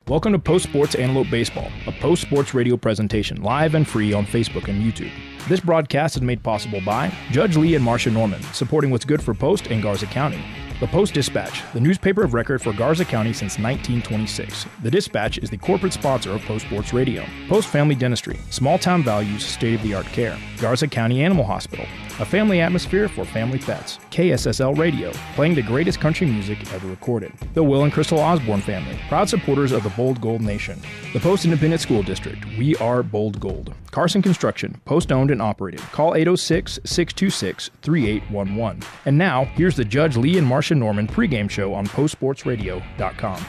Welcome to Post Sports Antelope Baseball, a Post Sports radio presentation, live and free on Facebook and YouTube. This broadcast is made possible by Judge Lee and Marcia Norman, supporting what's good for Post and Garza County. The Post-Dispatch, the newspaper of record for Garza County since 1926. The Dispatch is the corporate sponsor of Post Sports Radio. Post Family Dentistry, small-town values, state-of-the-art care. Garza County Animal Hospital, a family atmosphere for family pets. KSSL Radio, playing the greatest country music ever recorded. The Will and Crystal Osborne family, proud supporters of the Bold Gold Nation. The Post Independent School District, we are Bold Gold. Carson Construction, Post-owned and operated. Call 806-626-3811. And now, here's the Judge Lee and Marcia Norman pregame show on postsportsradio.com.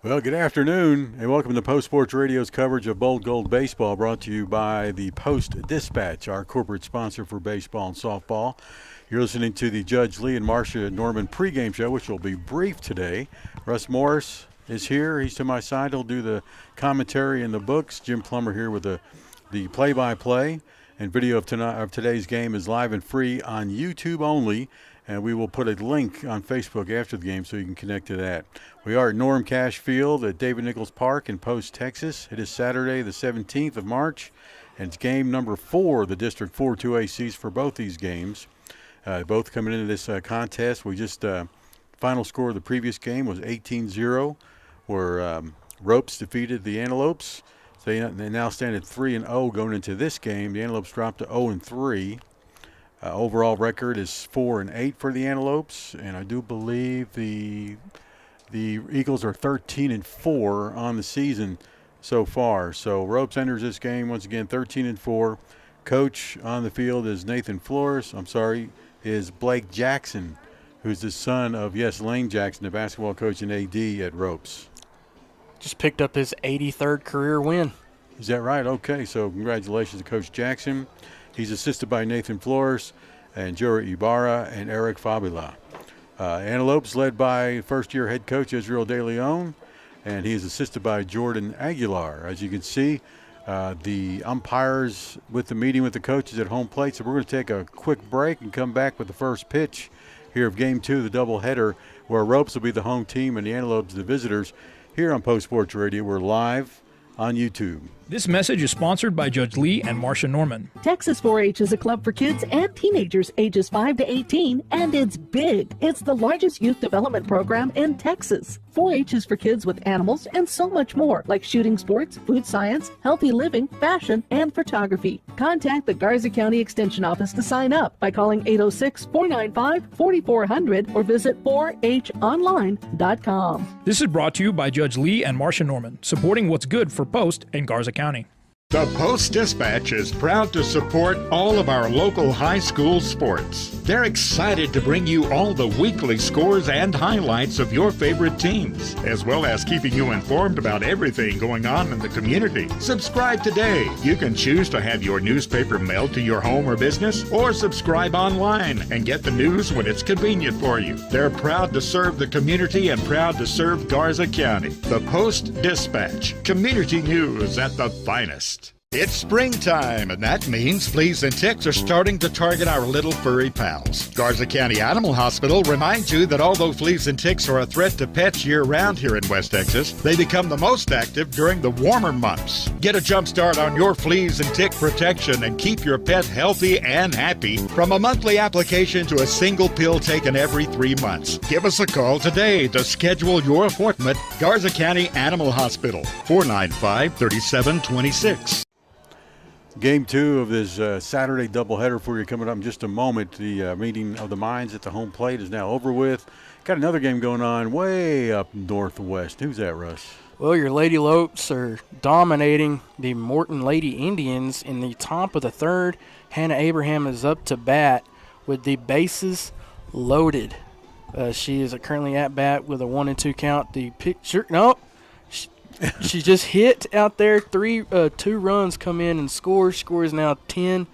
Well, good afternoon, and welcome to Post Sports Radio's coverage of Bold Gold Baseball, brought to you by the Post-Dispatch, our corporate sponsor for baseball and softball. You're listening to the Judge Lee and Marcia Norman pregame show, which will be brief today. Russ Morris is here. He's to my side. He'll do the commentary and the books. Jim Plummer here with the play-by-play. And video of today's game is live and free on YouTube only. And we will put a link on Facebook after the game so you can connect to that. We are at Norm Cash Field at David Nichols Park in Post, Texas. It is Saturday the 17th of March, and it's game number 4 of the District 4 2ACs for both these games. Both coming into this contest. We just final score of the previous game was 18-0, where Ropes defeated the Antelopes. So they now stand at 3-0 going into this game. The Antelopes dropped to 0-3. Overall record is 4-8 for the Antelopes, and I do believe the Eagles are 13-4 on the season so far. So Ropes enters this game once again 13-4. Coach on the field is is Blake Jackson, who's the son of Lane Jackson, the basketball coach and AD at Ropes. Just picked up his 83rd career win. Is that right? Okay, so congratulations to Coach Jackson. He's assisted by Nathan Flores and Jory Ibarra and Eric Fabula. Antelopes led by first-year head coach Israel De Leon, and he is assisted by Jordan Aguilar. As you can see, the umpires with the meeting with the coaches at home plate. So we're going to take a quick break and come back with the first pitch here of Game 2, the doubleheader, where Ropes will be the home team and the Antelopes the visitors. Here on Post Sports Radio, we're live on YouTube. This message is sponsored by Judge Lee and Marcia Norman. Texas 4-H is a club for kids and teenagers ages 5 to 18, and it's big. It's the largest youth development program in Texas. 4-H is for kids with animals and so much more, like shooting sports, food science, healthy living, fashion, and photography. Contact the Garza County Extension Office to sign up by calling 806-495-4400 or visit 4honline.com. This is brought to you by Judge Lee and Marcia Norman, supporting what's good for Post and Garza County. The Post-Dispatch is proud to support all of our local high school sports. They're excited to bring you all the weekly scores and highlights of your favorite teams, as well as keeping you informed about everything going on in the community. Subscribe today. You can choose to have your newspaper mailed to your home or business, or subscribe online and get the news when it's convenient for you. They're proud to serve the community and proud to serve Garza County. The Post-Dispatch, community news at the finest. It's springtime, and that means fleas and ticks are starting to target our little furry pals. Garza County Animal Hospital reminds you that although fleas and ticks are a threat to pets year-round here in West Texas, they become the most active during the warmer months. Get a jump start on your fleas and tick protection and keep your pet healthy and happy from a monthly application to a single pill taken every 3 months. Give us a call today to schedule your appointment. Garza County Animal Hospital, 495-3726. Game 2 of this Saturday doubleheader for you coming up in just a moment. The meeting of the minds at the home plate is now over with. Got another game going on way up northwest. Who's that, Russ? Well, your Lady Lopes are dominating the Morton Lady Indians in the top of the third. Hannah Abraham is up to bat with the bases loaded. She is currently at bat with a 1-2 count. The pitcher, she just hit out there. 2 runs come in and score. Score is now 10-2.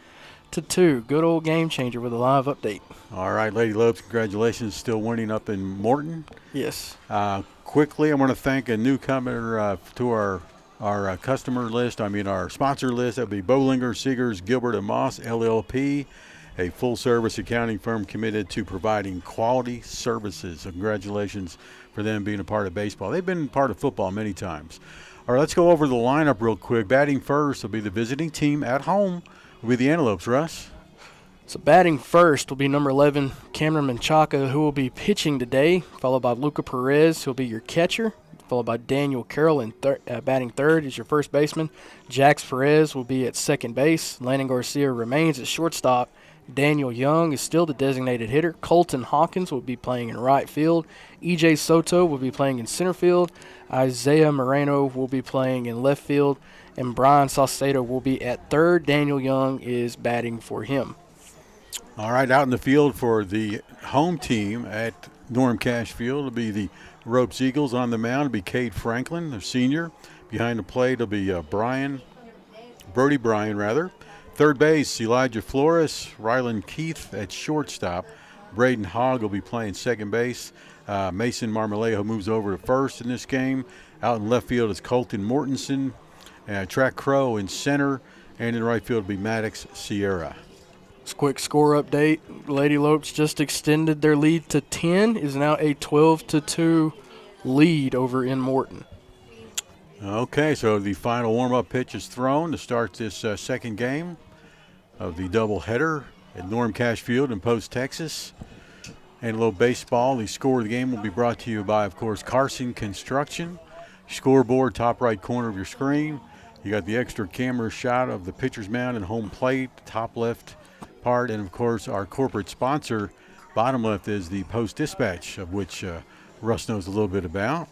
Good old game changer with a live update. All right, Lady Lopes, congratulations. Still winning up in Morton. Yes. Quickly, I want to thank a newcomer to our customer list. Our sponsor list. That would be Bollinger, Seegers, Gilbert, and Moss, LLP. a full-service accounting firm committed to providing quality services. So congratulations for them being a part of baseball. They've been part of football many times. All right, let's go over the lineup real quick. Batting first will be the visiting team at home. Will be the Antelopes. Russ? So batting first will be number 11, Cameron Menchaca, who will be pitching today, followed by Luca Perez, who will be your catcher, followed by Daniel Carroll in batting third is your first baseman. Jax Perez will be at second base. Landon Garcia remains at shortstop. Daniel Young is still the designated hitter. Colton Hawkins will be playing in right field. E.J. Soto will be playing in center field. Isaiah Moreno will be playing in left field. And Brian Saucedo will be at third. Daniel Young is batting for him. All right, out in the field for the home team at Norm Cash Field, it'll be the Ropes Eagles. On the mound, it'll be Cade Franklin, the senior. Behind the plate, it'll be Brody Bryan. Third base, Elijah Flores. Ryland Keith at shortstop. Braden Hogg will be playing second base. Mason Marmolejo moves over to first in this game. Out in left field is Colton Mortensen. Track Crow in center. And in right field will be Maddox Sierra. Just quick score update. Lady Lopes just extended their lead to 10. Is now a 12-2 lead over in Morton. Okay, so the final warm-up pitch is thrown to start this second game of the doubleheader at Norm Cash Field in Post, Texas. Antelope baseball. The score of the game will be brought to you by, of course, Carson Construction. Scoreboard, top right corner of your screen. You got the extra camera shot of the pitcher's mound and home plate, top left part, and of course our corporate sponsor, bottom left, is the Post Dispatch, of which Russ knows a little bit about.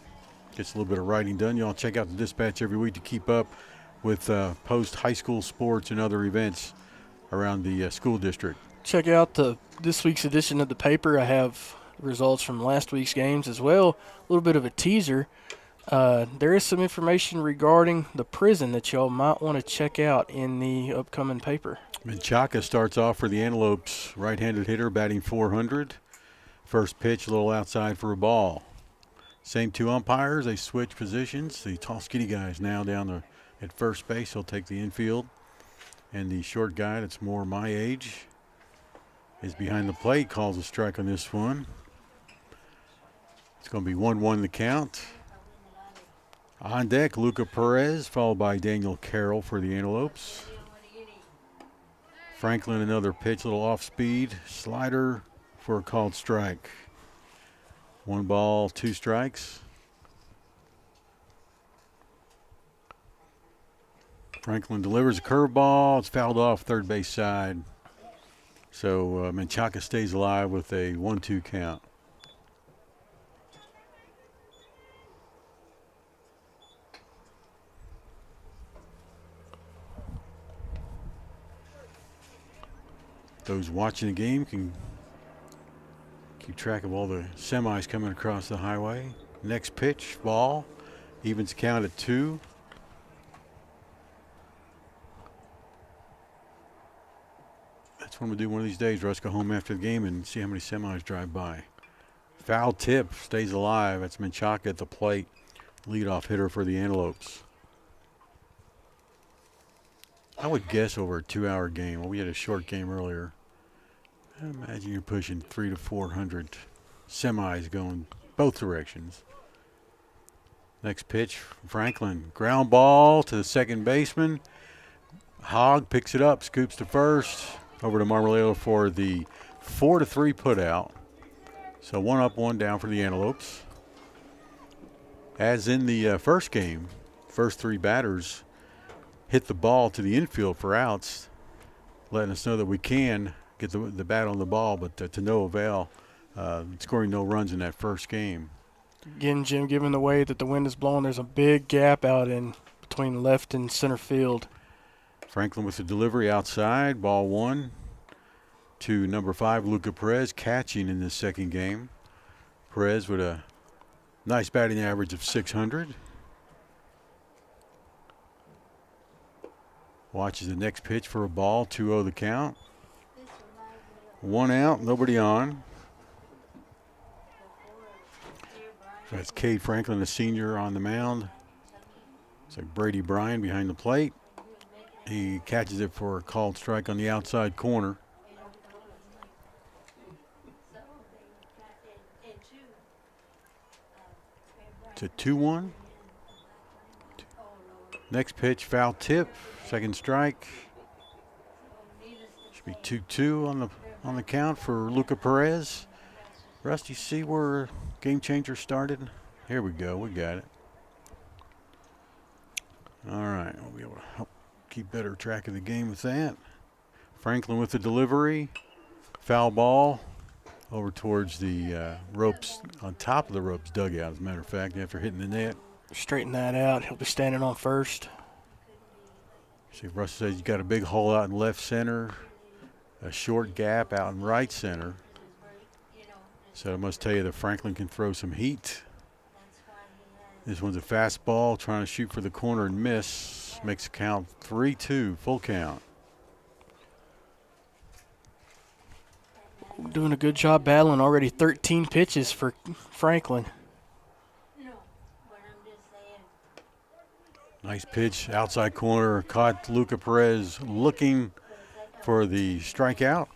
Gets a little bit of writing done. Y'all check out the Dispatch every week to keep up with Post high school sports and other events around the school district. Check out this week's edition of the paper. I have results from last week's games as well. A little bit of a teaser. There is some information regarding the prison that y'all might want to check out in the upcoming paper. Menchaca starts off for the Antelopes, right-handed hitter, batting .400. First pitch, a little outside for a ball. Same two umpires, they switch positions. The tall, skinny guy is now down at first base. He'll take the infield. And the short guy that's more my age is behind the plate, calls a strike on this one. It's going to be 1-1 the count. On deck, Luca Perez, followed by Daniel Carroll for the Antelopes. Franklin, another pitch, a little off-speed. Slider for a called strike. 1 ball, 2 strikes. Franklin delivers a curveball. It's fouled off third base side. So Menchaca stays alive with a 1-2 count. Those watching the game can keep track of all the semis coming across the highway. Next pitch, ball, evens the count at 2. That's what I'm going to do one of these days, Russ. Go home after the game and see how many semis drive by. Foul tip, stays alive. That's Menchaca at the plate, leadoff hitter for the Antelopes. I would guess over a 2-hour game. Well, we had a short game earlier. I imagine you're pushing 300 to 400 semis going both directions. Next pitch, Franklin. Ground ball to the second baseman. Hogg picks it up, scoops to first. Over to Marmolejo for the 4-3 putout. So 1 up, 1 down for the Antelopes. As in the first game, first 3 batters hit the ball to the infield for outs, letting us know that we can get the bat on the ball, but to no avail, scoring no runs in that first game. Again, Jim, given the way that the wind is blowing, there's a big gap out in between left and center field. Franklin with the delivery outside, ball 1 to number 5, Luca Perez, catching in this second game. Perez with a nice batting average of .600. Watches the next pitch for a ball, 2-0 the count. 1 out, nobody on. So that's Cade Franklin, the senior, on the mound. It's like Brady Bryan behind the plate. He catches it for a called strike on the outside corner. It's a 2-1. Next pitch, foul tip, second strike. Should be 2-2 on the count for Luca Perez. Russ, you see where game changer started? Here we go. We got it. All right. We'll be able to help keep better track of the game with that. Franklin with the delivery. Foul ball over towards the ropes, on top of the ropes dugout, as a matter of fact, after hitting the net. Straighten that out. He'll be standing on first. See, Russ says you got a big hole out in left center, a short gap out in right center. So I must tell you that Franklin can throw some heat. This one's a fastball, trying to shoot for the corner and miss. Makes the count 3-2, full count. Doing a good job battling. Already 13 pitches for Franklin. Nice pitch, outside corner, caught Luca Perez looking for the strikeout.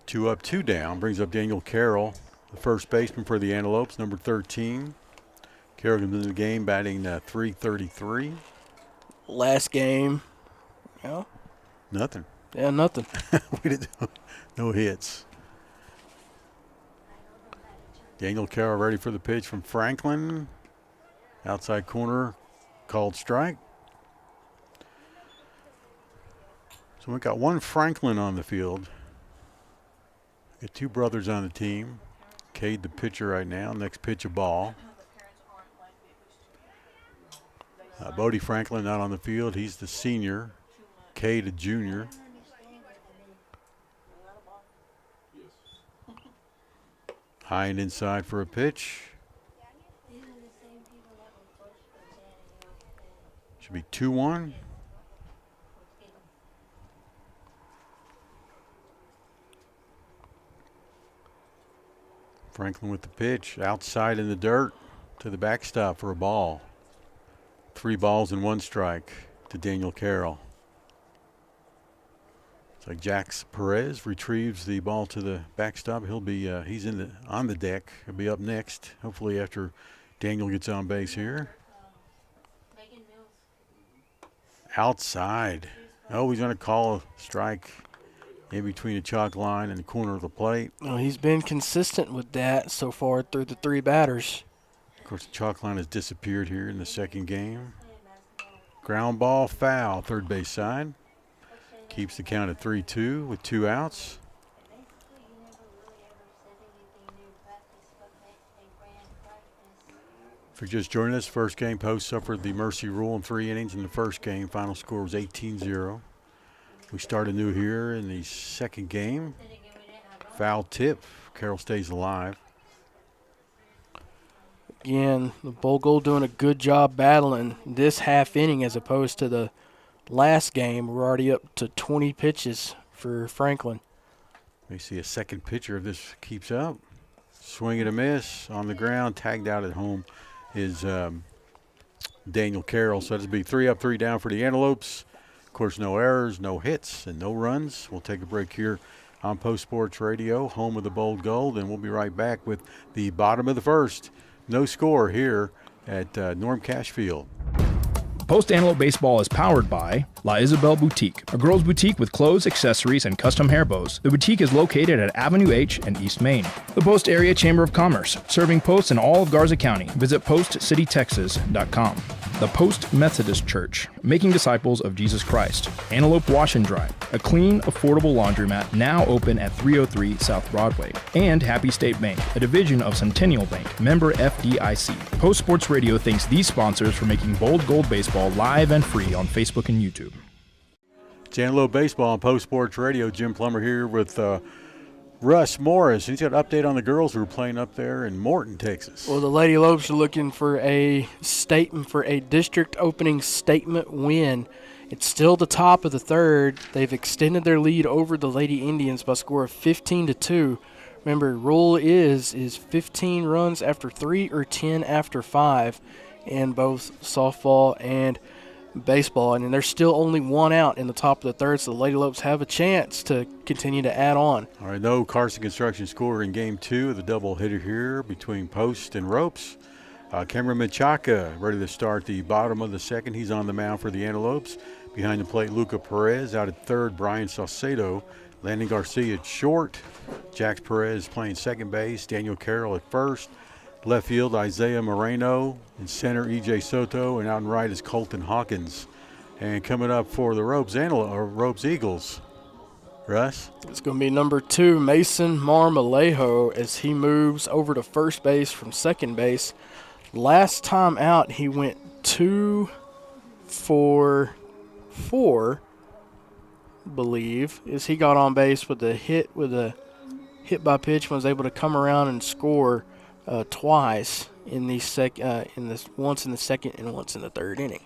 2 up, 2 down, brings up Daniel Carroll, the first baseman for the Antelopes, number 13. Carroll comes into the game batting .333. Last game. Yeah. Nothing. Yeah, nothing. We did no hits. Daniel Carroll ready for the pitch from Franklin. Outside corner, called strike. So we've got one Franklin on the field. Got 2 brothers on the team. Cade the pitcher right now. Next pitch, a ball. Bodie Franklin not on the field. He's the senior. Cade a junior. High and inside for a pitch. Should be 2-1. Franklin with the pitch, outside in the dirt to the backstop for a ball. 3 balls and 1 strike to Daniel Carroll. It's like Jax Perez retrieves the ball to the backstop. He'll be he's on the deck. He'll be up next, hopefully after Daniel gets on base here. Outside. Oh, he's going to call a strike in between the chalk line and the corner of the plate. Well, he's been consistent with that so far through the 3 batters. Of course, the chalk line has disappeared here in the second game. Ground ball, foul, third base side. Keeps the count at 3-2 with 2 outs. If you're just joining us, first game, Post suffered the mercy rule in 3 innings in the first game. Final score was 18-0. We start anew here in the second game. Foul tip. Carroll stays alive. Again, the Bull Gold doing a good job battling this half inning as opposed to the last game. We're already up to 20 pitches for Franklin. We see a second pitcher if this keeps up. Swing and a miss on the ground, tagged out at home is Daniel Carroll. So that'll be 3 up, 3 down for the Antelopes. Of course, no errors, no hits, and no runs. We'll take a break here on Post Sports Radio, home of the Bold Gold, and we'll be right back with the bottom of the first. No score here at Norm Cash Field. Post Antelope Baseball is powered by La Isabel Boutique, a girls' boutique with clothes, accessories, and custom hair bows. The boutique is located at Avenue H in East Main. The Post Area Chamber of Commerce, serving posts in all of Garza County. Visit postcitytexas.com. The Post Methodist Church, making disciples of Jesus Christ. Antelope Wash and Dry, a clean, affordable laundromat now open at 303 South Broadway. And Happy State Bank, a division of Centennial Bank, member FDIC. Post Sports Radio thanks these sponsors for making Bold Gold Baseball live and free on Facebook and YouTube. It's Antelope Baseball on Post Sports Radio. Jim Plummer here with Russ Morris. He's got an update on the girls who are playing up there in Morton, Texas. Well, the Lady Lopes are looking for a statement, for a district opening statement win. It's still the top of the third. They've extended their lead over the Lady Indians by a score of 15-2. Remember, rule is 15 runs after 3 or 10 after 5 in both softball and baseball, and there's still only one out in the top of the third, so the Lady Lopes have a chance to continue to add on. All right, no Carson Construction score in game 2 of the doubleheader here between Post and Ropes. Cameron Menchaca ready to start the bottom of the second. He's on the mound for the Antelopes. Behind the plate, Luca Perez. Out at third, Brian Salcedo. Landon Garcia at short. Jax Perez playing second base. Daniel Carroll at first. Left field, Isaiah Moreno. In center, E.J. Soto. And out and right is Colton Hawkins. And coming up for the Ropes Eagles, Russ? It's going to be number 2, Mason Marmolejo, as he moves over to first base from second base. Last time out, he went 2 for 4, believe, as he got on base with a hit by pitch and was able to come around and score twice in once in the second and once in the third inning.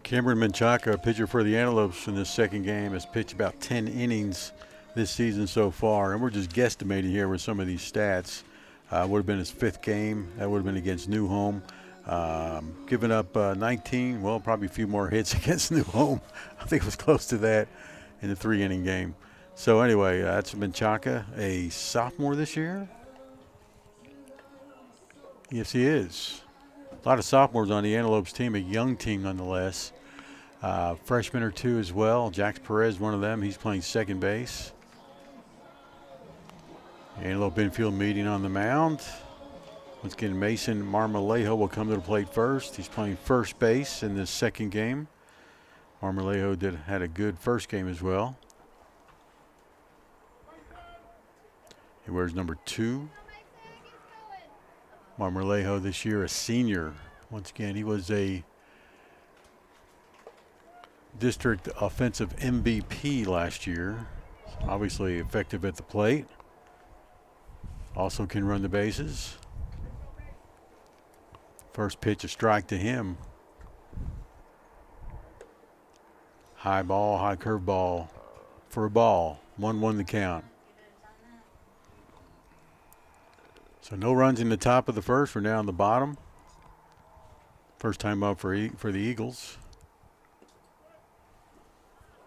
Cameron Menchaca, pitcher for the Antelopes in this second game, has pitched about 10 innings this season so far, and we're just guesstimating here with some of these stats. Would have been his 5th game. That would have been against New Home. Giving up 19, well, probably a few more hits against New Home. I think it was close to that in the 3-inning game. So anyway, that's Menchaca, a sophomore this year. Yes, he is. A lot of sophomores on the Antelopes team, a young team nonetheless. Freshman or 2 as well. Jax Perez, one of them. He's playing second base. Antelope infield meeting on the mound. Once again, Mason Marmolejo will come to the plate first. He's playing first base in this second game. Marmolejo had a good first game as well. He wears number 2. Marmolejo this year a senior. Once again, he was a district offensive MVP last year. Obviously effective at the plate. Also can run the bases. First pitch, a strike to him. High ball, high curve ball for a ball. 1-1 the count. So no runs in the top of the first. We're now in the bottom. First time up for the Eagles.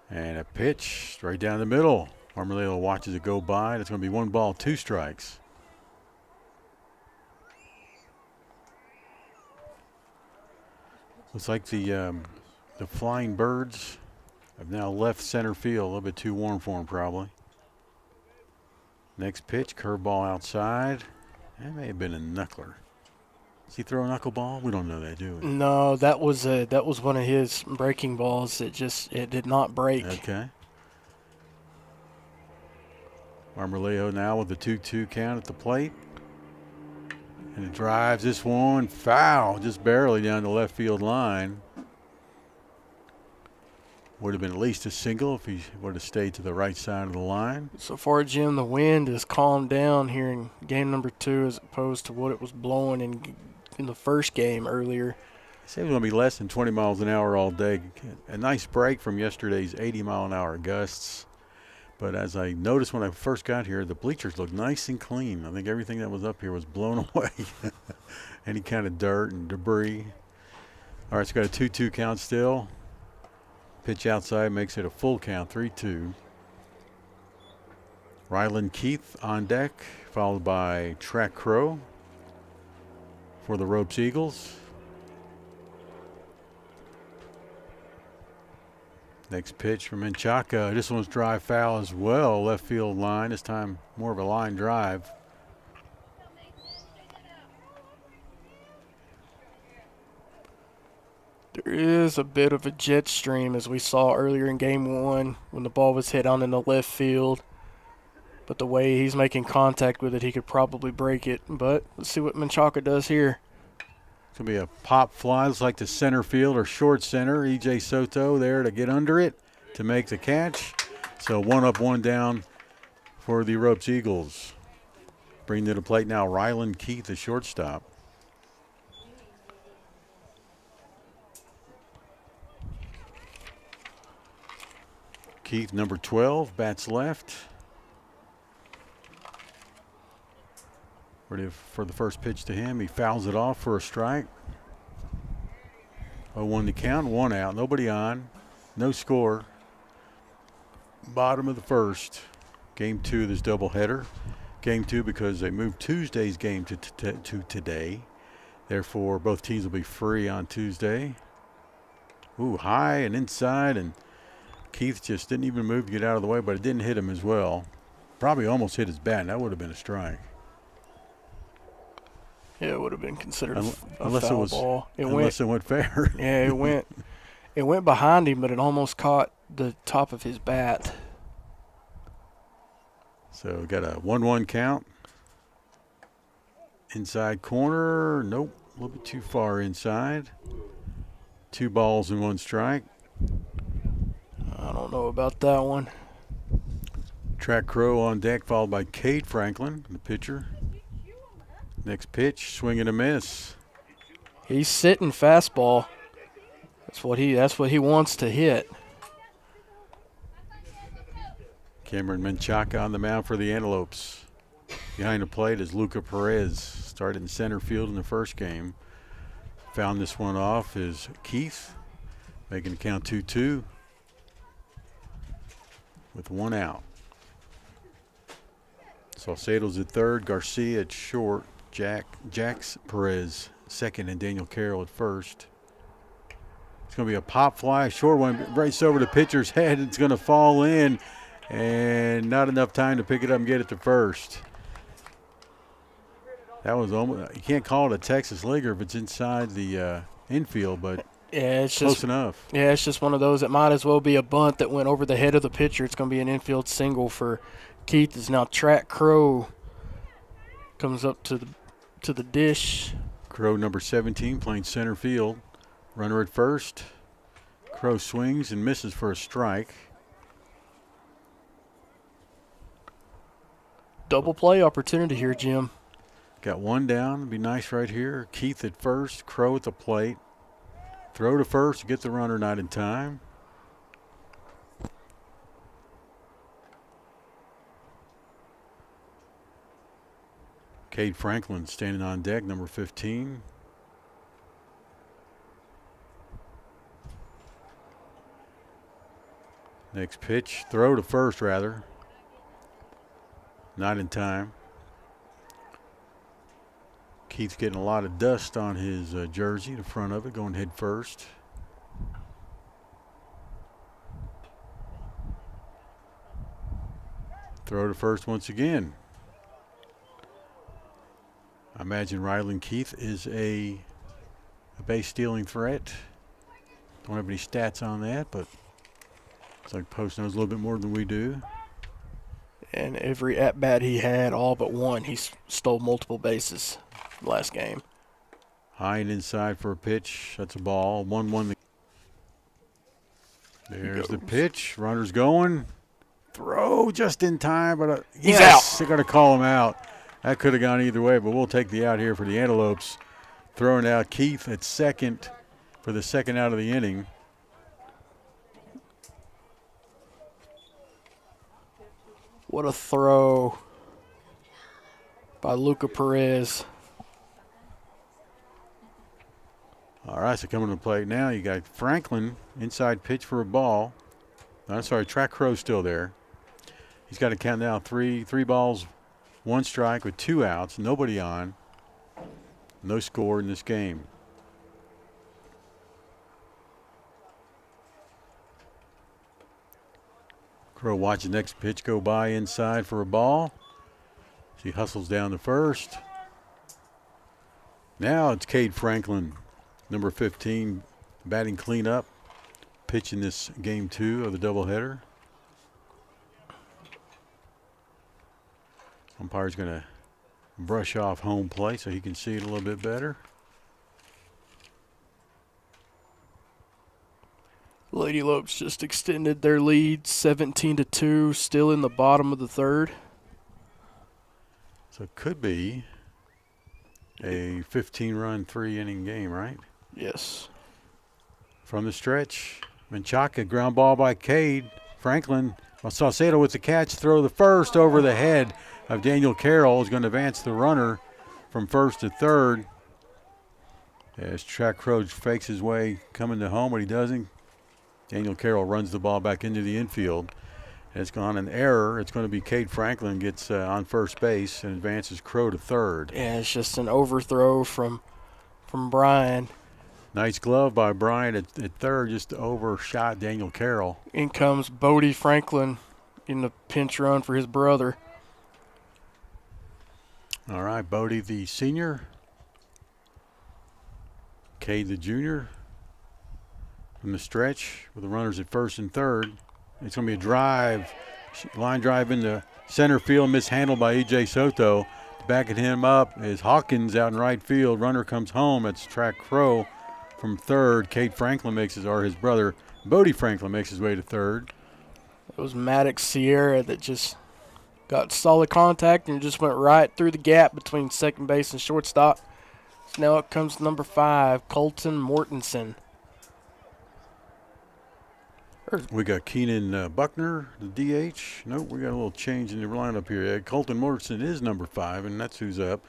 And a pitch straight down the middle. Marmolejo watches it go by. That's going to be 1 ball, 2 strikes. Looks like the Flying Birds have now left center field. A little bit too warm for them, probably. Next pitch, curveball outside. That may have been a knuckler. Does he throw a knuckleball? We don't know that, do we? No, that was one of his breaking balls. It did not break. Okay. Marmolejo now with the 2-2 count at the plate. And it drives this one foul, just barely down the left field line. Would have been at least a single if he would have stayed to the right side of the line. So far, Jim, the wind has calmed down here in game number 2 as opposed to what it was blowing in the first game earlier. They say it was going to be less than 20 miles an hour all day. A nice break from yesterday's 80-mile-an-hour gusts. But as I noticed when I first got here, the bleachers looked nice and clean. I think everything that was up here was blown away. Any kind of dirt and debris. All right, so got a 2-2 count still. Pitch outside makes it a full count, 3-2. Ryland Keith on deck, followed by Track Crow for the Ropes Eagles. Next pitch from Menchaca. This one's dry foul as well, left field line. This time more of a line drive. There is a bit of a jet stream as we saw earlier in game 1 when the ball was hit on in the left field. But the way he's making contact with it, he could probably break it. But let's see what Menchaca does here. It's going to be a pop fly. Looks like the center field or short center. E.J. Soto there to get under it to make the catch. So 1 up, 1 down for the Ropes Eagles. Bring to the plate now Ryland Keith, the shortstop. Keith, number 12, bats left. Ready for the first pitch to him. He fouls it off for a strike. 0-1 the count, 1 out, nobody on, no score. Bottom of the first, game 2 of this doubleheader. Game 2 because they moved Tuesday's game to today. Therefore, both teams will be free on Tuesday. Ooh, high and inside, and Keith just didn't even move to get out of the way, but it didn't hit him as well. Probably almost hit his bat, and that would have been a strike. Yeah, it would have been considered a unless foul it was, ball. Unless it went fair. Yeah, it went behind him, but it almost caught the top of his bat. So we got a 1-1 count. Inside corner, nope, a little bit too far inside. 2 balls and 1 strike. I don't know about that one. Track Crow on deck, followed by Cade Franklin, the pitcher. Next pitch, swing and a miss. He's sitting fastball. That's what he wants to hit. Cameron Menchaca on the mound for the Antelopes. Behind the plate is Luca Perez. Started in center field in the first game. Found this one off is Keith, making the count 2-2 with 1 out. Saucedo's at third, Garcia at short, Jax Perez second, and Daniel Carroll at first. It's going to be a pop fly, short one, race over the pitcher's head. It's going to fall in, and not enough time to pick it up and get it to first. That was almost, you can't call it a Texas leaguer if it's inside the infield, but yeah, it's close just enough. Yeah, it's just one of those. It might as well be a bunt that went over the head of the pitcher. It's going to be an infield single for Keith. Is now Track Crow comes up to the dish. Crow number 17 playing center field. Runner at first. Crow swings and misses for a strike. Double play opportunity here, Jim. Got 1 down. It'd be nice right here. Keith at first. Crow at the plate. Throw to first. Get the runner, not in time. Cade Franklin standing on deck, number 15. Next pitch, throw to first rather. Not in time. Keith's getting a lot of dust on his jersey, the front of it, going head first. Throw to first once again. I imagine Ryland Keith is a base stealing threat. Don't have any stats on that, but it's like Post knows a little bit more than we do. And every at-bat he had, all but one, he stole multiple bases last game. High and inside for a pitch. That's a ball. 1-1. There's the pitch. Runner's going. Throw just in time, but he's out. out. They're going to call him out. That could have gone either way, but we'll take the out here for the Antelopes. Throwing out Keith at second for the second out of the inning. What a throw by Luca Perez. All right, so coming to the plate now, you got Franklin, inside pitch for a ball. I'm sorry, Track Crow's still there. He's got to count now three balls, 1 strike with 2 outs, nobody on. No score in this game. Crow watches the next pitch go by inside for a ball. She hustles down to first. Now it's Cade Franklin, number 15, batting cleanup, pitching this game 2 of the doubleheader. Umpire's going to brush off home plate so he can see it a little bit better. Lady Lopes just extended their lead 17-2, still in the bottom of the third. So it could be a 15-run, 3-inning game, right? Yes. From the stretch, Menchaca, ground ball by Cade. Franklin, Saucedo with the catch, throw the first over the head of Daniel Carroll is going to advance the runner from first to third. As Track Crow fakes his way coming to home, but he doesn't. Daniel Carroll runs the ball back into the infield. And it's gone an error. It's going to be Cade Franklin gets on first base and advances Crow to third. Yeah, it's just an overthrow from Brian. Nice glove by Brian at third, just overshot Daniel Carroll. In comes Bodie Franklin in the pinch run for his brother. All right, Bodie the senior. Cade the junior. From the stretch with the runners at first and third. It's going to be a drive, line drive into center field, mishandled by E.J. Soto. Backing him up is Hawkins out in right field. Runner comes home. It's Track Crow from third. Cade Franklin his brother, Bodie Franklin, makes his way to third. It was Maddox Sierra that just got solid contact and just went right through the gap between second base and shortstop. So now it comes number 5, Colton Mortensen. We got Keenan Buckner, the DH. Nope, we got a little change in the lineup here. Colton Mortensen is number 5, and that's who's up.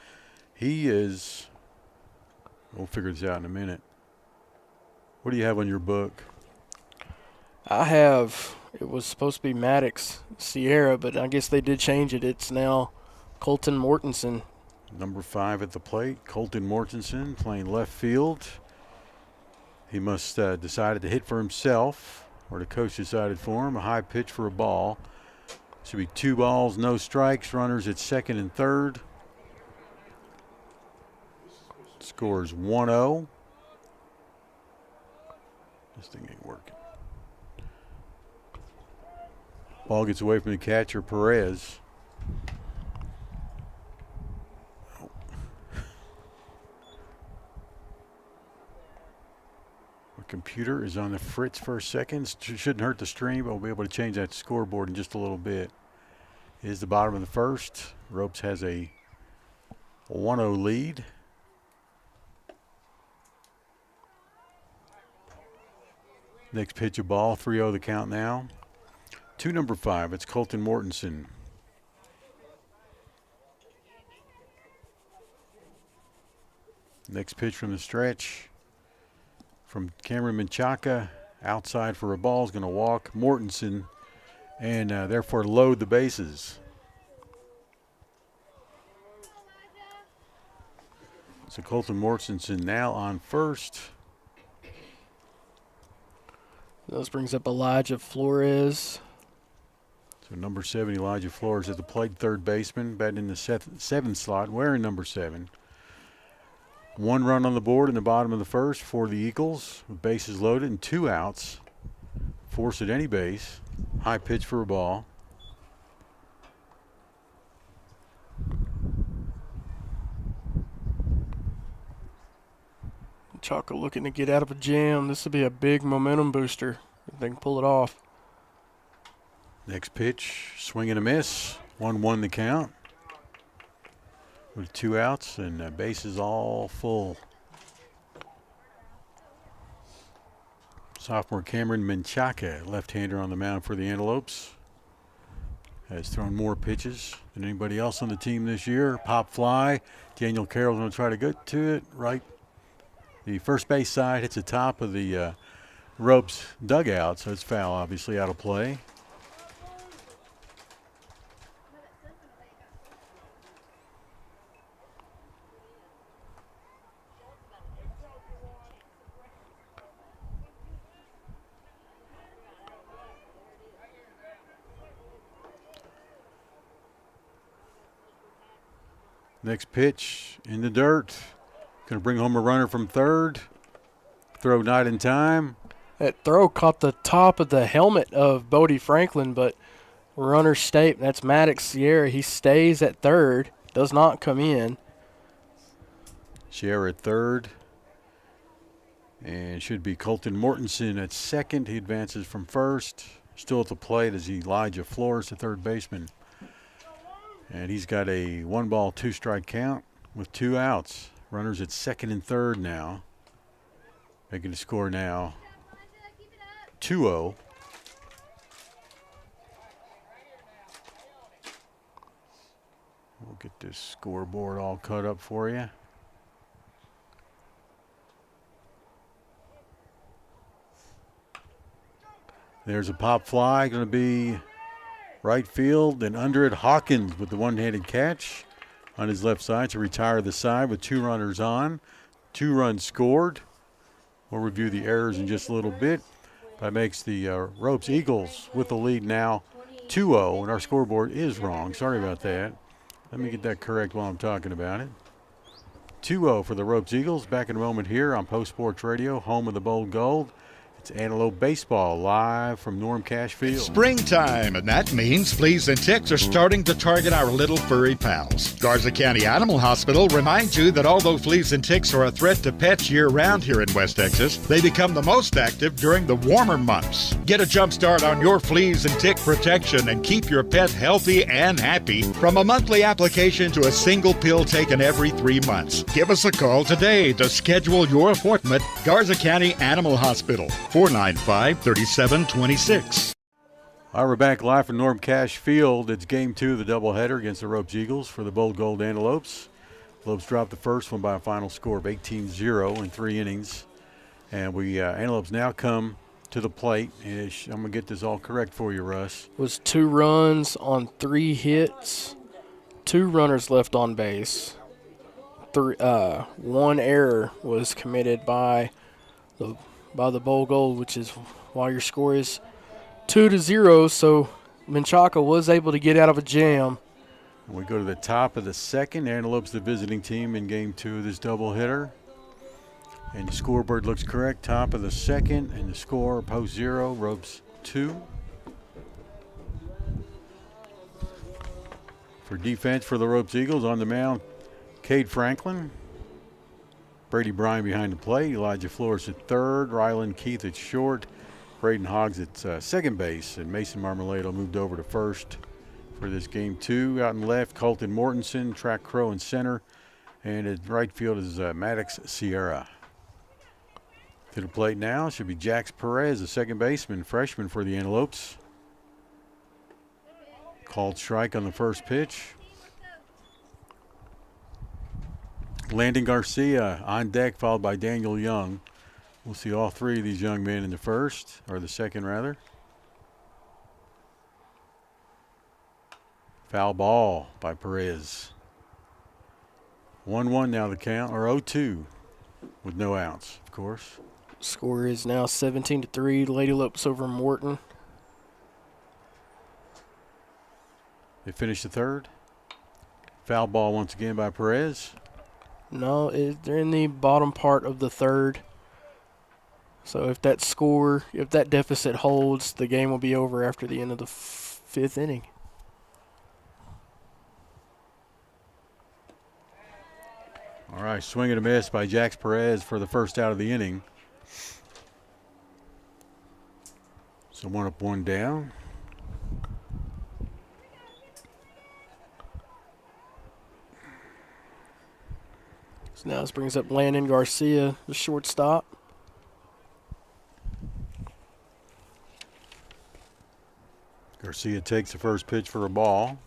He is, we'll figure this out in a minute. What do you have on your book? I have, it was supposed to be Maddox Sierra, but I guess they did change it. It's now Colton Mortensen. Number 5 at the plate, Colton Mortensen playing left field. He must decided to hit for himself, or the coach decided for him. A high pitch for a ball. Should be 2 balls, no strikes. Runners at second and third. Scores 1-0. This thing ain't working. Ball gets away from the catcher, Perez. Our computer is on the fritz for a second. Shouldn't hurt the stream, but we'll be able to change that scoreboard in just a little bit. Is the bottom of the first. Ropes has a 1-0 lead. Next pitch a ball, 3-0 the count now. To number 5, it's Colton Mortensen. Next pitch from the stretch from Cameron Menchaca. Outside for a ball, is going to walk Mortensen and therefore load the bases. So Colton Mortensen now on first. This brings up Elijah Flores. So number 7, Elijah Flores at the plate, third baseman, batting in the 7th slot, wearing number 7. 1 run on the board in the bottom of the first for the Eagles, with bases loaded and 2 outs. Force at any base. High pitch for a ball. Chaka looking to get out of a jam. This will be a big momentum booster if they can pull it off. Next pitch, swing and a miss. 1-1 the count. With 2 outs and bases all full. Sophomore Cameron Menchaca, left-hander on the mound for the Antelopes, has thrown more pitches than anybody else on the team this year. Pop fly. Daniel Carroll's going to try to get to it. Right. The first base side hits the top of the Ropes dugout, so it's foul, obviously out of play. Next pitch in the dirt. Going to bring home a runner from third. Throw not in time. That throw caught the top of the helmet of Bodie Franklin, but runner stayed. That's Maddox Sierra. He stays at third, does not come in. Sierra at third. And should be Colton Mortensen at second. He advances from first. Still at the plate is Elijah Flores, the third baseman. And he's got a 1-ball, 2-strike count with 2 outs. Runners at second and third now. Making the score now 2-0. We'll get this scoreboard all cut up for you. There's a pop fly, going to be right field, and under it, Hawkins with the one-handed catch on his left side to retire the side with 2 runners on. 2 runs scored. We'll review the errors in just a little bit. That makes the Ropes Eagles with the lead now 2-0, and our scoreboard is wrong. Sorry about that. Let me get that correct while I'm talking about it. 2-0 for the Ropes Eagles. Back in a moment here on Post Sports Radio, home of the Bold Gold. It's Antelope Baseball live from Norm Cash Field. Springtime, and that means fleas and ticks are starting to target our little furry pals. Garza County Animal Hospital reminds you that although fleas and ticks are a threat to pets year-round here in West Texas, they become the most active during the warmer months. Get a jump start on your fleas and tick protection and keep your pet healthy and happy from a monthly application to a single pill taken every 3 months. Give us a call today to schedule your appointment. Garza County Animal Hospital. 495-3726. All right, we're back live from Norm Cash Field. It's game 2 of the doubleheader against the Ropes Eagles for the Bold Gold Antelopes. Lopes dropped the first one by a final score of 18-0 in 3 innings. And Antelopes now come to the plate. And I'm going to get this all correct for you, Russ. It was 2 runs on 3 hits, 2 runners left on base. 1 error was committed by the Bold Gold, which is why your score is 2-0. So Menchaca was able to get out of a jam. We go to the top of the second. Antelope's the visiting team in game 2 of this doubleheader. And the scoreboard looks correct. Top of the second, and the score post 0, Ropes 2. For defense for the Ropes Eagles on the mound, Cade Franklin. Brady Bryan behind the plate. Elijah Flores at third. Ryland Keith at short. Braden Hoggs at second base. And Mason Marmoledo moved over to first for this game 2. Out in left, Colton Mortensen. Track Crow in center. And at right field is Maddox Sierra. To the plate now should be Jax Perez, the second baseman, freshman for the Antelopes. Called strike on the first pitch. Landon Garcia on deck, followed by Daniel Young. We'll see all 3 of these young men in the first, or the second rather. Foul ball by Perez. 1-1 now the count, or 0-2 with no outs, of course. Score is now 17-3. Lady Lopes over Morton. They finish the third. Foul ball once again by Perez. No, they're in the bottom part of the third. So if that deficit holds, the game will be over after the end of the 5th inning. All right, swing and a miss by Jax Perez for the first out of the inning. So 1 up, 1 down. So now this brings up Landon Garcia, the shortstop. Garcia takes the first pitch for a ball.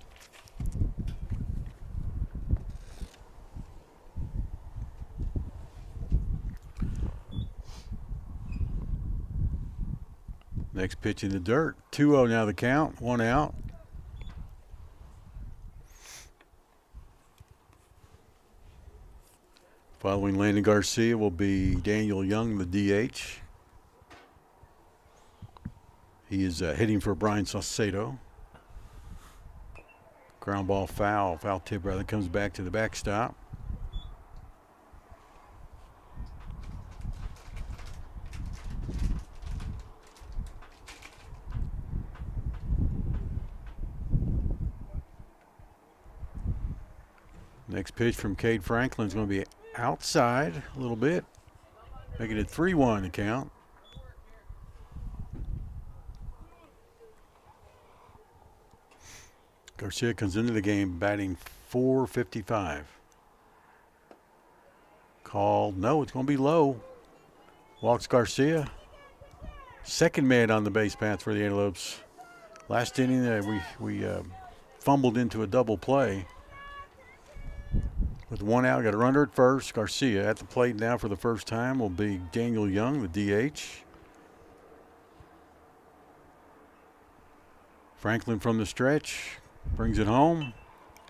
Next pitch in the dirt. 2-0 now the count. 1 out. Following Landon Garcia will be Daniel Young, the DH. He is hitting for Brian Saucedo. Ground ball foul. Foul tip rather comes back to the backstop. Next pitch from Cade Franklin is going to be outside a little bit, making it 3-1 to count. Garcia comes into the game batting .455. Called, no, it's going to be low. Walks Garcia. Second man on the base path for the Antelopes. Last inning, we fumbled into a double play. With 1 out, got a runner at first. Garcia at the plate now for the first time will be Daniel Young, the DH. Franklin from the stretch brings it home.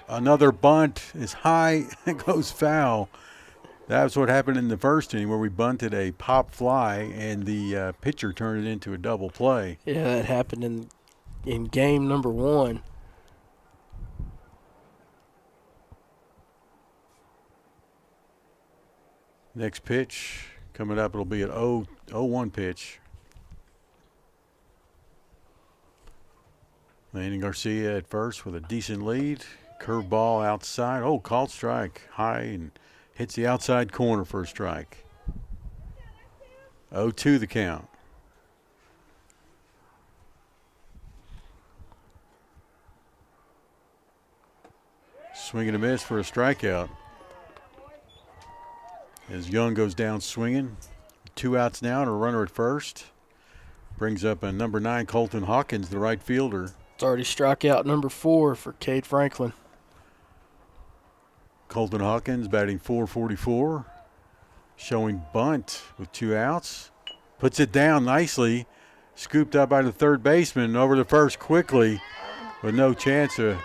Another bunt is high and goes foul. That's what happened in the first inning where we bunted a pop fly and the pitcher turned it into a double play. Yeah, that happened in game number 1. Next pitch coming up, it'll be an 0-1 pitch. Landon Garcia at first with a decent lead. Curveball outside. Oh, called strike. High and hits the outside corner for a strike. 0-2 the count. Swing and a miss for a strikeout. As Young goes down swinging. 2 outs now and a runner at first. Brings up a number 9, Colton Hawkins, the right fielder. It's already strikeout number 4 for Cade Franklin. Colton Hawkins batting .444. Showing bunt with 2 outs. Puts it down nicely. Scooped up by the third baseman. Over to first quickly. With no chance to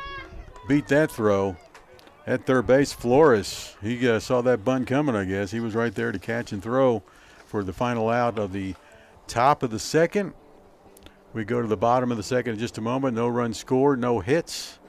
beat that throw. At third base, Flores, he saw that bunt coming, I guess. He was right there to catch and throw for the final out of the top of the second. We go to the bottom of the second in just a moment. No runs scored, no hits,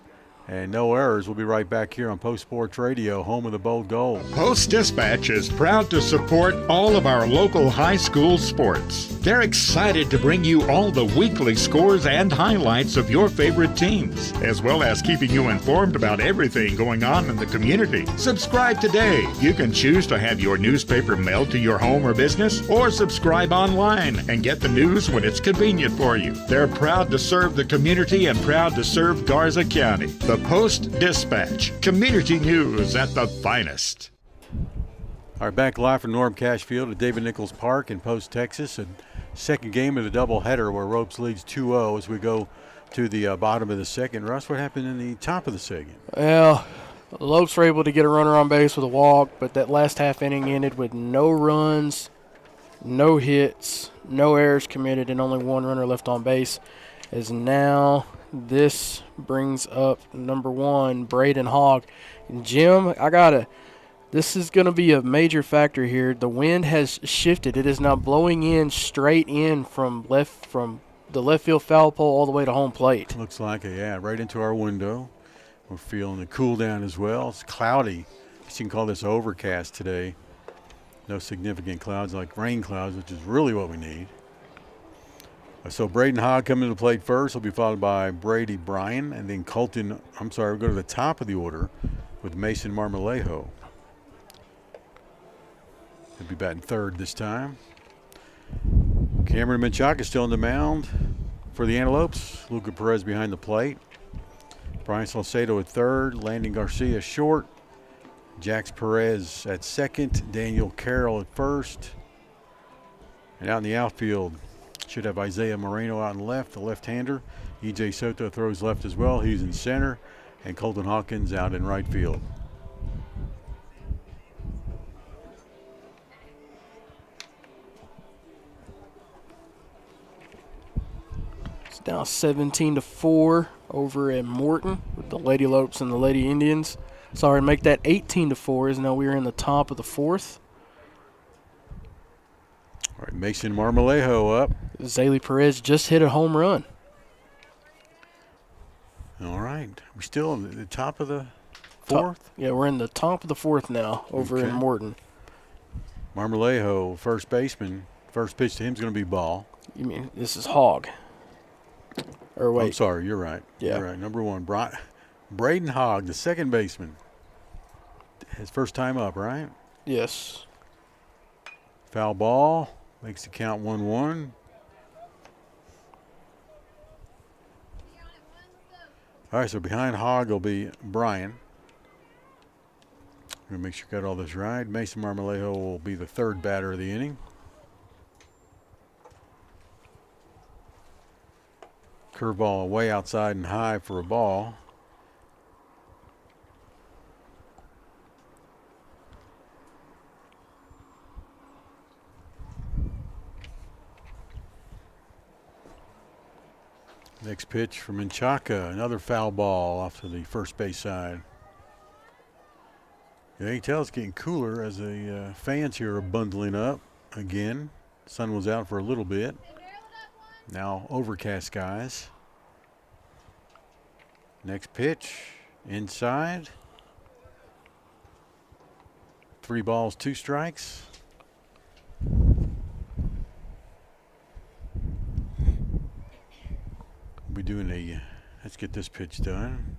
and no errors. We'll be right back here on Post Sports Radio, home of the Bold Gold. Post-Dispatch is proud to support all of our local high school sports. They're excited to bring you all the weekly scores and highlights of your favorite teams, as well as keeping you informed about everything going on in the community. Subscribe today. You can choose to have your newspaper mailed to your home or business, or subscribe online and get the news when it's convenient for you. They're proud to serve the community and proud to serve Garza County. The Post-Dispatch, community news at the finest. All right, back live from Norm Cash Field at David Nichols Park in Post, Texas. And second game of the doubleheader where Ropes leads 2-0 as we go to the bottom of the second. Russ, what happened in the top of the second? Well, the Lopes were able to get a runner on base with a walk, but that last half inning ended with no runs, no hits, no errors committed, and only 1 runner left on base. As now this brings up number 1, Braden Hogg. And Jim, this is going to be a major factor here. The wind has shifted. It is now blowing in straight in from the left field foul pole all the way to home plate. Looks like it, yeah, right into our window. We're feeling the cool down as well. It's cloudy. I guess you can call this overcast today. No significant clouds like rain clouds, which is really what we need. So Braden Hogg coming to the plate first. He'll be followed by Brady Bryan, and then we'll go to the top of the order with Mason Marmolejo. He'll be batting third this time. Cameron Menchaca still on the mound for the Antelopes. Luca Perez behind the plate. Brian Salcedo at third. Landon Garcia short. Jax Perez at second. Daniel Carroll at first. And out in the outfield, should have Isaiah Moreno out in left, the left-hander. E.J. Soto throws left as well. He's in center. And Colton Hawkins out in right field. It's now 17-4 over at Morton with the Lady Lopes and the Lady Indians. Sorry, to make that 18-4 as now we're in the top of the 4th. All right, Mason Marmolejo up. Zaylee Perez just hit a home run. All right. We're still in the top of the 4th? Yeah, we're in the top of the 4th now over in Morton. Marmolejo, first baseman. First pitch to him is going to be ball. You mean this is Hogg? Or wait. I'm sorry, you're right. Yeah. You're right. Number 1, Braden Hogg, the second baseman. His first time up, right? Yes. Foul ball. Makes the count 1-1. All right, so behind Hogg will be Brian. We're going to make sure we got all this right. Mason Marmolejo will be the third batter of the inning. Curveball way outside and high for a ball. Next pitch from Menchaca, another foul ball off to the first base side. Yeah, you can tell it's getting cooler as the fans here are bundling up again. Sun was out for a little bit. Now overcast skies. Next pitch, inside. 3 balls, 2 strikes. We'll be doing let's get this pitch done.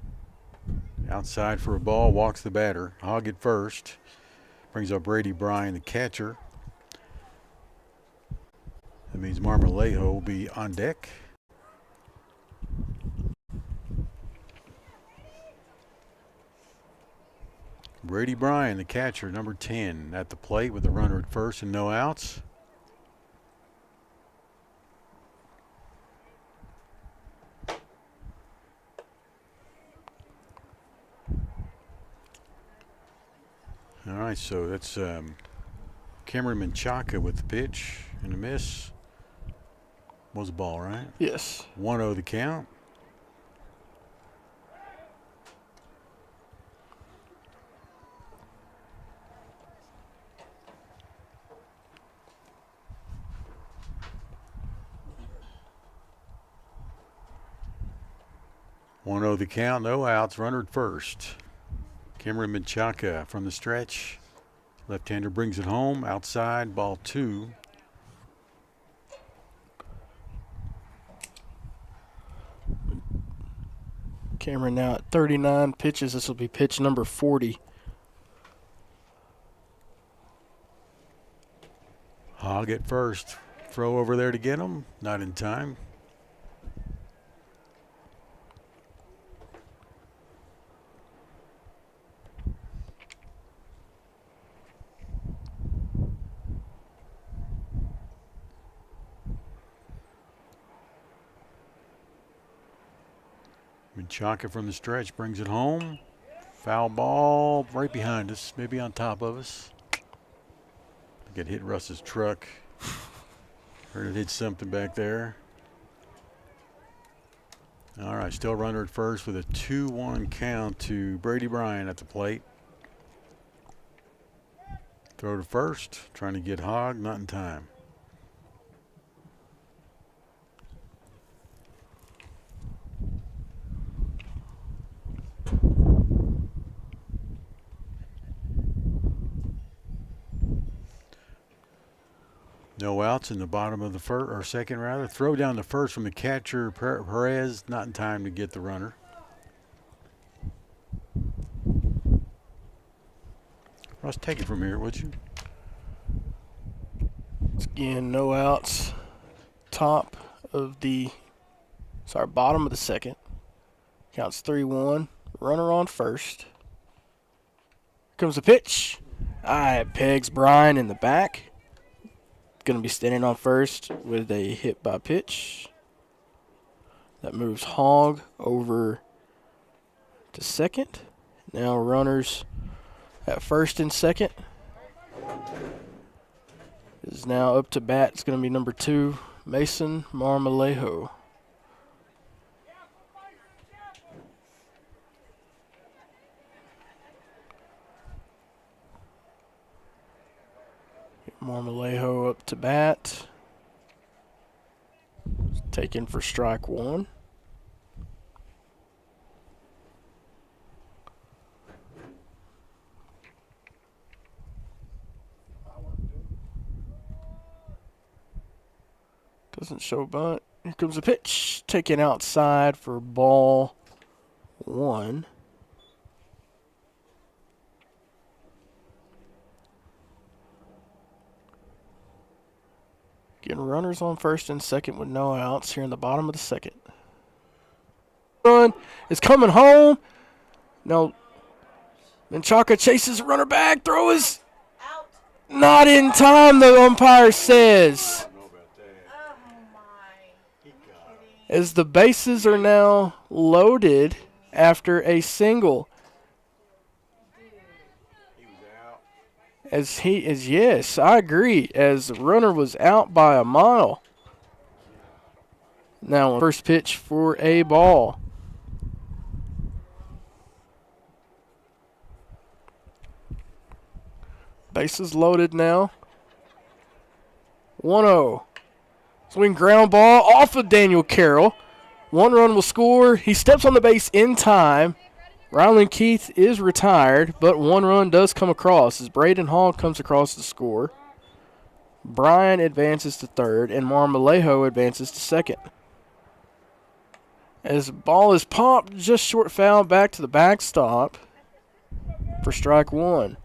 Outside for a ball, walks the batter. Hogg at first. Brings up Brady Bryan, the catcher. That means Marmolejo will be on deck. Brady Bryan, the catcher, number 10, at the plate with a runner at first and no outs. All right, so that's Cameron Menchaca with the pitch and a miss. Was a ball, right? Yes. 1-0 the count. The count, no outs, runner at first. Cameron Menchaca from the stretch. Left-hander brings it home, outside, ball 2. Cameron now at 39 pitches. This will be pitch number 40. Hogg at first. Throw over there to get him. Not in time. Menchaca from the stretch brings it home. Foul ball right behind us, maybe on top of us. I think it hit Russ's truck. Heard it hit something back there. All right, still runner at first with a 2-1 count to Brady Bryan at the plate. Throw to first, trying to get Hogg, not in time. No outs in the bottom of the first, or second rather. Throw down the first from the catcher, Perez, not in time to get the runner. Russ, take it from here, would you? Again, no outs. Bottom of the second. Counts 3-1. Runner on first. Here comes the pitch. It pegs Bryan in the back. Going to be standing on first with a hit by pitch. That moves Hogg over to second. Now runners at first and second. Is now up to bat. It's going to be number 2, Mason Marmolejo. Marmolejo up to bat. Taken for strike 1. Doesn't show bunt. Here comes the pitch. Taken outside for ball 1. Getting runners on first and second with no outs here in the bottom of the second. Run is coming home. No. Menchaca chases the runner back. Throw is out. Not in time, the umpire says. As the bases are now loaded after a single. As he is, yes, I agree. As the runner was out by a mile. Now, first pitch for a ball. Bases loaded now. 1-0. Swing ground ball off of Daniel Carroll. 1 run will score. He steps on the base in time. Ryland Keith is retired, but 1 run does come across as Braden Hall comes across to score. Bryan advances to third, and Marmolejo advances to second. As the ball is popped, just short foul back to the backstop for strike 1.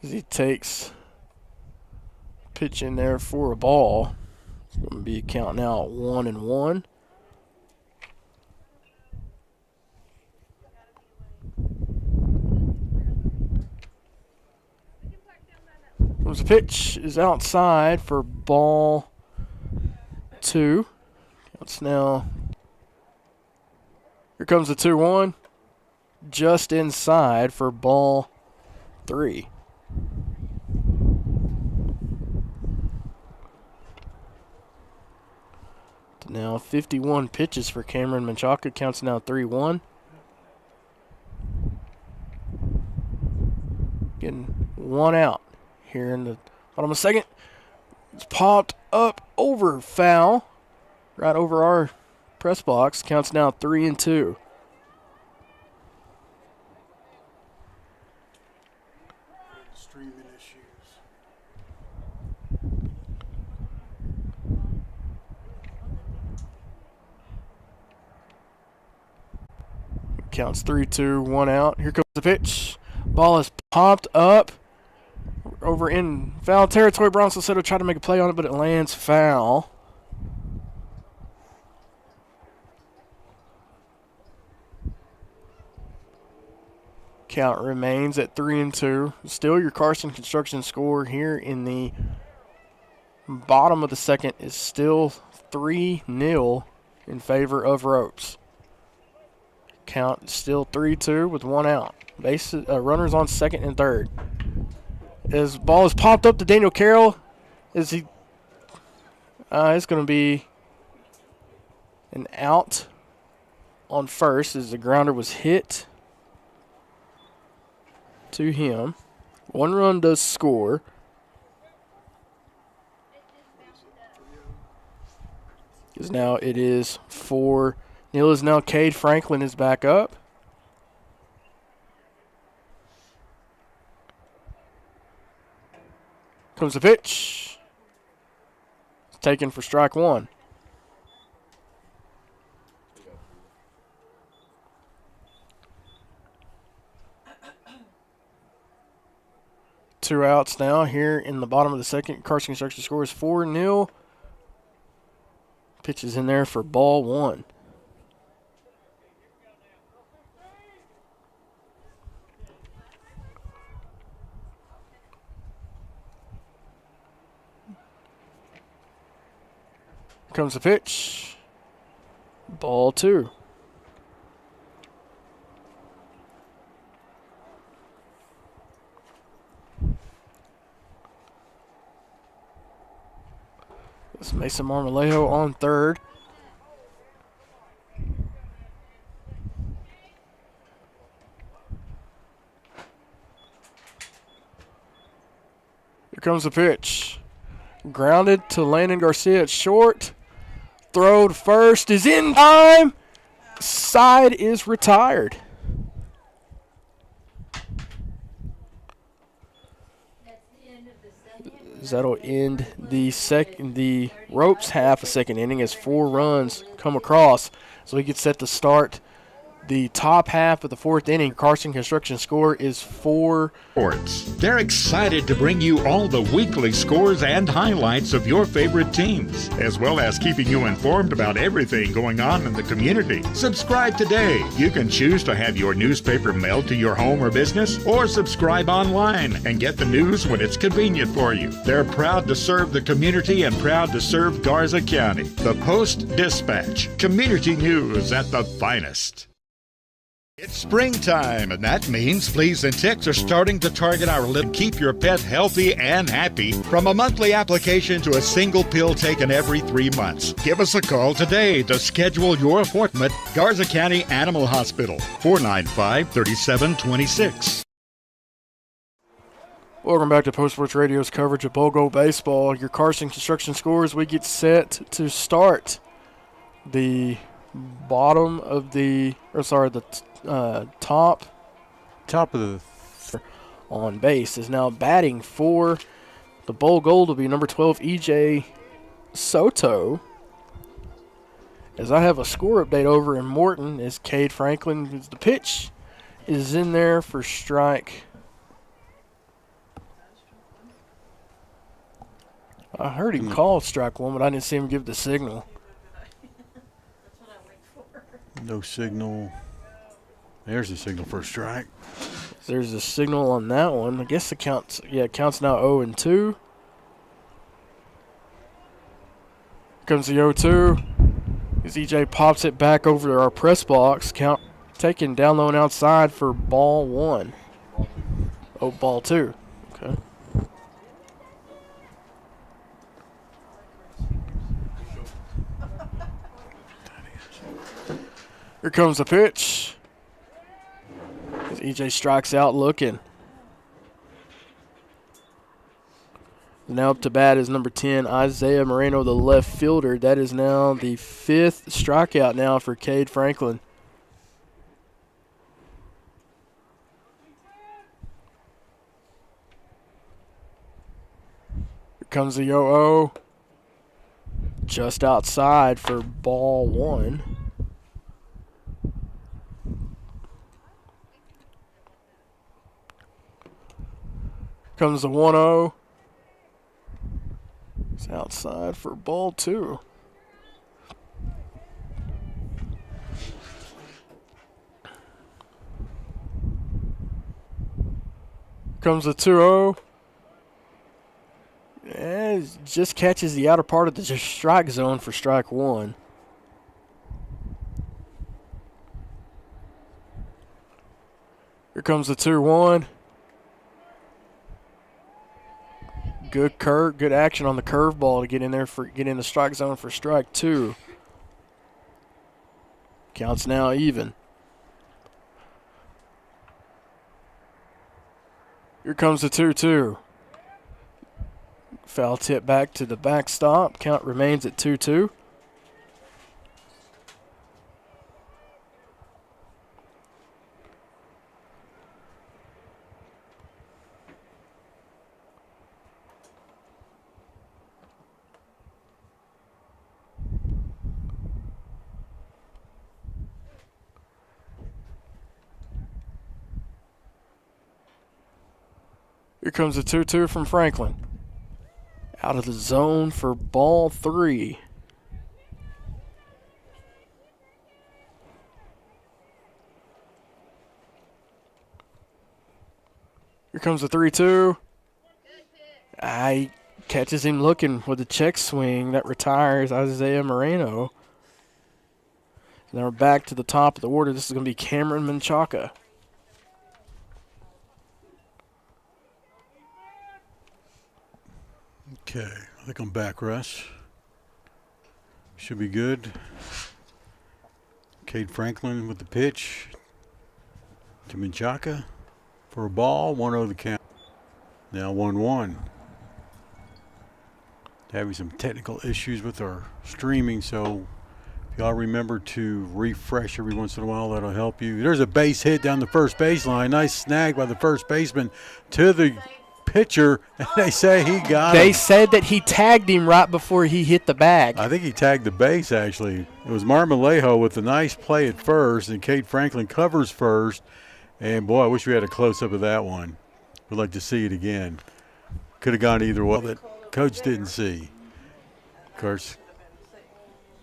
As he takes pitch in there for a ball. It's going to be a count now at 1-1. The pitch is outside for ball 2. It's now. Here comes the 2-1. Just inside for ball 3. Now 51 pitches for Cameron Menchaca. Counts now 3-1. Getting 1 out here in the bottom of the second. It's popped up over foul. Right over our press box. Counts now 3-2. Counts 3-2, 1 out. Here comes the pitch. Ball is popped up over in foul territory. Bronson Soto tried to make a play on it, but it lands foul. Count remains at 3-2. Still your Carson Construction score here in the bottom of the second is still 3-0 in favor of Ropes. Count still 3-2 with 1 out. Runners on second and third. As ball is popped up to Daniel Carroll, it's going to be an out on first as the grounder was hit to him. 1 run does score. Because now it is 4-0 is now Cade Franklin is back up. Comes the pitch. It's taken for strike 1. Two outs now here in the bottom of the second. Carson Construction scores 4-0. Pitch is in there for ball 1. Comes the pitch. Ball 2. It's Mason Marmolejo on third. Here comes the pitch. Grounded to Landon Garcia at short. Throw to first is in time. Side is retired. That'll end the Ropes half a second inning as 4 runs come across. So he gets set to start the top half of the fourth inning. Carson Construction score is 4. Sports. They're excited to bring you all the weekly scores and highlights of your favorite teams, as well as keeping you informed about everything going on in the community. Subscribe today. You can choose to have your newspaper mailed to your home or business, or subscribe online and get the news when it's convenient for you. They're proud to serve the community and proud to serve Garza County. The Post-Dispatch. Community news at the finest. It's springtime, and that means fleas and ticks are starting to target our lips. Keep your pet healthy and happy from a monthly application to a single pill taken every 3 months. Give us a call today to schedule your appointment. Garza County Animal Hospital, 495-3726. Welcome back to Post Sports Radio's coverage of Bowl Gold Baseball. Your Carson Construction scores. We get set to start the bottom of the top of the on base is now batting for the Bowl Gold will be number 12, EJ Soto. As I have a score update over in Morton, as Cade Franklin, who's the pitch, is in there for strike. I heard him call strike one, but I didn't see him give the signal. no signal. There's the signal for a strike. There's a signal on that one. I guess it counts. Yeah, it counts now 0-2. Comes the 0-2. As EJ pops it back over to our press box. Count taken down low and outside for ball 1. Oh, ball 2. Okay. Here comes the pitch. As EJ strikes out looking. Now up to bat is number 10, Isaiah Moreno, the left fielder. That is now the 5th strikeout now for Cade Franklin. Here comes the 0-0. Just outside for ball 1. Comes the 1-0. It's outside for ball 2. Comes the 2-0. And just catches the outer part of the strike zone for strike 1. Here comes the 2-1. Good action on the curveball to get in there get in the strike zone for strike 2. Counts now even. Here comes the 2-2. Foul tip back to the backstop. Count remains at 2-2. Here comes the 2-2 from Franklin. Out of the zone for ball 3. Here comes the 3-2. Catches him looking with a check swing that retires Isaiah Moreno. Now we're back to the top of the order. This is going to be Cameron Menchaca. Okay, I think I'm back, Russ. Should be good. Cade Franklin with the pitch to Menchaca for a ball. 1-0 the count. Now 1-1. Having some technical issues with our streaming, so if y'all remember to refresh every once in a while, that'll help you. There's a base hit down the first baseline. Nice snag by the first baseman to the pitcher, and they say he got him. They said that he tagged him right before he hit the bag. I think he tagged the base, actually. It was Marmolejo with a nice play at first, and Kate Franklin covers first. And, boy, I wish we had a close-up of that one. We'd like to see it again. Could have gone either way that Coach didn't see. Of course,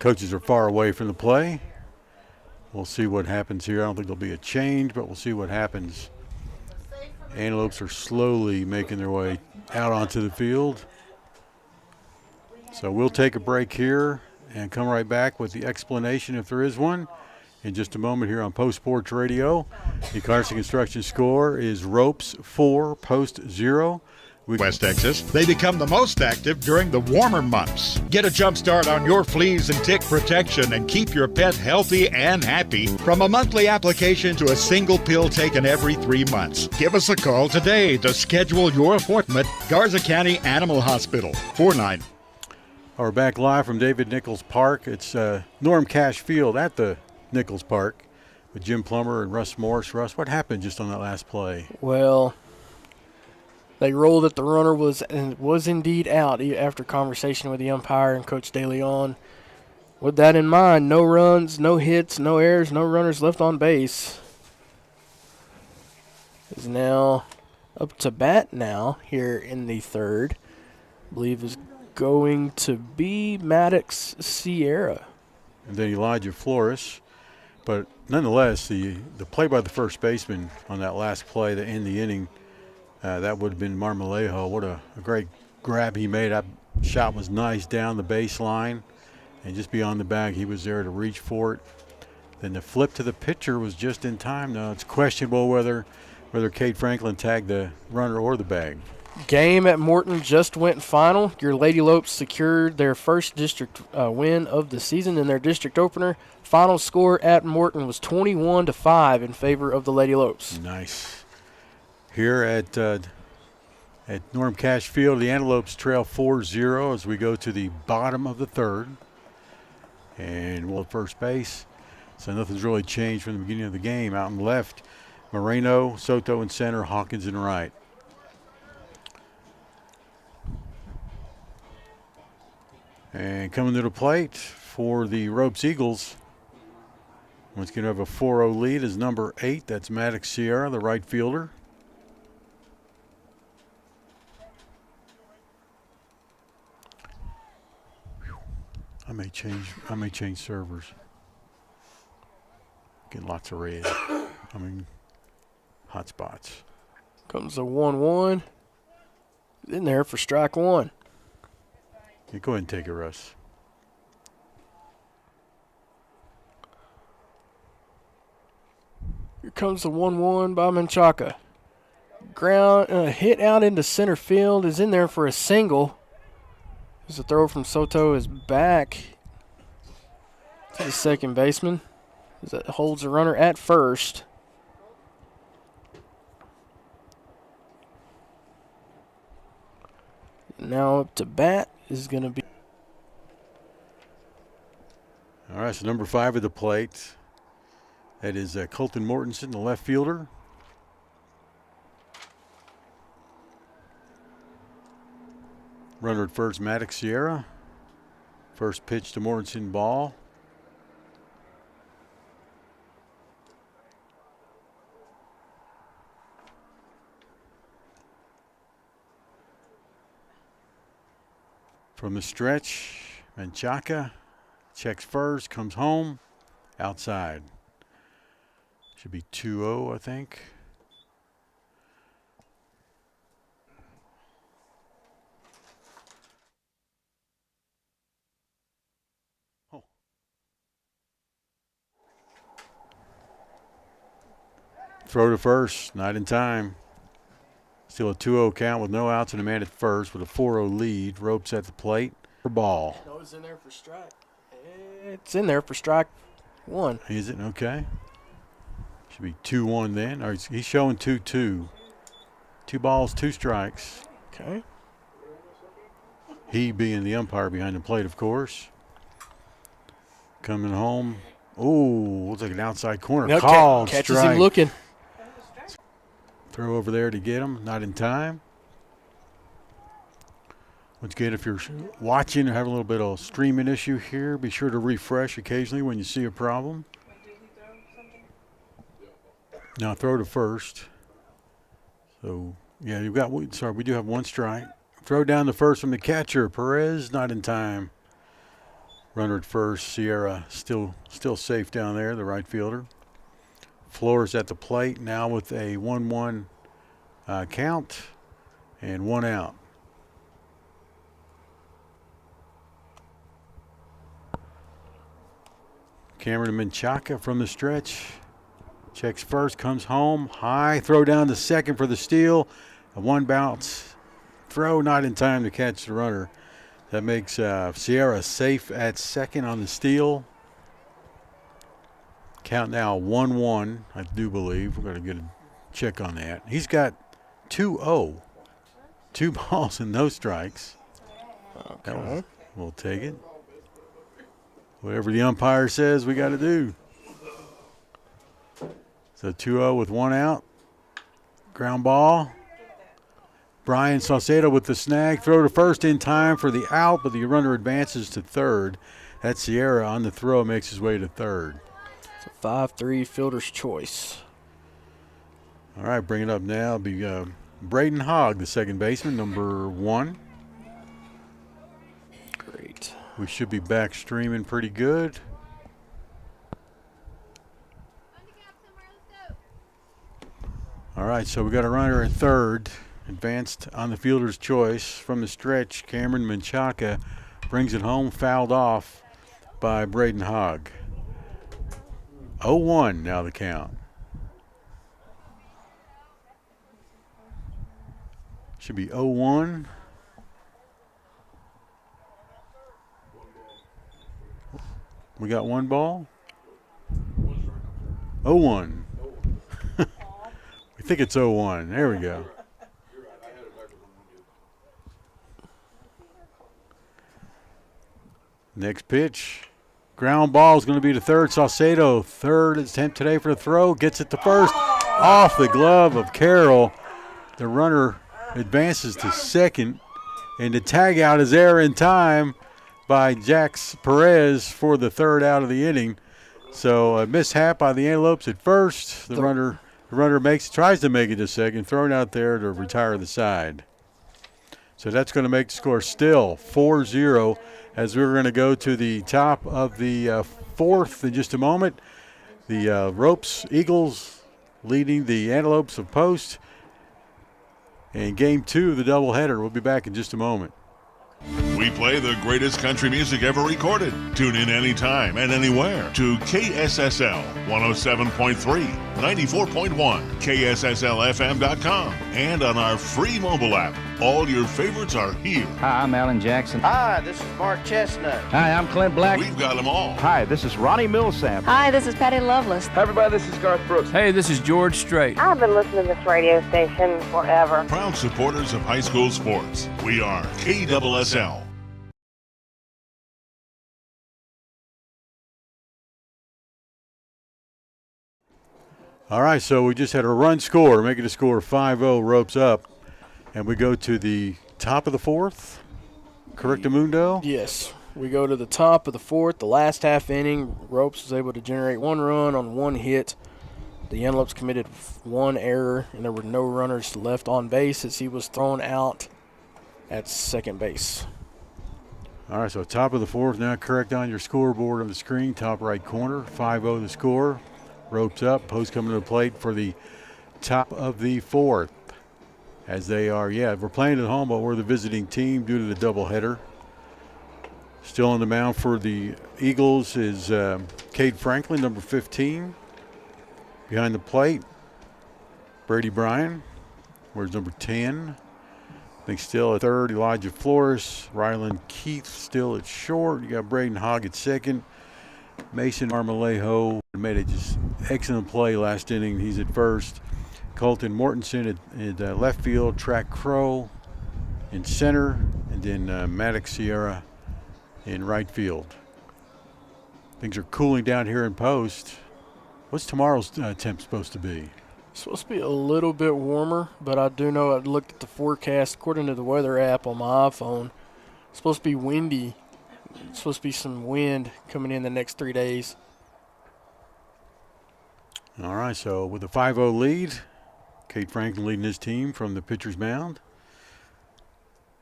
coaches are far away from the play. We'll see what happens here. I don't think there'll be a change, but we'll see what happens. Antelopes are slowly making their way out onto the field. So we'll take a break here and come right back with the explanation, if there is one, in just a moment here on Post Sports Radio. The Carson Construction score is Ropes 4, Post 0. West Texas, they become the most active during the warmer months. Get a jump start on your fleas and tick protection and keep your pet healthy and happy from a monthly application to a single pill taken every 3 months. Give us a call today to schedule your appointment. Garza County Animal Hospital, 49. We're back live from David Nichols Park. It's Norm Cash Field at the Nichols Park with Jim Plummer and Russ Morris. Russ, what happened just on that last play? Well, they ruled that the runner was indeed out after conversation with the umpire and Coach DeLeon. With that in mind, no runs, no hits, no errors, no runners left on base. Is now up to bat now here in the third. I believe is going to be Maddox Sierra. And then Elijah Flores. But nonetheless, the play by the first baseman on that last play to end the inning, that would have been Marmolejo. What a great grab he made. That shot was nice down the baseline. And just beyond the bag, he was there to reach for it. Then the flip to the pitcher was just in time. Now it's questionable whether Kate Franklin tagged the runner or the bag. Game at Morton just went final. Your Lady Lopes secured their first district win of the season in their district opener. Final score at Morton was 21-5 in favor of the Lady Lopes. Nice. Here at Norm Cash Field, the Antelopes trail 4-0 as we go to the bottom of the third. And we'll at first base. So nothing's really changed from the beginning of the game. Out in left, Moreno, Soto in center, Hawkins in right. And coming to the plate for the Ropes Eagles, once again have a 4-0 lead, is number 8. That's Maddox Sierra, the right fielder. I may change servers. Get lots of red. Hot spots. Comes the 1-1. In there for strike one. Yeah, go ahead and take it, Russ. Here comes the 1-1 by Menchaca. Ground hit out into center field, is in there for a single. As the throw from Soto is back to the second baseman. As it holds the runner at first. Now up to bat is going to be. All right, so number 5 at the plate. That is Colton Mortensen, the left fielder. Runner at first, Maddox Sierra. First pitch to Mortensen, ball. From the stretch, Menchaca checks first, comes home, outside. Should be 2-0, I think. Oh. Throw to first, not in time. Still a 2-0 count with no outs and a man at first with a 4-0 lead. Ropes at the plate for ball. No, it's in there for strike. It's in there for strike one. Is it? Okay. Should be 2-1 then. Or he's showing 2-2. 2 balls, 2 strikes. Okay. He being the umpire behind the plate, of course. Coming home. Ooh, looks like an outside corner. No, Called catches strike. him looking. Throw over there to get him. Not in time. Once again, if you're watching or having a little bit of streaming issue here, be sure to refresh occasionally when you see a problem. Now throw to first. So, yeah, we do have one strike. Throw down the first from the catcher. Perez not in time. Runner at first. Sierra still safe down there, the right fielder. Flores at the plate now with a 1-1 count and 1 out. Cameron Menchaca from the stretch. Checks first, comes home, high, throw down to second for the steal. A 1 bounce. Throw not in time to catch the runner. That makes Sierra safe at second on the steal. Count now 1-1, I do believe. We're going to get a check on that. He's got 2-0. 2 balls and no strikes. Okay. We'll take it. Whatever the umpire says, we got to do. So 2-0 with 1 out. Ground ball. Brian Saucedo with the snag. Throw to first in time for the out, but the runner advances to third. That's Sierra on the throw, makes his way to third. It's a 5-3 fielder's choice. All right, bring it up now. It'll be Braden Hogg, the second baseman, number 1. Great. We should be back streaming pretty good. All right, so we got a runner at third. Advanced on the fielder's choice from the stretch. Cameron Menchaca brings it home, fouled off by Braden Hogg. 0-1 now the count. Should be 0-1. We got 1 ball. 0-1. We think it's 0-1. There we go. Next pitch. Ground ball is going to be to third. Saucedo, third attempt today for the throw. Gets it to first. Off the glove of Carroll. The runner advances to second. And the tag out is there in time by Jax Perez for the third out of the inning. So a mishap by the Antelopes at first. The runner tries to make it to second. Thrown out there to retire the side. So that's going to make the score still 4-0 as we're going to go to the top of the fourth in just a moment. The Ropes Eagles leading the Antelopes of Post. And game 2 of the doubleheader. We'll be back in just a moment. We play the greatest country music ever recorded. Tune in anytime and anywhere to KSSL 107.3, 94.1, KSSLFM.com, and on our free mobile app. All your favorites are here. Hi, I'm Alan Jackson. Hi, this is Mark Chestnut. Hi, I'm Clint Black. We've got them all. Hi, this is Ronnie Millsap. Hi, this is Patty Loveless. Hi, everybody, this is Garth Brooks. Hey, this is George Strait. I've been listening to this radio station forever. Proud supporters of high school sports. We are KSSL. All right, so we just had a run score, making the score 5-0, Ropes up. And we go to the top of the fourth. Correctamundo? Yes. We go to the top of the fourth, the last half inning. Ropes was able to generate 1 run on 1 hit. The Antelopes committed 1 error, and there were no runners left on base as he was thrown out at second base. All right, so top of the fourth now, correct on your scoreboard on the screen, top right corner, 5-0 the score. Ropes up, Post coming to the plate for the top of the fourth. As they are, we're playing at home, but we're the visiting team due to the doubleheader. Still on the mound for the Eagles is Cade Franklin, number 15. Behind the plate, Brady Bryan, where's number 10. I think still at third, Elijah Flores. Ryland Keith still at short. You got Braden Hogg at second. Mason Armalejo made a just excellent play last inning. He's at first. Colton Mortensen at left field. Track Crow in center. And then Maddox Sierra in right field. Things are cooling down here in Post. What's tomorrow's temp supposed to be? It's supposed to be a little bit warmer, but I do know I looked at the forecast. According to the weather app on my iPhone, supposed to be windy. It's supposed to be some wind coming in the next 3 days. All right, so with a 5-0 lead, Cade Franklin leading his team from the pitcher's mound.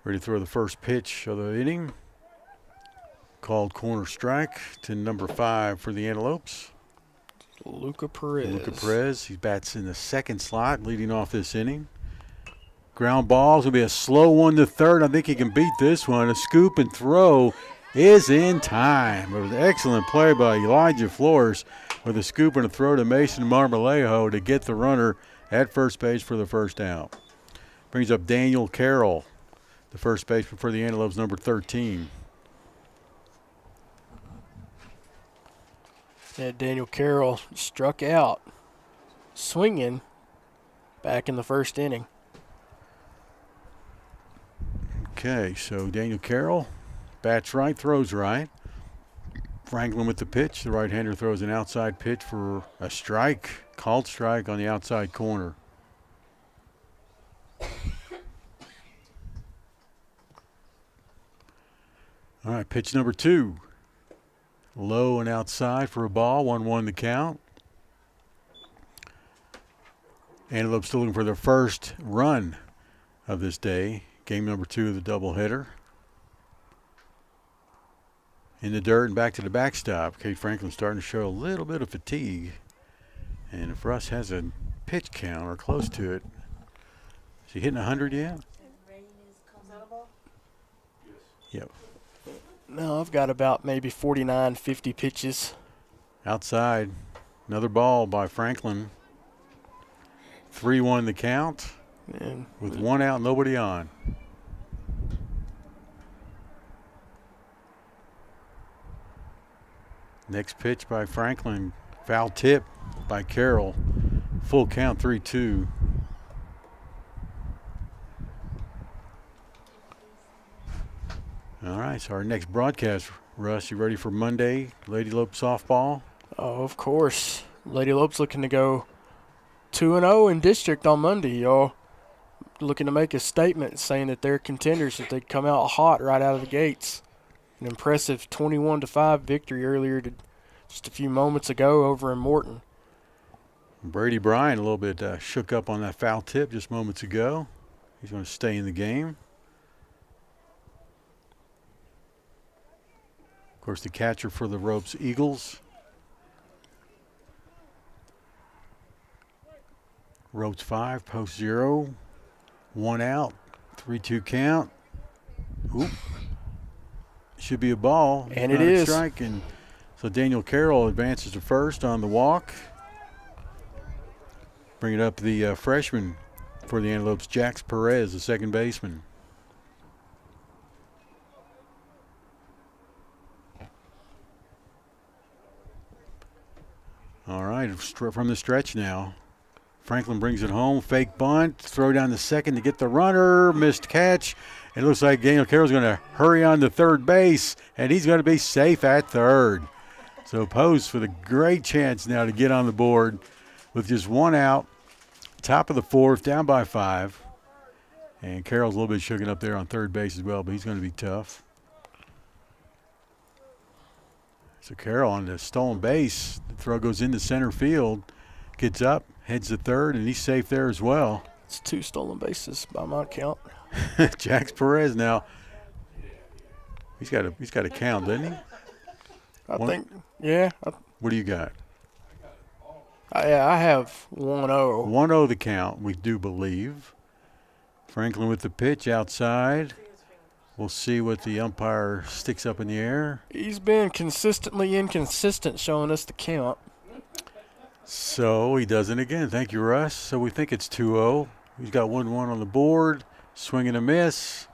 Ready to throw the first pitch of the inning. Called corner strike to number 5 for the Antelopes. Luca Perez. He bats in the second slot, leading off this inning. Ground ball's going to be a slow one to third. I think he can beat this one. A scoop and throw is in time. It was an excellent play by Elijah Flores with a scoop and a throw to Mason Marmolejo to get the runner at first base for the first out. Brings up Daniel Carroll, the first baseman for the Antelopes, number 13. Yeah, Daniel Carroll struck out swinging back in the first inning. Okay, so Daniel Carroll bats right, throws right. Franklin with the pitch. The right-hander throws an outside pitch for a strike, called strike on the outside corner. All right, pitch number 2. Low and outside for a ball, 1-1 the count. Antelope still looking for their first run of this day. Game number 2 of the doubleheader. In the dirt and back to the backstop. Cade Franklin starting to show a little bit of fatigue. And if Russ has a pitch count or close to it, is he hitting 100 yet? Yep. No, I've got about maybe 49, 50 pitches. Outside, another ball by Franklin. 3-1 the count. And with 1 out, nobody on. Next pitch by Franklin. Foul tip by Carroll. Full count, 3-2. All right, so our next broadcast, Russ, you ready for Monday, Lady Lope softball? Oh, of course. Lady Lope's looking to go 2-0 in district on Monday, y'all. Looking to make a statement saying that they're contenders, that they'd come out hot right out of the gates. An impressive 21-5 victory just a few moments ago over in Morton. Brady Bryan a little bit shook up on that foul tip just moments ago. He's going to stay in the game. Of course, the catcher for the Ropes Eagles. Ropes 5, post 0. 1 out, 3-2 count. Oop. Should be a ball. And it is. Strike, and so Daniel Carroll advances to first on the walk. Bringing up the freshman for the Antelopes, Jax Perez, the second baseman. All right, from the stretch now. Franklin brings it home, fake bunt, throw down the second to get the runner, missed catch. It looks like Daniel Carroll's going to hurry on to third base, and he's going to be safe at third. So Post with a great chance now to get on the board with just 1 out, top of the 4th, down by 5. And Carroll's a little bit shooken up there on third base as well, but he's going to be tough. So Carroll on the stolen base. The throw goes into center field, gets up, heads to third, and he's safe there as well. It's 2 stolen bases by my count. Jax Perez now. He's got a count, doesn't he? I think, yeah. What do you got? I have 1-0. 1-0 the count, we do believe. Franklin with the pitch outside. We'll see what the umpire sticks up in the air. He's been consistently inconsistent showing us the count. So he does it again. Thank you, Russ. So we think it's 2-0. He's got 1-1 on the board. Swing and a miss.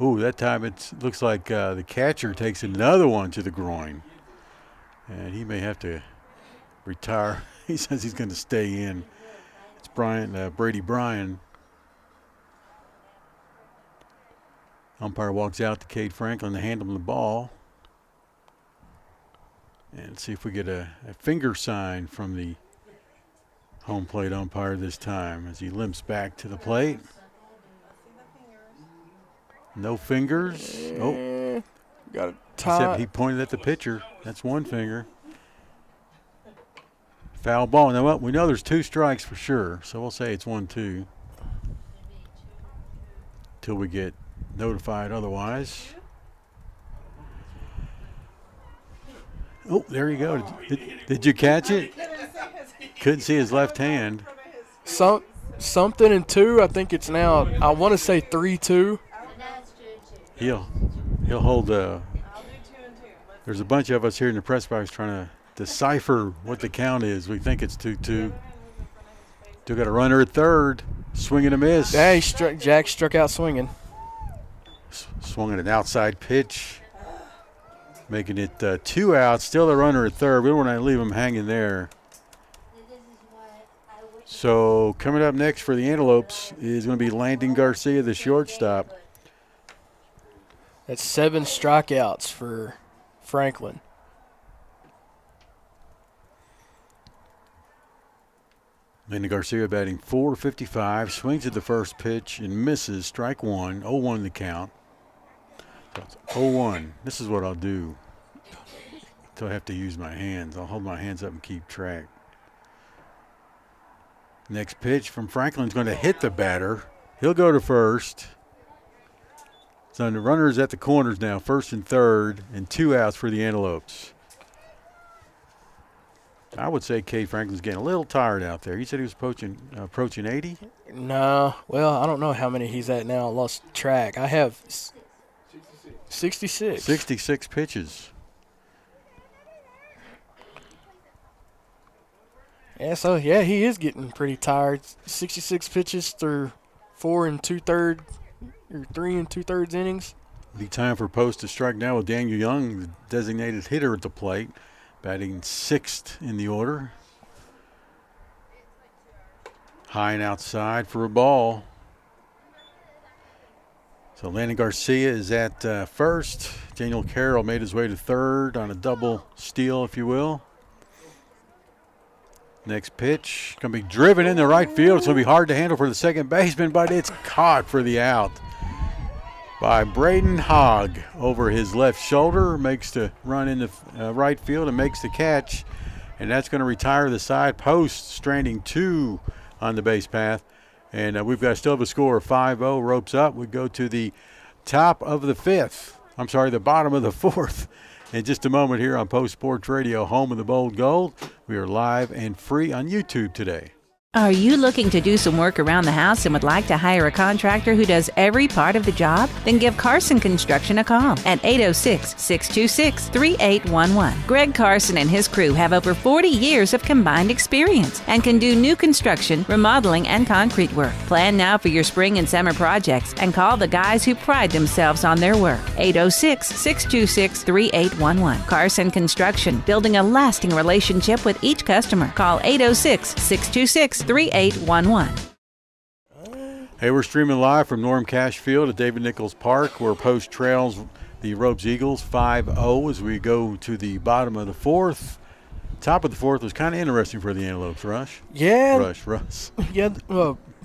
Ooh, that time it looks like the catcher takes another one to the groin. And he may have to retire. He says he's going to stay in. It's Brady Bryan. Umpire walks out to Cade Franklin to hand him the ball. And see if we get a finger sign from the home plate umpire this time as he limps back to the plate. No fingers. Oh, got a tie. except he pointed at the pitcher. That's one finger. Foul ball. Now, well, we know there's 2 strikes for sure, so we'll say it's 1-2 till we get notified otherwise. Oh, there you go. Did you catch it? Couldn't see his left hand. Something in 2. I think it's now, I want to say 3-2. He'll hold. There's a bunch of us here in the press box trying to decipher what the count is. We think it's 2-2. Still got a runner at third. Swing and a miss. Yeah, Jack struck out swinging. Swung at an outside pitch, making it 2 outs. Still a runner at third. We don't want to leave him hanging there. So coming up next for the Antelopes is going to be Landon Garcia, the shortstop. That's 7 strikeouts for Franklin. Landon Garcia batting .455, swings at the first pitch and misses. Strike 1, 0-1 the count. So it's 0-1. This is what I'll do until I have to use my hands. I'll hold my hands up and keep track. Next pitch from Franklin's going to hit the batter. He'll go to first. So the runners at the corners now, first and third, and 2 outs for the Antelopes. I would say Cade Franklin's getting a little tired out there. He said he was approaching 80? No. Well, I don't know how many he's at now. I lost track. I have 66. 66 pitches. Yeah, so, yeah, he is getting pretty tired. 66 pitches through 4 2/3 or 3 2/3 innings. Be time for Post to strike now with Daniel Young, the designated hitter at the plate, batting 6th in the order. High and outside for a ball. So Landon Garcia is at first. Daniel Carroll made his way to third on a double steal, if you will. Next pitch, going to be driven in the right field. It's going to be hard to handle for the second baseman, but it's caught for the out by Braden Hogg over his left shoulder. Makes the run in the right field and makes the catch. And that's going to retire the side post, stranding 2 on the base path. And we've got still have a score of 5-0. Ropes up. We go to the top of the 5th. I'm sorry, the bottom of the 4th. In just a moment here on Post Sports Radio, home of the Bold Gold. We are live and free on YouTube today. Are you looking to do some work around the house and would like to hire a contractor who does every part of the job? Then give Carson Construction a call at 806-626-3811. Greg Carson and his crew have over 40 years of combined experience and can do new construction, remodeling, and concrete work. Plan now for your spring and summer projects and call the guys who pride themselves on their work. 806-626-3811. Carson Construction, building a lasting relationship with each customer. Call 806-626-3811. Hey, we're streaming live from Norm Cash Field at David Nichols Park, where Post trails the Ropes Eagles 5-0 as we go to the bottom of the 4th. Top of the 4th was kind of interesting for the Antelopes, Russ. Yeah. Russ. Yeah,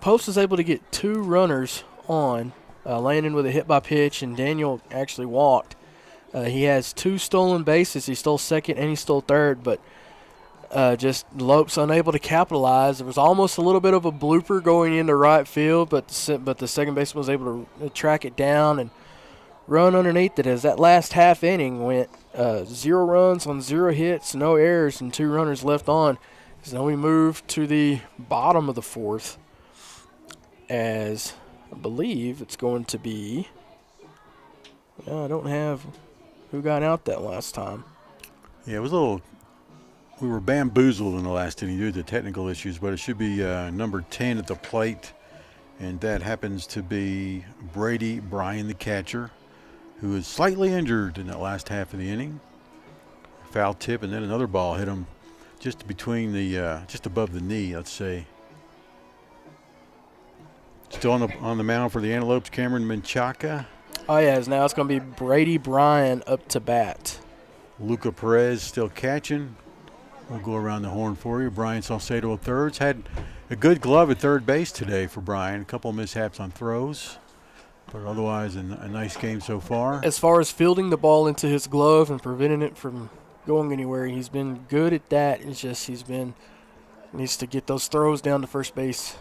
Post is able to get 2 runners on, Landon with a hit by pitch, and Daniel actually walked. He has 2 stolen bases. He stole second and he stole third, but just Lopes unable to capitalize. There was almost a little bit of a blooper going into right field, but the second baseman was able to track it down and run underneath it as that last half inning went 0 runs on 0 hits, no errors, and 2 runners left on. So now we move to the bottom of the 4th as I believe it's going to be – I don't have who got out that last time. Yeah, it was a little – we were bamboozled in the last inning due to technical issues, but it should be number 10 at the plate, and that happens to be Brady Bryan, the catcher, who is slightly injured in that last half of the inning. Foul tip, and then another ball hit him just between the just above the knee, let's say. Still on the mound for the Antelopes, Cameron Menchaca. Oh, yeah, now it's going to be Brady Bryan up to bat. Luca Perez still catching. We'll go around the horn for you. Brian Salcedo at thirds. Had a good glove at third base today for Brian. A couple of mishaps on throws. But otherwise, a nice game so far. As far as fielding the ball into his glove and preventing it from going anywhere, he's been good at that. It's just needs to get those throws down to first base.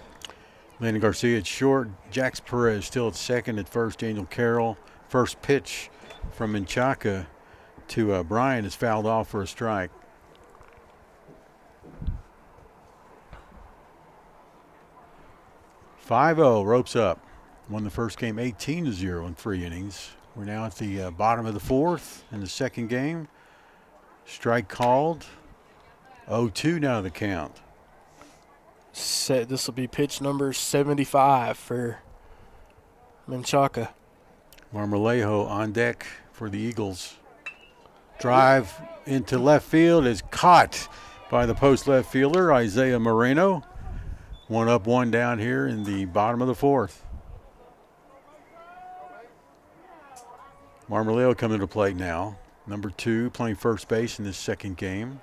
Landon Garcia at short. Jax Perez still at second. At first, Daniel Carroll. First pitch from Menchaca to Brian is fouled off for a strike. "5-0, ropes up. Won the first game 18-0 in 3 innings. We're now at the bottom of the 4th in the second game. Strike called. 0-2 now the count. This will be pitch number 75 for Menchaca. Marmolejo on deck for the Eagles. Drive into left field is caught by the post left fielder, Isaiah Moreno. 1 up, 1 down here in the bottom of the 4th. Marmolejo coming to plate now. Number 2, playing first base in this second game.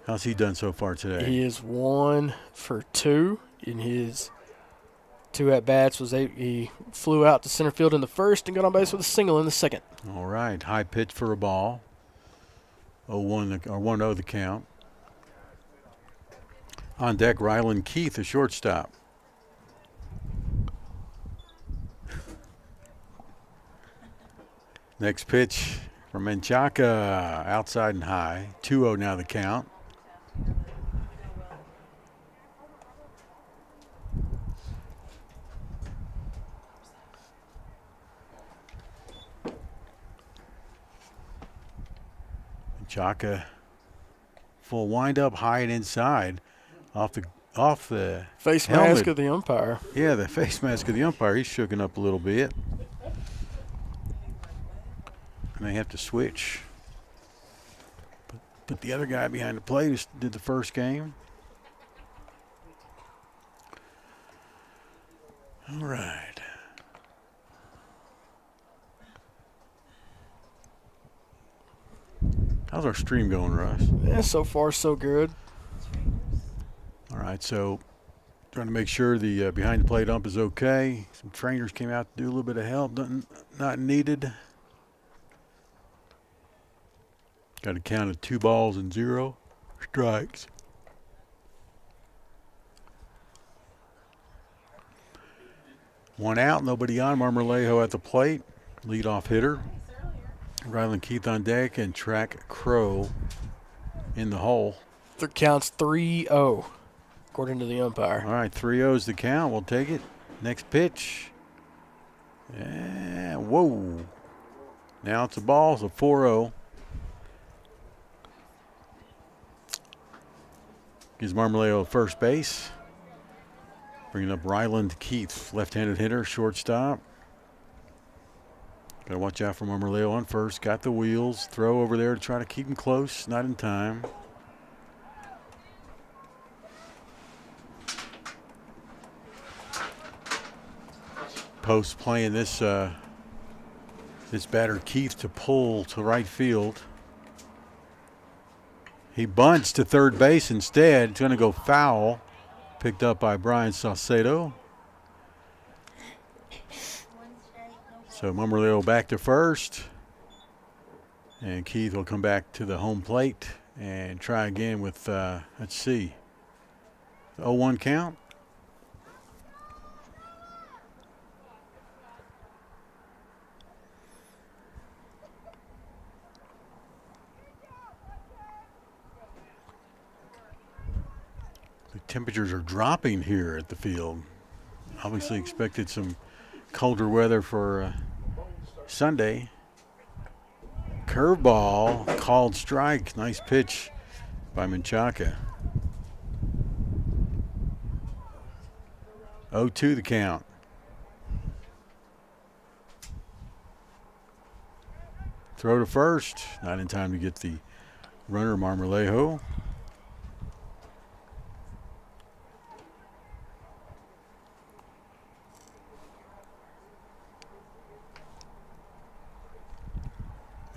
How's he done so far today? He is 1 for 2 in his 2 at-bats. He flew out to center field in the first and got on base with a single in the second. All right, high pitch for a ball. 1-0 the count. On deck, Ryland Keith, a shortstop. Next pitch from Menchaca, outside and high. 2-0 now the count. Menchaca, full windup, high and inside, off the face helmet. mask of the umpire. Yeah, the face mask of the umpire. He's shooken up a little bit. And they have to switch. But the other guy behind the plate did the first game. All right. How's our stream going, Russ? Yeah, so far so good. All right, so trying to make sure the behind the plate ump is okay. Some trainers came out to do a little bit of help. Not needed. Got a count of 2 balls and 0 strikes. One out, nobody on. Marmolejo at the plate, leadoff hitter. Ryland Keith on deck and Track Crow in the hole. The count's 3-0, according to the umpire. All right, 3-0's the count. We'll take it. Next pitch. Yeah, whoa. Now it's a ball, so 4-0. Gives Marmolejo first base. Bringing up Ryland Keith, left-handed hitter, shortstop. Got to watch out for Marmolejo on first. Got the wheels. Throw over there to try to keep him close. Not in time. Post playing this batter Keith to pull to right field. He bunts to third base instead. It's going to go foul. Picked up by Brian Saucedo. So Marmolejo back to first. And Keith will come back to the home plate and try again with, let's see, 0-1 count. The temperatures are dropping here at the field. Obviously expected some colder weather for Sunday. Curveball, called strike. Nice pitch by Menchaca. 0-2 the count. Throw to first. Not in time to get the runner, Marmolejo.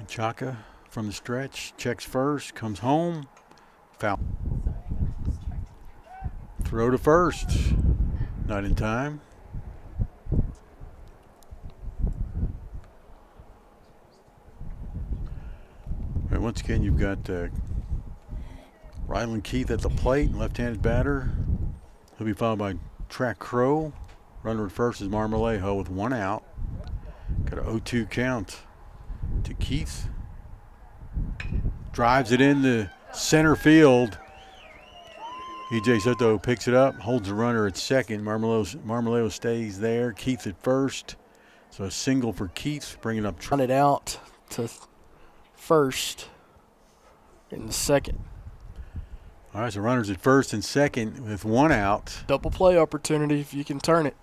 Menchaca from the stretch, checks first, comes home, foul. Throw to first, not in time. once again, you've got Ryland Keith at the plate, left-handed batter. He'll be followed by Track Crow. Runner at first is Marmolejo with 1 out. Got an 0-2 count to Keith. Drives it into center field. E.J. Soto picks it up, holds the runner at second. Marmolejo stays there. Keith at first. So a single for Keith, bringing up. Run it out to first in the second. All right, so runners at first and second with 1 out. Double play opportunity if you can turn it.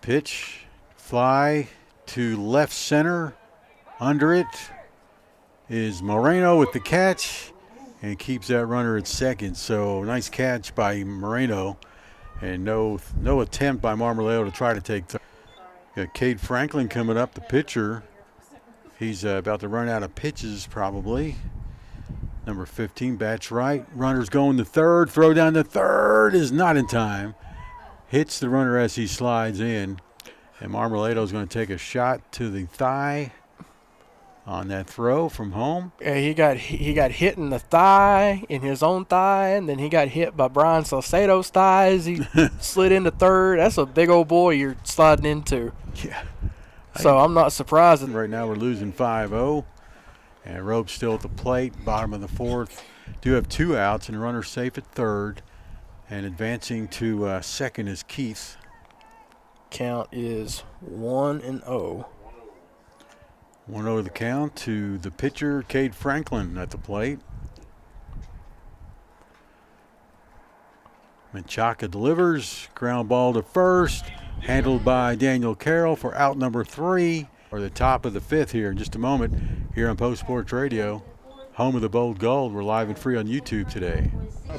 Pitch, fly to left center. Under it is Moreno with the catch and keeps that runner at second. So nice catch by Moreno and no attempt by Marmolejo to try to take third. Got Cade Franklin coming up, the pitcher. He's about to run out of pitches probably. Number 15 bats right. Runner's going to third. Throw down to third is not in time. Hits the runner as he slides in. And Marmolejo is going to take a shot to the thigh on that throw from home. Yeah, he got hit in the thigh, in his own thigh, and then he got hit by Brian Salcedo's thigh as he slid into third. That's a big old boy you're sliding into. Yeah. So I'm not surprised. Right now we're losing 5-0. And Rope's still at the plate, bottom of the fourth. Do have 2 outs and a runner safe at third. And advancing to second is Keith. Count is 1-0. 1-0 the count to the pitcher, Cade Franklin at the plate. Menchaca delivers, ground ball to first, handled by Daniel Carroll for out number 3, or the top of the 5th here in just a moment here on Post Sports Radio. Home of the Bold Gold. We're live and free on YouTube today.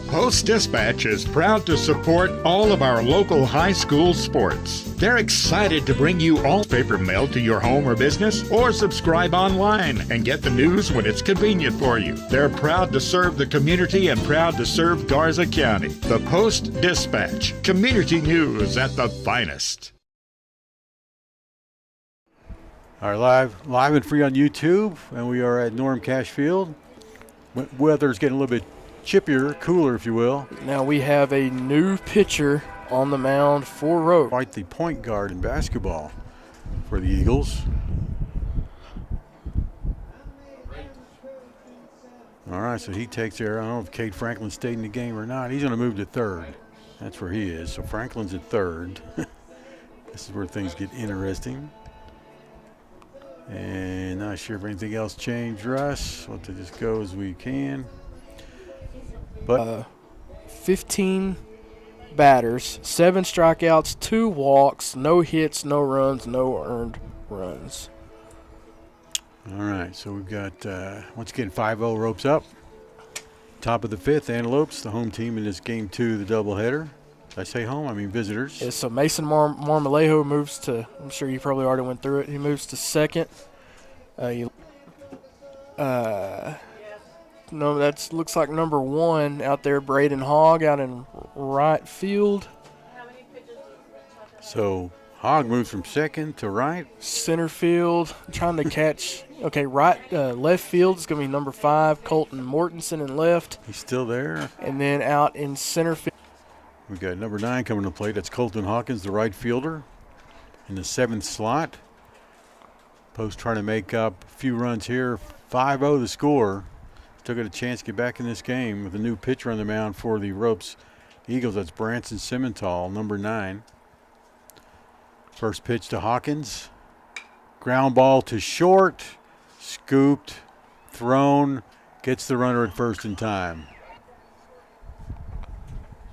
Post-Dispatch is proud to support all of our local high school sports. They're excited to bring you all paper mail to your home or business, or subscribe online and get the news when it's convenient for you. They're proud to serve the community and proud to serve Garza County. The Post-Dispatch, community news at the finest. All right, live and free on YouTube, and we are at Norm Cash Field. Weather's getting a little bit chippier, cooler, if you will. Now we have a new pitcher on the mound for Rope. Quite the point guard in basketball for the Eagles. All right, so he takes there. I don't know if Cade Franklin stayed in the game or not. He's going to move to third. That's where he is. So Franklin's at third. This is where things get interesting. And not sure if anything else changed, Russ. We'll have to just go as we can. But 15 batters, 7 strikeouts, 2 walks, no hits, no runs, no earned runs. All right, so we've got, once again, 5-0 Ropes up. Top of the 5th, Antelopes, the home team in this game 2, the doubleheader. Did I say home? I mean visitors. Yeah, so Mason Marmolejo moves to, I'm sure you probably already went through it, he moves to second. No, that looks like number 1 out there, Braden Hogg out in right field. So Hogg moves from second to right. Center field, trying to catch. Okay, left field is going to be number 5, Colton Mortensen in left. He's still there. And then out in center field. We've got number 9 coming to play. That's Colton Hawkins, the right fielder, in the 7th slot. Post trying to make up a few runs here. 5-0 the score. Still got a chance to get back in this game with a new pitcher on the mound for the Ropes Eagles. That's Branson Simmental, number 9. First pitch to Hawkins. Ground ball to short. Scooped. Thrown. Gets the runner at first in time.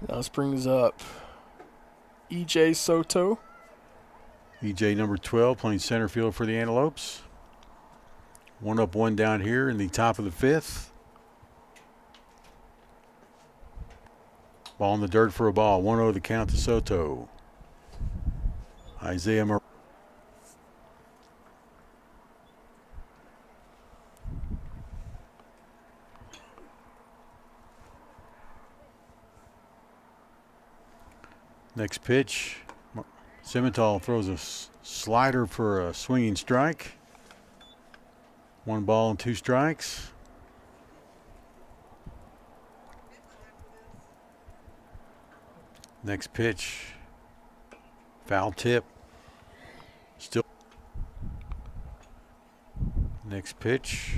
Now this brings up E.J. Soto. E.J. number 12 playing center field for the Antelopes. 1 up, 1 down here in the top of the 5th. Ball in the dirt for a ball. 1-0 the count to Soto. Isaiah Murray. Next pitch, Simmental throws a slider for a swinging strike. 1 ball and 2 strikes. Next pitch. Foul tip. Still. Next pitch.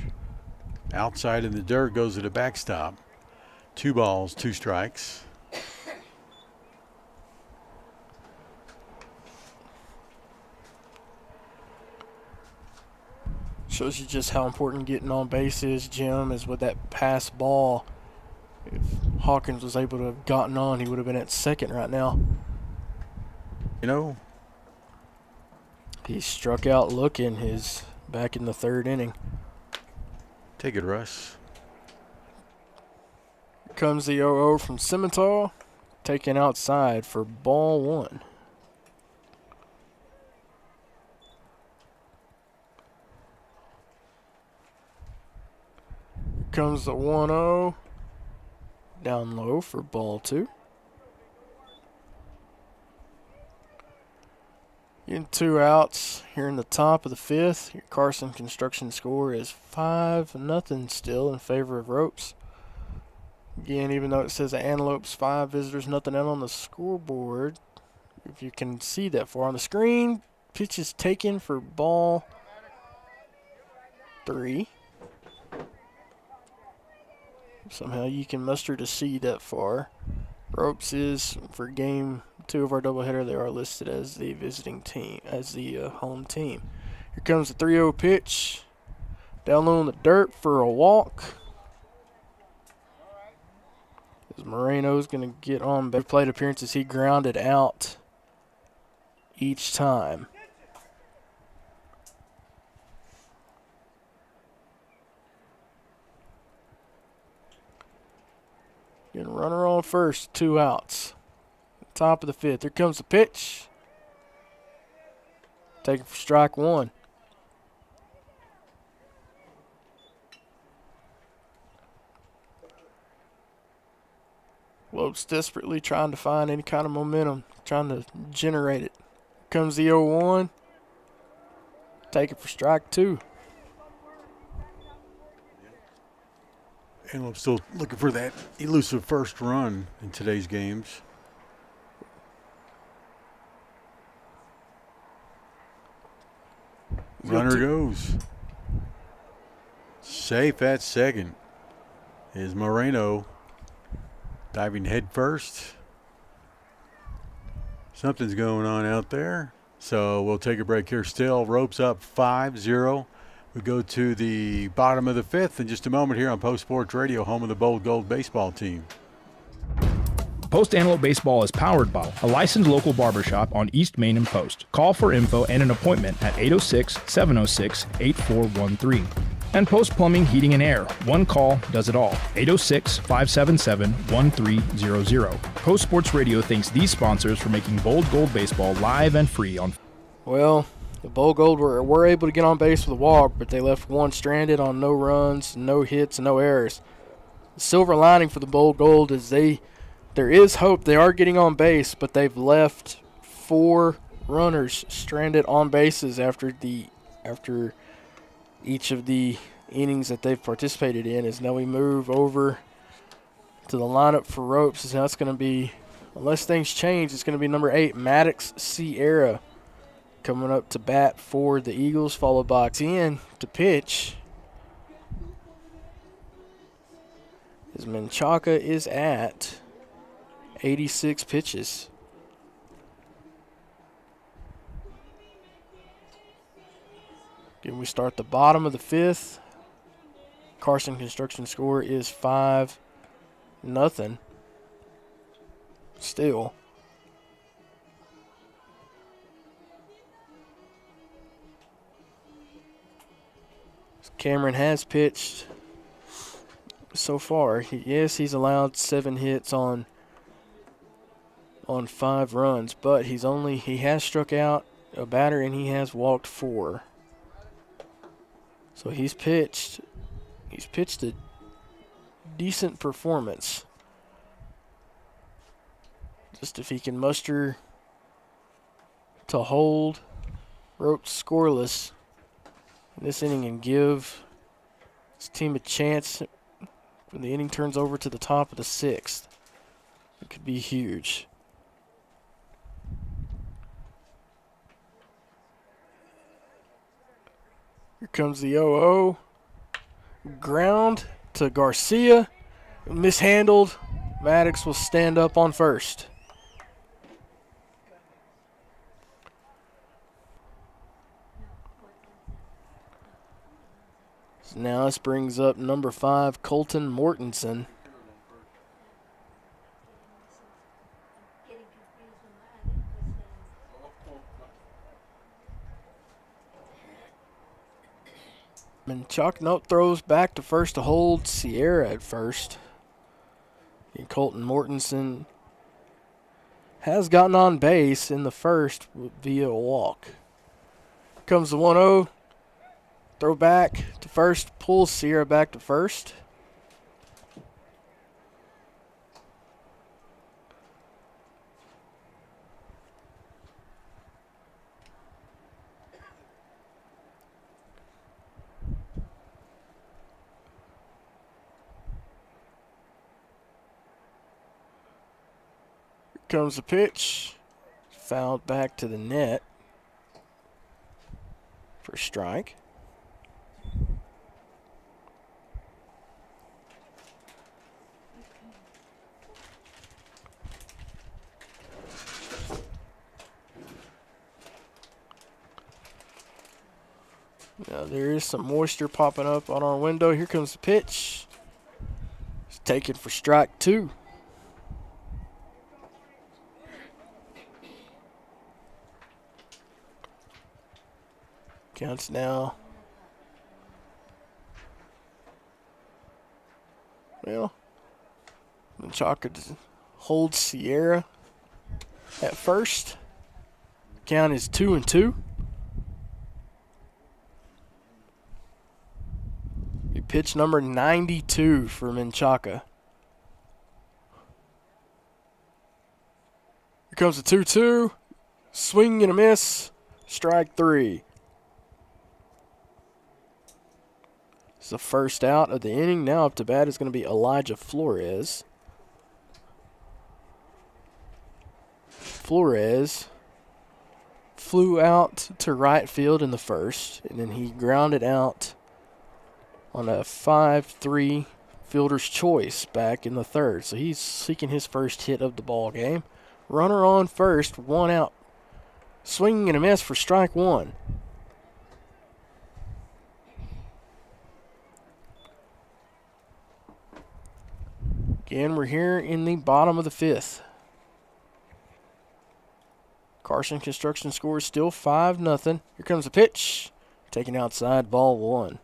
Outside in the dirt, goes to the backstop. 2 balls, 2 strikes. Shows you just how important getting on base is, Jim, is with that pass ball. If Hawkins was able to have gotten on, he would have been at second right now. You know, he struck out looking his back in the 3rd inning. Take it, Russ. Here comes the 0-0 from Simmental, taken outside for ball 1. Here comes the 1-0, down low for ball 2. In 2 outs here in the top of the 5th. Your Carson Construction score is 5-0 still in favor of Ropes. Again, even though it says Antelopes 5, Visitors nothing out on the scoreboard, if you can see that far on the screen, pitch is taken for ball 3. Somehow you can muster to see that far. Ropes is, for game 2 of our doubleheader, they are listed as the visiting team, as the home team. Here comes the 3-0 pitch. Down low in the dirt for a walk. As Moreno's going to get on base. Plate appearances, he grounded out each time. Getting runner on first, 2 outs. Top of the 5th. Here comes the pitch. Taken for strike 1. Lopes desperately trying to find any kind of momentum, trying to generate it. Here comes the 0-1. Taken for strike 2. And I'm still looking for that elusive first run in today's games. Runner goes. Safe at second is Moreno, diving head first. Something's going on out there. So we'll take a break here still. Ropes up 5-0. We go to the bottom of the 5th in just a moment here on Post Sports Radio, home of the Bold Gold baseball team. Post Antelope Baseball is powered by a licensed local barbershop on East Main and Post. Call for info and an appointment at 806-706-8413. And Post Plumbing, Heating, and Air. One call does it all. 806-577-1300. Post Sports Radio thanks these sponsors for making Bold Gold Baseball live and free on. Well, the Bold Gold were able to get on base with a walk, but they left one stranded on no runs, no hits, and no errors. The silver lining for the Bold Gold is there is hope. They are getting on base, but they've left 4 runners stranded on bases after each of the innings that they've participated in. As now we move over to the lineup for Ropes. Is now it's going to be, unless things change, it's going to be number 8, Maddox Sierra, coming up to bat for the Eagles, followed by 10 to pitch. As Menchaca is at 86 pitches. Again, we start the bottom of the 5th. Carson Construction score is 5-0. Still. Cameron has pitched so far. He's allowed 7 hits on 5 runs, but he has struck out a batter and he has walked 4. So he's pitched a decent performance. Just if he can muster to hold Ropes scoreless in this inning and give This team a chance when the inning turns over to the top of the 6th. It could be huge. Here comes the 0-0. Ground to Garcia. Mishandled. Maddox will stand up on first. So now this brings up number 5, Colton Mortensen. Menchaca throws back to first to hold Sierra at first. And Colton Mortensen has gotten on base in the first via a walk. Here comes the 1-0. Throw back to first, pulls Sierra back to first. Comes the pitch, fouled back to the net for strike. Now there is some moisture popping up on our window. Here comes the pitch. It's taken for strike 2. Counts now. Well, Menchaca holds Sierra at first. Count is 2-2. Pitch number 92 for Menchaca. Here comes the 2-2. Swing and a miss. Strike 3. It's the first out of the inning. Now up to bat is going to be Elijah Flores. Flores flew out to right field in the first, and then he grounded out on a 5-3 fielder's choice back in the third. So he's seeking his first hit of the ball game. Runner on first, 1 out. Swing and a miss for strike 1. Again, we're here in the bottom of the 5th. Carson Construction scores still 5-0. Here comes the pitch. Taken outside, ball 1.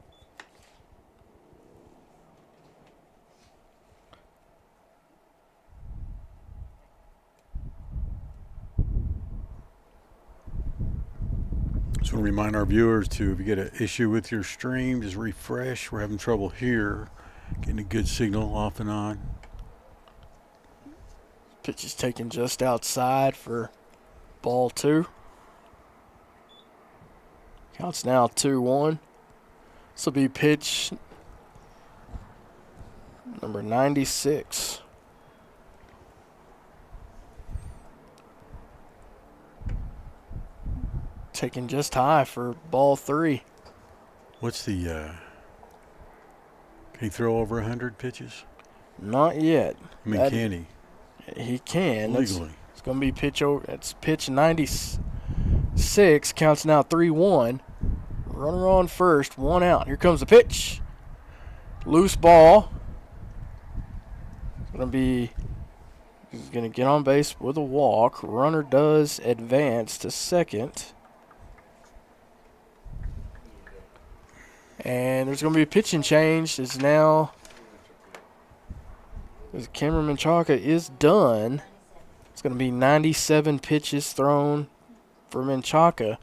Just want to remind our viewers to, if you get an issue with your stream, just refresh. We're having trouble here getting a good signal off and on. Pitch is taken just outside for ball 2. Counts now 2-1. This will be pitch number 96. Taken just high for ball 3. What's the, can he throw over 100 pitches? Not yet. I mean, can he? He can. Legally. It's going to be pitch over. It's pitch 96. Counts now 3-1. Runner on first. 1 out. Here comes the pitch. Loose ball. He's going to get on base with a walk. Runner does advance to second. And there's going to be a pitching change. As Cameron Menchaca is done. It's going to be 97 pitches thrown for Menchaca.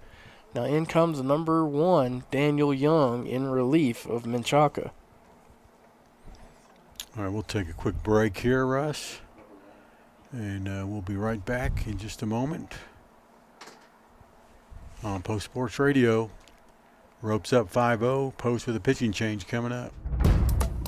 Now in comes number 1, Daniel Young, in relief of Menchaca. All right, we'll take a quick break here, Russ. And we'll be right back in just a moment on Post Sports Radio. Ropes up 5-0. Post with a pitching change coming up.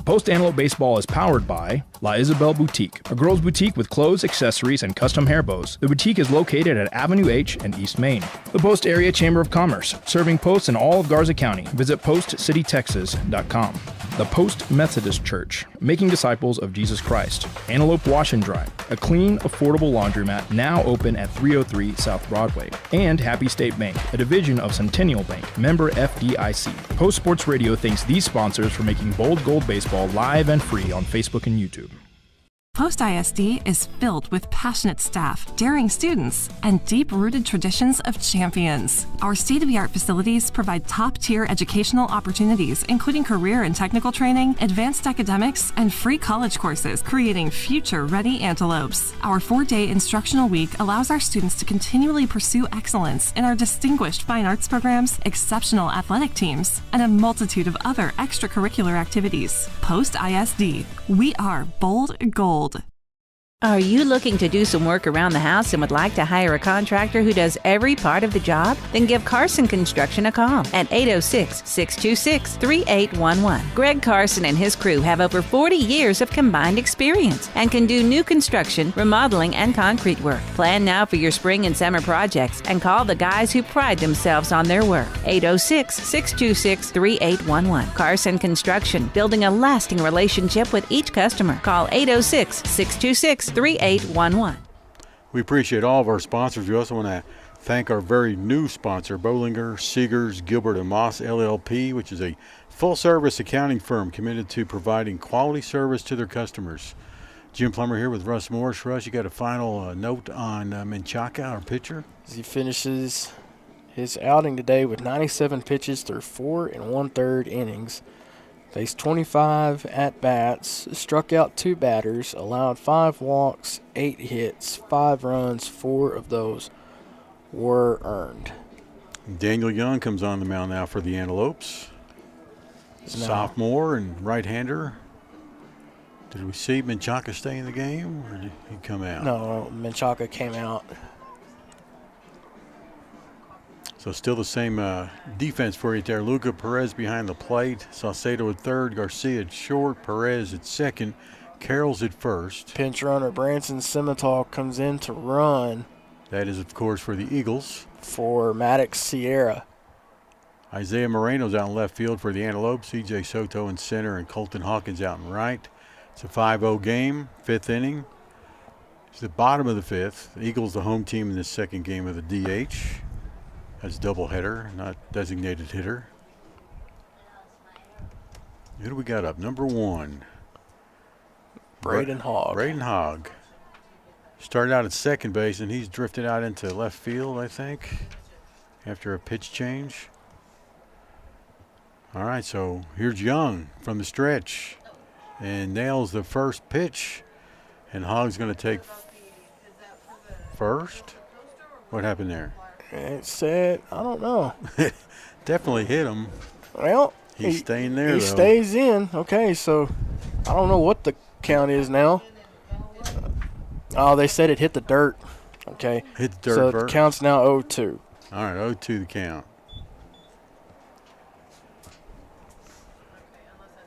Post Antelope Baseball is powered by La Isabel Boutique, a girls' boutique with clothes, accessories, and custom hair bows. The boutique is located at Avenue H in East Main. The Post Area Chamber of Commerce, serving posts in all of Garza County. Visit postcitytexas.com. The Post Methodist Church, making disciples of Jesus Christ. Antelope Wash and Dry, a clean, affordable laundromat now open at 303 South Broadway. And Happy State Bank, a division of Centennial Bank, member FDIC. Post Sports Radio thanks these sponsors for making Bold Gold Baseball live and free on Facebook and YouTube. Post ISD is filled with passionate staff, daring students, and deep-rooted traditions of champions. Our state-of-the-art facilities provide top-tier educational opportunities, including career and technical training, advanced academics, and free college courses, creating future-ready Antelopes. Our 4-day instructional week allows our students to continually pursue excellence in our distinguished fine arts programs, exceptional athletic teams, and a multitude of other extracurricular activities. Post ISD, we are Bold Gold. Are you looking to do some work around the house and would like to hire a contractor who does every part of the job? Then give Carson Construction a call at 806-626-3811. Greg Carson and his crew have over 40 years of combined experience and can do new construction, remodeling, and concrete work. Plan now for your spring and summer projects and call the guys who pride themselves on their work. 806-626-3811. Carson Construction, building a lasting relationship with each customer. Call 806-626-3811. We appreciate all of our sponsors. We also want to thank our very new sponsor, Bollinger, Seegers, Gilbert & Moss, LLP, which is a full-service accounting firm committed to providing quality service to their customers. Jim Plummer here with Russ Morris. Russ, you got a final note on Menchaca, our pitcher? As he finishes his outing today with 97 pitches through 4 1/3 innings. Faced 25 at-bats, struck out 2 batters, allowed 5 walks, 8 hits, 5 runs. 4 of those were earned. Daniel Young comes on the mound now for the Antelopes. Sophomore and right-hander. Did we see Menchaca stay in the game, or did he come out? No, Menchaca came out. So still the same defense for you there. Luca Perez behind the plate. Saucedo at third. Garcia at short. Perez at second. Carroll's at first. Pinch runner Branson Simmental comes in to run. That is, of course, for the Eagles. For Maddox Sierra. Isaiah Moreno's out in left field for the Antelopes. C.J. Soto in center and Colton Hawkins out in right. It's a 5-0 game, 5th inning. It's the bottom of the 5th. The Eagles the home team in this second game of the DH. That's doubleheader, not designated hitter. Who do we got up? Number 1. Braden Hogg. Braden Hogg. Started out at second base, and he's drifted out into left field, I think, after a pitch change. All right, so here's Young from the stretch and nails the first pitch. And Hogg's going to take first. What happened there? It said, I don't know. Definitely hit him. Well, he's staying there, He though. stays in. Okay, so I don't know what the count is now. Oh, they said it hit the dirt. Okay. Hit the dirt so first. the count's now 0-2. All right, 0-2 the count.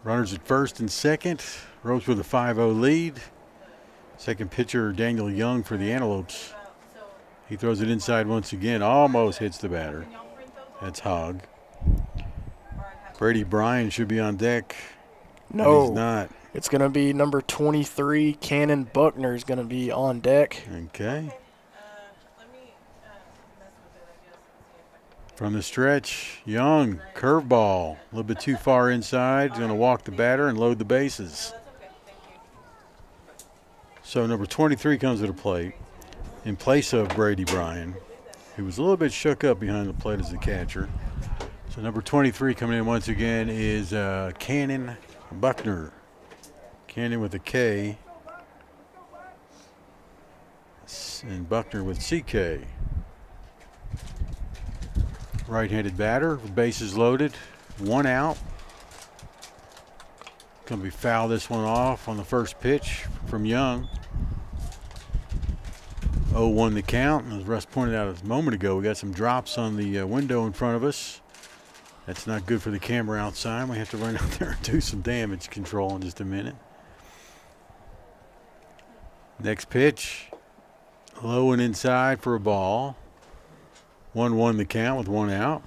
Runners at first and second. Ropes with a 5-0 lead. Second pitcher, Daniel Young for the Antelopes. He throws it inside once again. Almost hits the batter. That's Hogg. Brady Bryan should be on deck. No. He's not. It's going to be number 23, Cannon Buckner is going to be on deck. Okay. From the stretch, Young, curveball. A little bit too far inside. He's going to walk the batter and load the bases. So number 23 comes to the plate in place of Brady Bryan, who was a little bit shook up behind the plate as the catcher. So number 23 coming in once again is Cannon Buckner. Cannon with a K and Buckner with CK. Right-handed batter, bases loaded, 1 out. Going to be foul this one off on the first pitch from Young. 0-1 the count. As Russ pointed out a moment ago, we got some drops on the window in front of us. That's not good for the camera outside. We have to run out there and do some damage control in just a minute. Next pitch, low and inside for a ball. 1-1 the count with 1 out.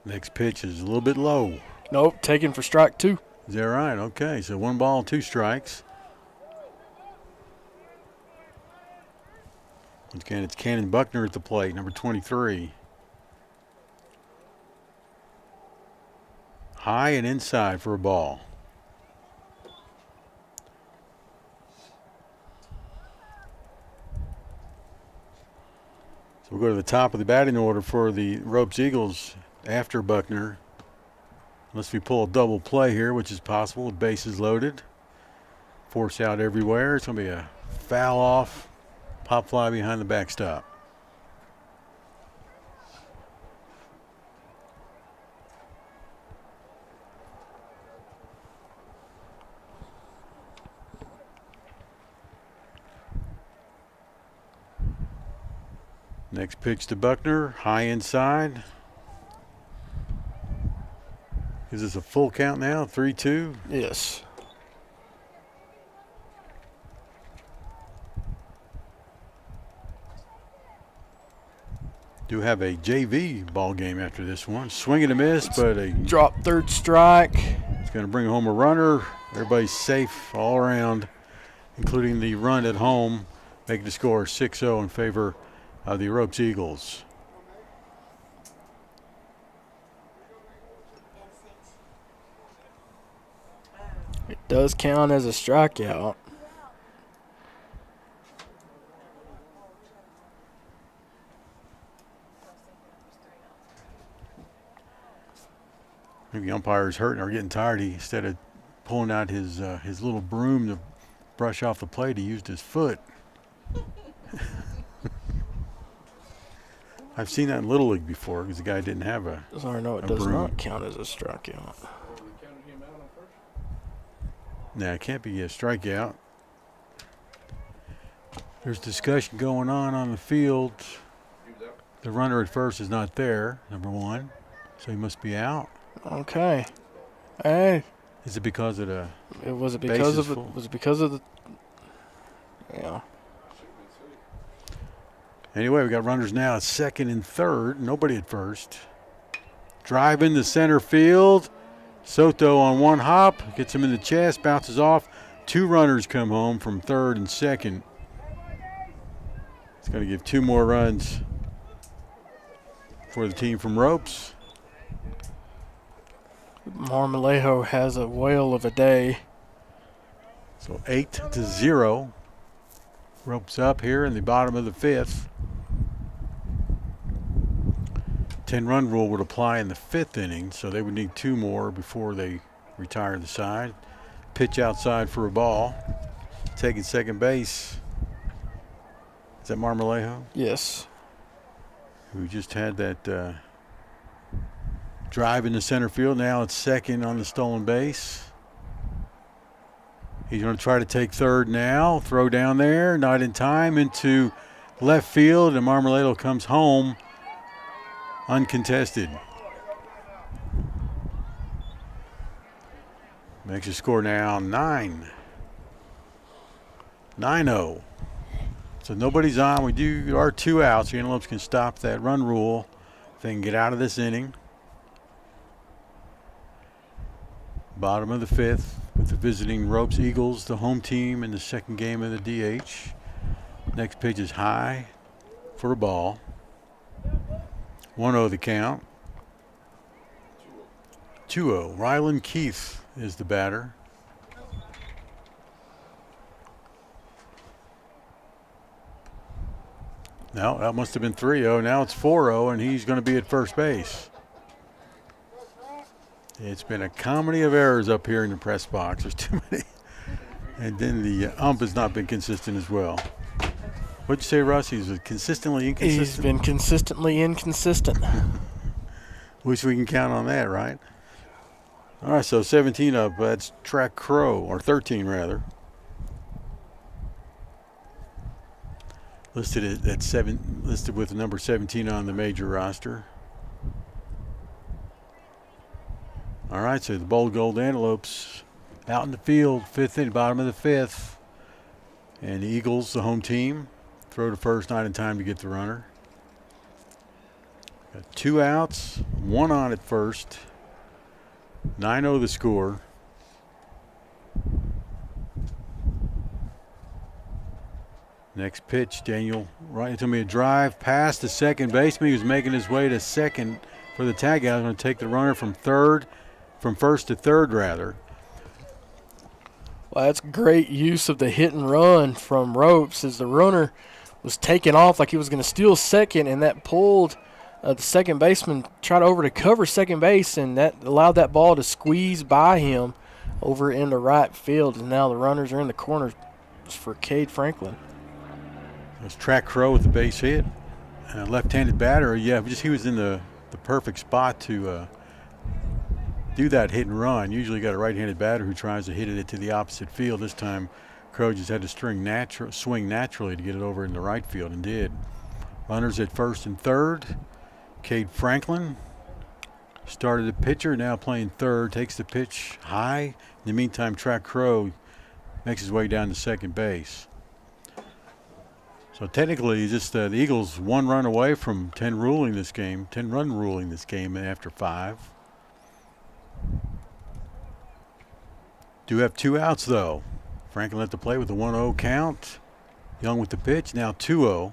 Next pitch is a little bit low. Nope, taken for strike 2. Is that right? Okay, so 1 ball, 2 strikes. Once again, it's Cannon Buckner at the plate, number 23. High and inside for a ball. So we'll go to the top of the batting order for the Ropes Eagles after Buckner. Unless we pull a double play here, which is possible with bases loaded. Force out everywhere. It's going to be a foul off, pop fly behind the backstop. Next pitch to Buckner, high inside. Is this a full count now? 3-2? Yes. Do have a JV ball game after this one. Swing and a miss, but a drop, 3rd strike. It's going to bring home a runner. Everybody's safe all around, including the run at home, making the score 6-0 in favor of the Ropes Eagles. It does count as a strikeout. Maybe the umpire's hurting or getting tired. He, instead of pulling out his little broom to brush off the plate, he used his foot. I've seen that in Little League before because the guy didn't have a Sorry, no, it does broom. not count as a strikeout. Nah, it can't be a strikeout. There's discussion going on the field. The runner at first is not there, number 1, so he must be out. Okay. Hey. Is it because of the? Was it because of the? Yeah. Anyway, we got runners now at 2nd and 3rd. Nobody at first. Drive into center field. Soto on 1 hop, gets him in the chest, bounces off. 2 runners come home from 3rd and 2nd. It's going to give 2 more runs for the team from Ropes. Marmolejo has a whale of a day. So 8-0. Ropes up here in the bottom of the 5th. 10-run rule would apply in the 5th inning, so they would need 2 more before they retire the side. Pitch outside for a ball. Taking second base. Is that Marmolejo? Yes. Who just had that drive into center field. Now it's 2nd on the stolen base. He's going to try to take 3rd now. Throw down there, not in time, into left field, and Marmolejo comes home uncontested. Makes the score now 9-0. So nobody's on. We are 2 outs. The Antelopes can stop that run rule if they can get out of this inning. Bottom of the 5th with the visiting Ropes Eagles, the home team in the 2nd game of the DH. Next pitch is high for a ball. 1-0 the count. 2-0. Rylan Keith is the batter. No, that must have been 3-0. Now it's 4-0, and he's going to be at first base. It's been a comedy of errors up here in the press box. There's too many. And then the ump has not been consistent as well. What'd you say, Russ? He's consistently inconsistent? He's been consistently inconsistent. Wish we can count on that, right? All right, so 17 up. That's Track Crow, or 13 rather. Listed with number 17 on the major roster. All right, so the Bold Gold Antelopes out in the field, fifth inning, bottom of the fifth. And the Eagles, the home team, throw to first, not in time to get the runner. Got 2 outs, 1 on at first. 9-0 the score. Next pitch, Daniel right into me a drive past the second baseman. He was making his way to second for the tag out. He's going to take the runner from first to third rather. Well, that's great use of the hit and run from Ropes as the runner was taking off like he was going to steal second, and that pulled the second baseman tried over to cover second base, and that allowed that ball to squeeze by him over into right field. And now the runners are in the corner for Cade Franklin. That's Track Crow with the base hit. Left-handed batter, he was in the perfect spot to do that hit and run. Usually got a right-handed batter who tries to hit it to the opposite field. This time Crow just had to swing naturally to get it over in the right field, and did. Runners at first and third. Cade Franklin started at pitcher, now playing third, takes the pitch high. In the meantime, Track Crow makes his way down to second base. So technically, just the Eagles 1 run away from 10 run ruling this game after 5. Do have 2 outs though. Franklin at the plate with a 1-0 count. Young with the pitch, now 2-0.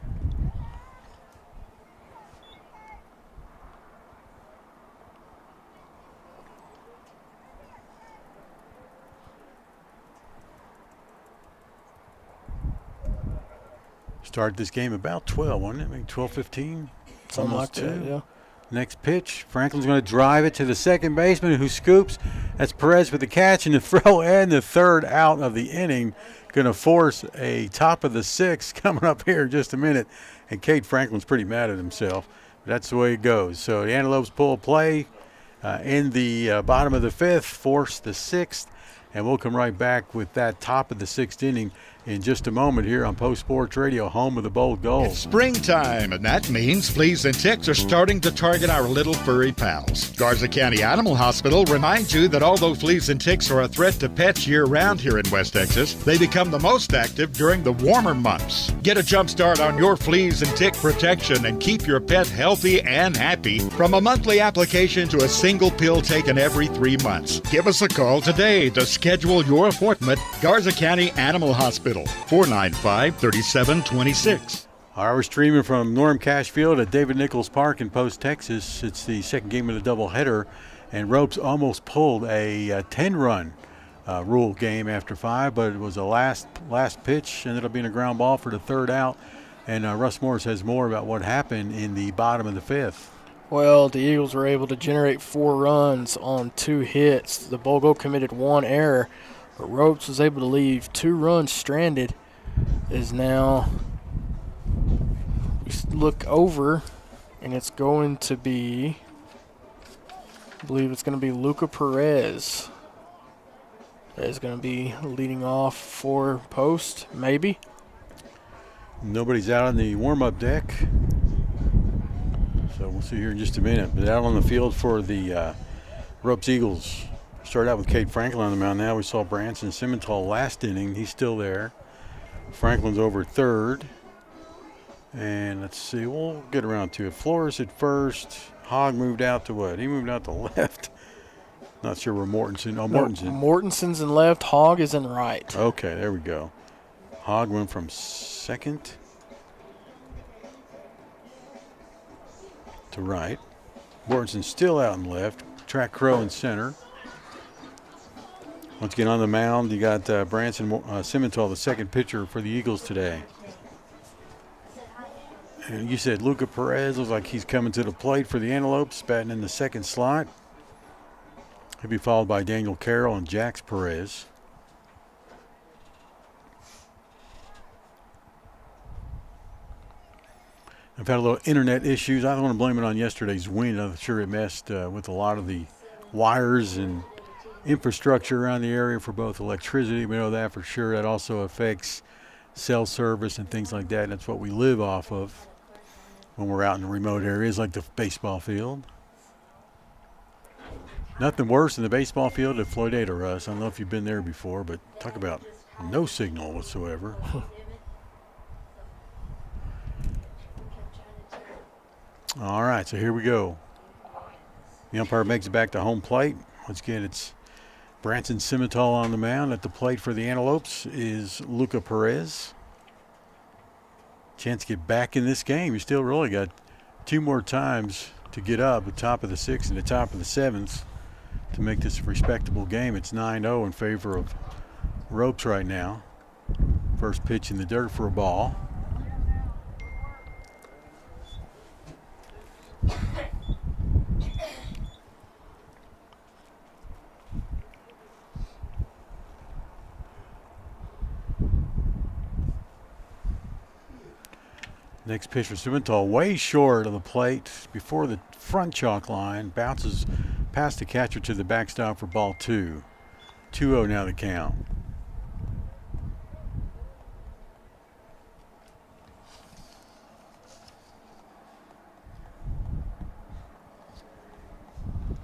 Started this game about 12, wasn't it? Maybe 12:15? Something like that, yeah. Next pitch, Franklin's going to drive it to the second baseman who scoops. That's Perez with the catch and the throw, and the third out of the inning. Going to force a top of the 6th coming up here in just a minute. And Cade Franklin's pretty mad at himself. But that's the way it goes. So the Antelopes pull play in the bottom of the 5th, force the 6th. And we'll come right back with that top of the 6th inning in just a moment here on Post Sports Radio, home of the Bold Gold. It's springtime, and that means fleas and ticks are starting to target our little furry pals. Garza County Animal Hospital reminds you that although fleas and ticks are a threat to pets year-round here in West Texas, they become the most active during the warmer months. Get a jump start on your fleas and tick protection and keep your pet healthy and happy from a monthly application to a single pill taken every 3 months. Give us a call today to schedule your appointment. Garza County Animal Hospital, 495-3726. We're streaming from Norm Cash Field at David Nichols Park in Post, Texas. It's the second game of the doubleheader, and Ropes almost pulled a 10-run rule game after 5, but it was a last pitch, ended up being a ground ball for the third out. And Russ Morris has more about what happened in the bottom of the 5th. Well, the Eagles were able to generate 4 runs on 2 hits. The Bold Gold committed 1 error, but Ropes was able to leave 2 runs stranded. Is now we look over, and it's going to be, I believe it's going to be Luca Perez that is going to be leading off for Post, maybe. Nobody's out on the warm-up deck. So we'll see here in just a minute. But out on the field for the Ropes Eagles. Started out with Cade Franklin on the mound. Now we saw Branson Simmental last inning. He's still there. Franklin's over third. And let's see, we'll get around to it. Flores at first. Hogg moved out to what? He moved out to left. Not sure where Mortensen. Oh, Mortensen. Mortensen's in left. Hogg is in right. Okay, there we go. Hogg went from second to right. Mortensen still out in left. Track Crow in center. Once again on the mound, you got Branson Simmental, the second pitcher for the Eagles today. And you said Luca Perez looks like he's coming to the plate for the Antelopes, batting in the second slot. He'll be followed by Daniel Carroll and Jax Perez. I've had a little internet issues. I don't want to blame it on yesterday's wind. I'm sure it messed with a lot of the wires and infrastructure around the area for both electricity. We know that for sure. That also affects cell service and things like that. And that's what we live off of when we're out in remote areas like the baseball field. Nothing worse than the baseball field at Floydada, Russ. I don't know if you've been there before, but talk about no signal whatsoever. All right, so here we go. The umpire makes it back to home plate. Once again, it's Branson Simmental on the mound. At the plate for the Antelopes is Luca Perez. Chance to get back in this game. You still really got 2 more times to get up, the top of the 6th and the top of the 7th, to make this a respectable game. It's 9-0 in favor of Ropes right now. First pitch in the dirt for a ball. Next pitch for Simmental, way short of the plate before the front chalk line. Bounces past the catcher to the backstop for ball 2. 2-0 now the count.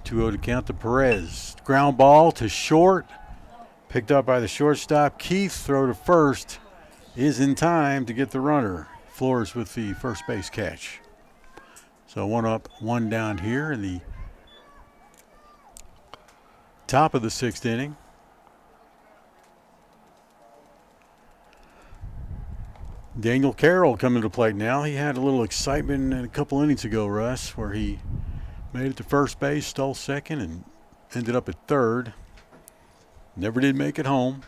To count to Perez. Ground ball to short. Picked up by the shortstop. Keith, throw to first, is in time to get the runner. Flores with the first base catch. So 1 up, 1 down here in the top of the 6th inning. Daniel Carroll coming to plate now. He had a little excitement a couple innings ago, Russ, where he made it to first base, stole second, and ended up at third. Never did make it home.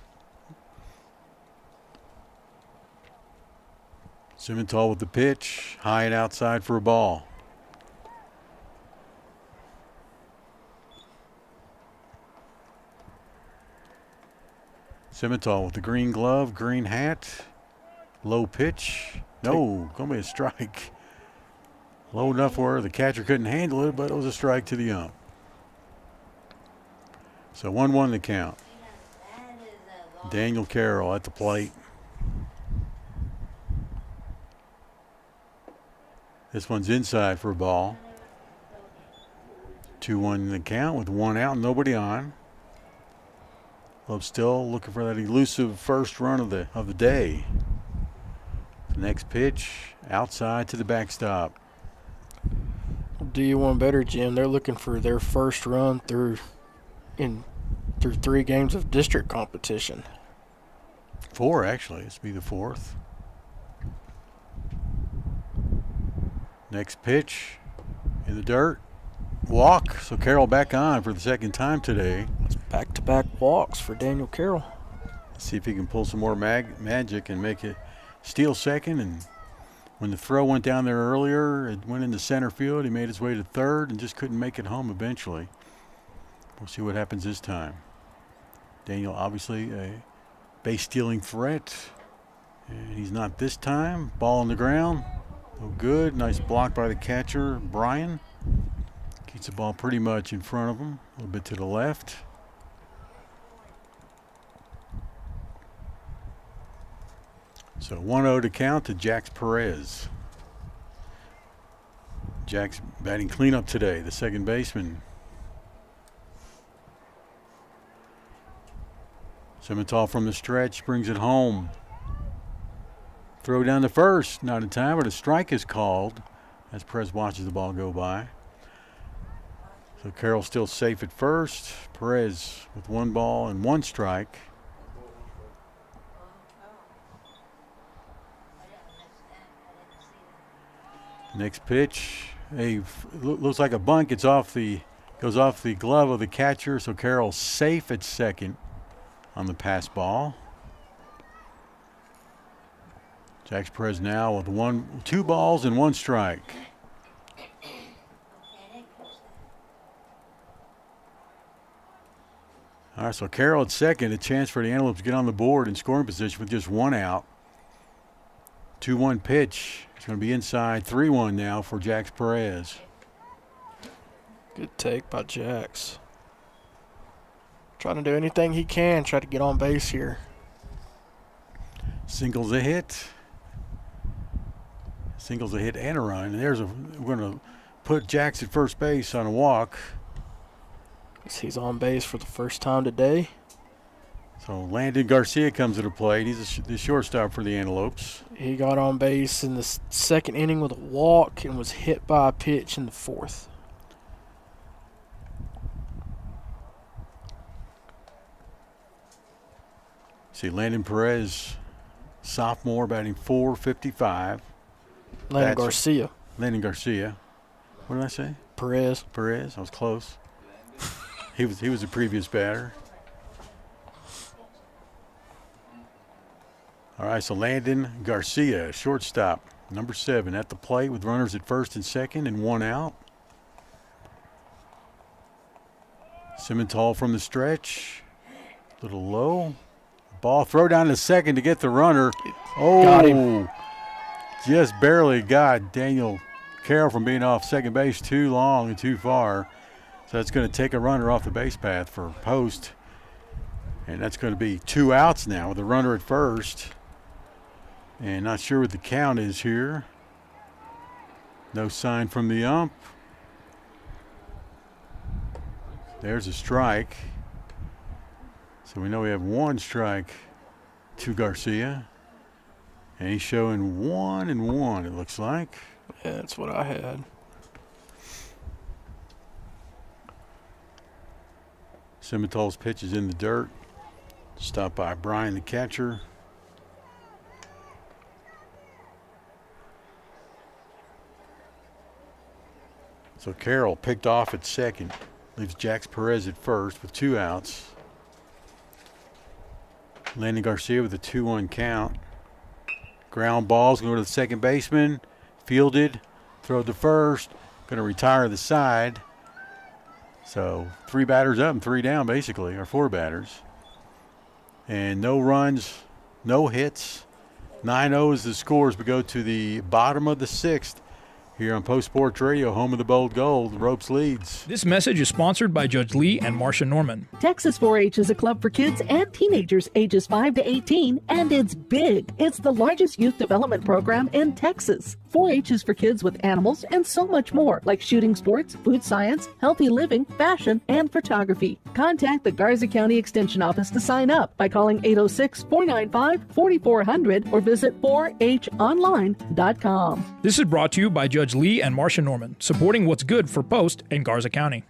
Simmental with the pitch, high and outside for a ball. Simmental with the green glove, green hat, low pitch. No, gonna be a strike. Low enough where the catcher couldn't handle it, but it was a strike to the ump. So 1-1 the count. Daniel Carroll at the plate. This one's inside for a ball. 2-1 the count with 1 out, nobody on. Love still looking for that elusive first run of the day. The next pitch outside to the backstop. Do you want better, Jim? They're looking for their first run through 3 games of district competition. 4 actually. This will be the 4th. Next pitch in the dirt. Walk. So Carroll back on for the 2nd time today. It's back-to-back walks for Daniel Carroll. Let's see if he can pull some more magic and make it steal second. And when the throw went down there earlier, it went into center field. He made his way to third and just couldn't make it home eventually. We'll see what happens this time. Daniel obviously a base stealing threat. And he's not this time. Ball on the ground. Oh, good. Nice block by the catcher, Brian. Keeps the ball pretty much in front of him, a little bit to the left. So 1-0 to count to Jax Perez. Jax batting cleanup today, the second baseman. Simmental from the stretch brings it home. Throw down to first, not in time, but a strike is called as Perez watches the ball go by. So Carroll still safe at first. Perez with 1 ball and 1 strike. Next pitch, looks like a bunt. Goes off the glove of the catcher. So Carroll safe at second on the pass ball. Jax Perez now with 2 balls and 1 strike. All right, so Carroll at second, a chance for the Antelopes to get on the board in scoring position with just 1 out. 2-1 pitch. It's going to be inside. 3-1 now for Jax Perez. Good take by Jax. Trying to do anything he can, try to get on base here. Singles a hit. Singles a hit and a run. And we're going to put Jax at first base on a walk. He's on base for the first time today. So Landon Garcia comes into play. He's the shortstop for the Antelopes. He got on base in the second inning with a walk and was hit by a pitch in the fourth. See Landon Perez, sophomore, batting .455. Landon Garcia. Landon Garcia. What did I say? Perez. I was close. He was a previous batter. All right, so Landon Garcia, shortstop, number 7, at the plate with runners at first and second and 1 out. Simmental from the stretch, a little low. Ball throw down to second to get the runner. Oh, got him. Just barely got Daniel Carroll from being off second base too long and too far. So that's going to take a runner off the base path for Post. And that's going to be 2 outs now with the runner at first. And not sure what the count is here. No sign from the ump. There's a strike. So we know we have 1 strike to Garcia. And he's showing 1-1, it looks like. Yeah, that's what I had. Simmental's pitch is in the dirt. Stopped by Brian, the catcher. So Carroll picked off at second. Leaves Jax Perez at first with 2 outs. Landon Garcia with a 2-1 count. Ground ball's going to the second baseman. Fielded. Throw to first. Going to retire the side. So 3 batters up and 3 down basically, or 4 batters. And no runs, no hits. 9-0 is the scores. We go to the bottom of the 6th. Here on Post Sports Radio, home of the Bold Gold, Ropes leads. This message is sponsored by Judge Lee and Marcia Norman. Texas 4-H is a club for kids and teenagers ages 5 to 18, and it's big. It's the largest youth development program in Texas. 4-H is for kids with animals and so much more, like shooting sports, food science, healthy living, fashion, and photography. Contact the Garza County Extension Office to sign up by calling 806-495-4400 or visit 4honline.com. This is brought to you by Judge Lee and Marcia Norman, supporting what's good for Post and Garza County.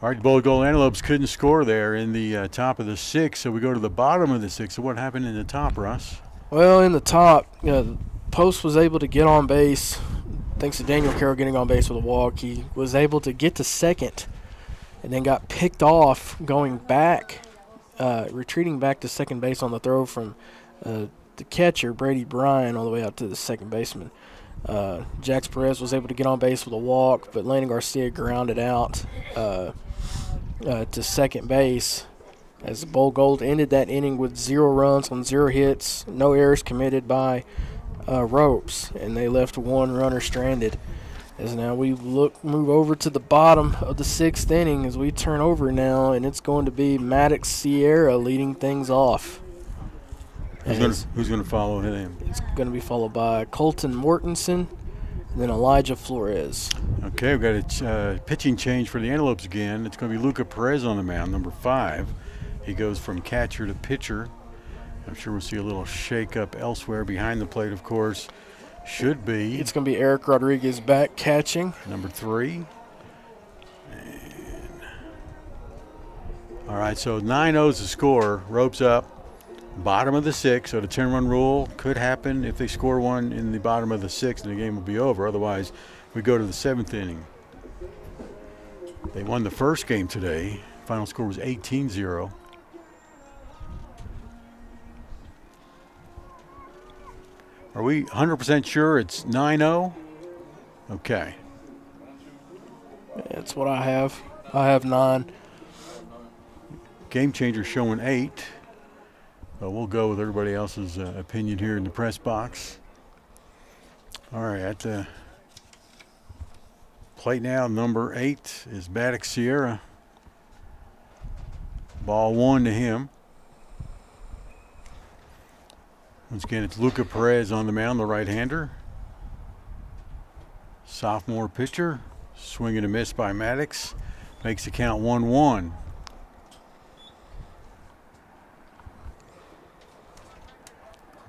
All right, the Bold Gold Antelopes couldn't score there in the top of the 6th, so we go to the bottom of the 6th. So what happened in the top, Russ? Well, in the top, Post was able to get on base. Thanks to Daniel Carroll getting on base with a walk, he was able to get to second and then got picked off going back, retreating back to second base on the throw from the catcher, Brady Bryan, all the way out to the second baseman. Jax Perez was able to get on base with a walk, but Landon Garcia grounded out to second base as the Bold Gold ended that inning with 0 runs on 0 hits, no errors committed by Ropes, and they left 1 runner stranded. As now we move over to the bottom of the 6th inning as we turn over now, and it's going to be Maddox Sierra leading things off. Who's going to follow him? It's going to be followed by Colton Mortensen and then Elijah Flores. Okay, we've got a pitching change for the Antelopes again. It's going to be Luca Perez on the mound, number 5. He goes from catcher to pitcher. I'm sure we'll see a little shake-up elsewhere behind the plate, of course. Should be. It's going to be Eric Rodriguez back catching. Number 3. All right, so 9-0 is the score. Ropes up. Bottom of the 6th, so the 10-run rule could happen if they score 1 in the bottom of the 6th and the game will be over. Otherwise, we go to the 7th inning. They won the first game today. Final score was 18-0. Are we 100% sure it's 9-0? Okay. That's what I have. I have 9. Game changer showing 8. We'll go with everybody else's opinion here in the press box. All right, at the plate now, number 8 is Maddox Sierra. Ball 1 to him. Once again, it's Luca Perez on the mound, the right-hander. Sophomore pitcher. Swing and a miss by Maddox. Makes the count 1-1.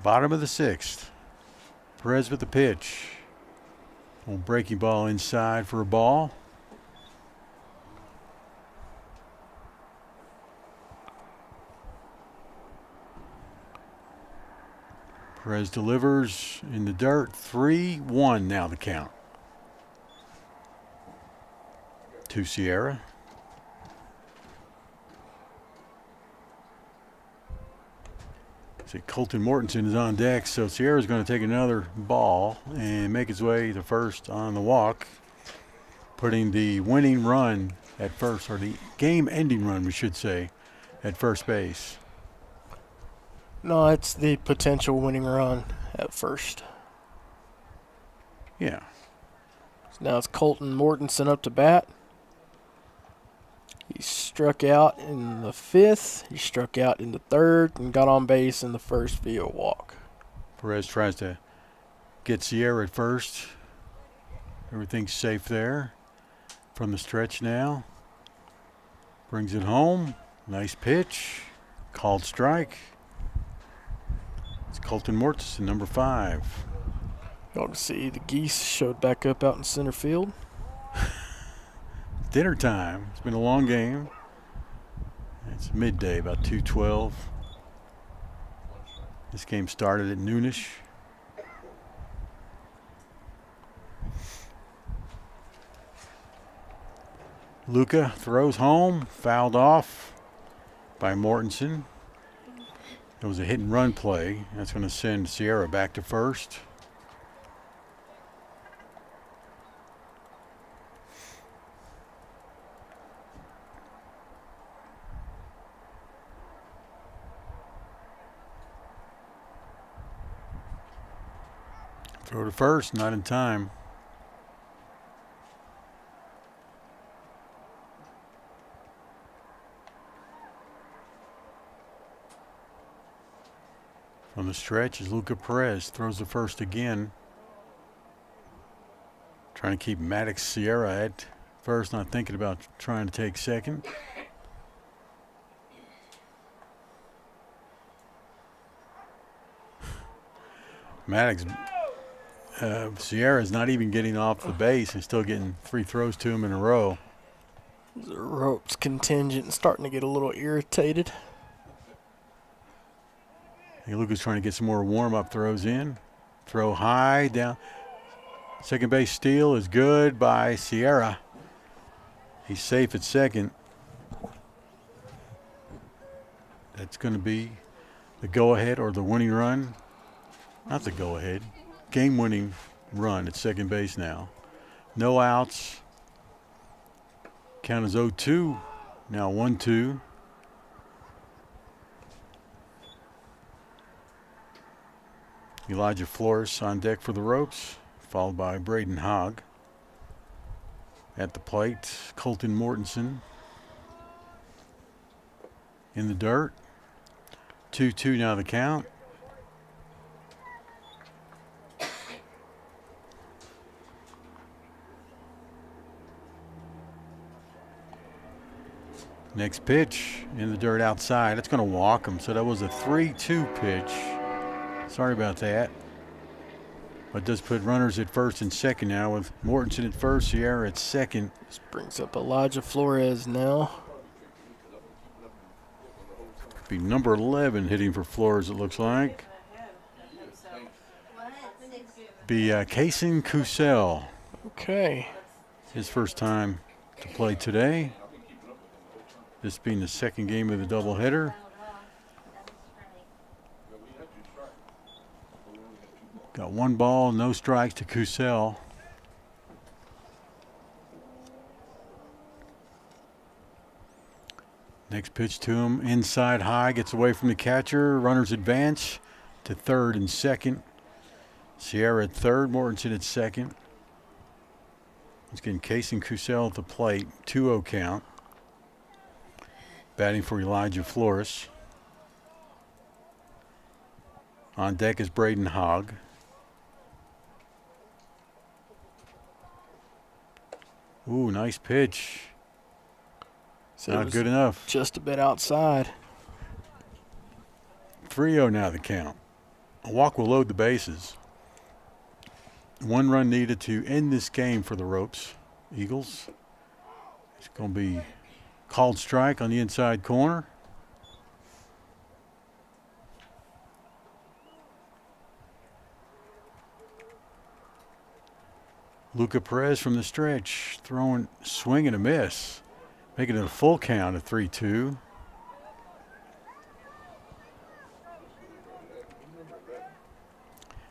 Bottom of the 6th. Perez with the pitch. Little breaking ball inside for a ball. Perez delivers in the dirt. 3-1 now the count. To Sierra. See, Colton Mortensen is on deck, so Sierra's going to take another ball and make his way to first on the walk, putting the winning run at first, or the game-ending run, we should say, at first base. No, it's the potential winning run at first. Yeah. So now it's Colton Mortensen up to bat. He struck out in the 5th, he struck out in the 3rd, and got on base in the 1st via walk. Perez tries to get Sierra at first. Everything's safe there. From the stretch now. Brings it home. Nice pitch. Called strike. It's Colton Mortensen, number 5. Y'all can see the geese showed back up out in center field. Dinner time. It's been a long game. It's midday, about 2:12. This game started at noonish. Luca throws home, fouled off by Mortensen. It was a hit and run play. That's going to send Sierra back to first. Throw to first, not in time. From the stretch is Luca Perez. Throws to first again. Trying to keep Maddox Sierra at first, not thinking about trying to take second. Maddox. Sierra's not even getting off the base and still getting 3 throws to him in a row. The ropes contingent and starting to get a little irritated. I think Luca's trying to get some more warm-up throws in. Throw high, down. Second base steal is good by Sierra. He's safe at second. That's going to be the go-ahead or the winning run. Not the go-ahead. Game-winning run at second base now. No outs. Count is 0-2. Now 1-2. Elijah Flores on deck for the ropes, followed by Braden Hogg. At the plate, Colton Mortensen in the dirt. 2-2 now the count. Next pitch in the dirt outside. It's going to walk him. So that was a 3-2 pitch. Sorry about that. But does put runners at first and second now with Mortensen at first, Sierra at second. This brings up Elijah Flores now. Be number 11 hitting for Flores, it looks like. Be Kaysen Kusel. Okay. His first time to play today. This being the second game of the doubleheader. Got 1 ball, no strikes to Kusel. Next pitch to him, inside high, gets away from the catcher. Runners advance to third and second. Sierra at third, Mortensen at second. It's getting Kaysen Kusel at the plate, 2-0 count. batting for Elijah Flores. On deck is Braden Hogg. Ooh, nice pitch. So Not good enough. Just a bit outside. 3-0 now the count. A walk will load the bases. 1 run needed to end this game for the Ropes Eagles. It's going to be called strike on the inside corner. Luca Perez from the stretch, throwing, swing and a miss, making it a full count at 3-2.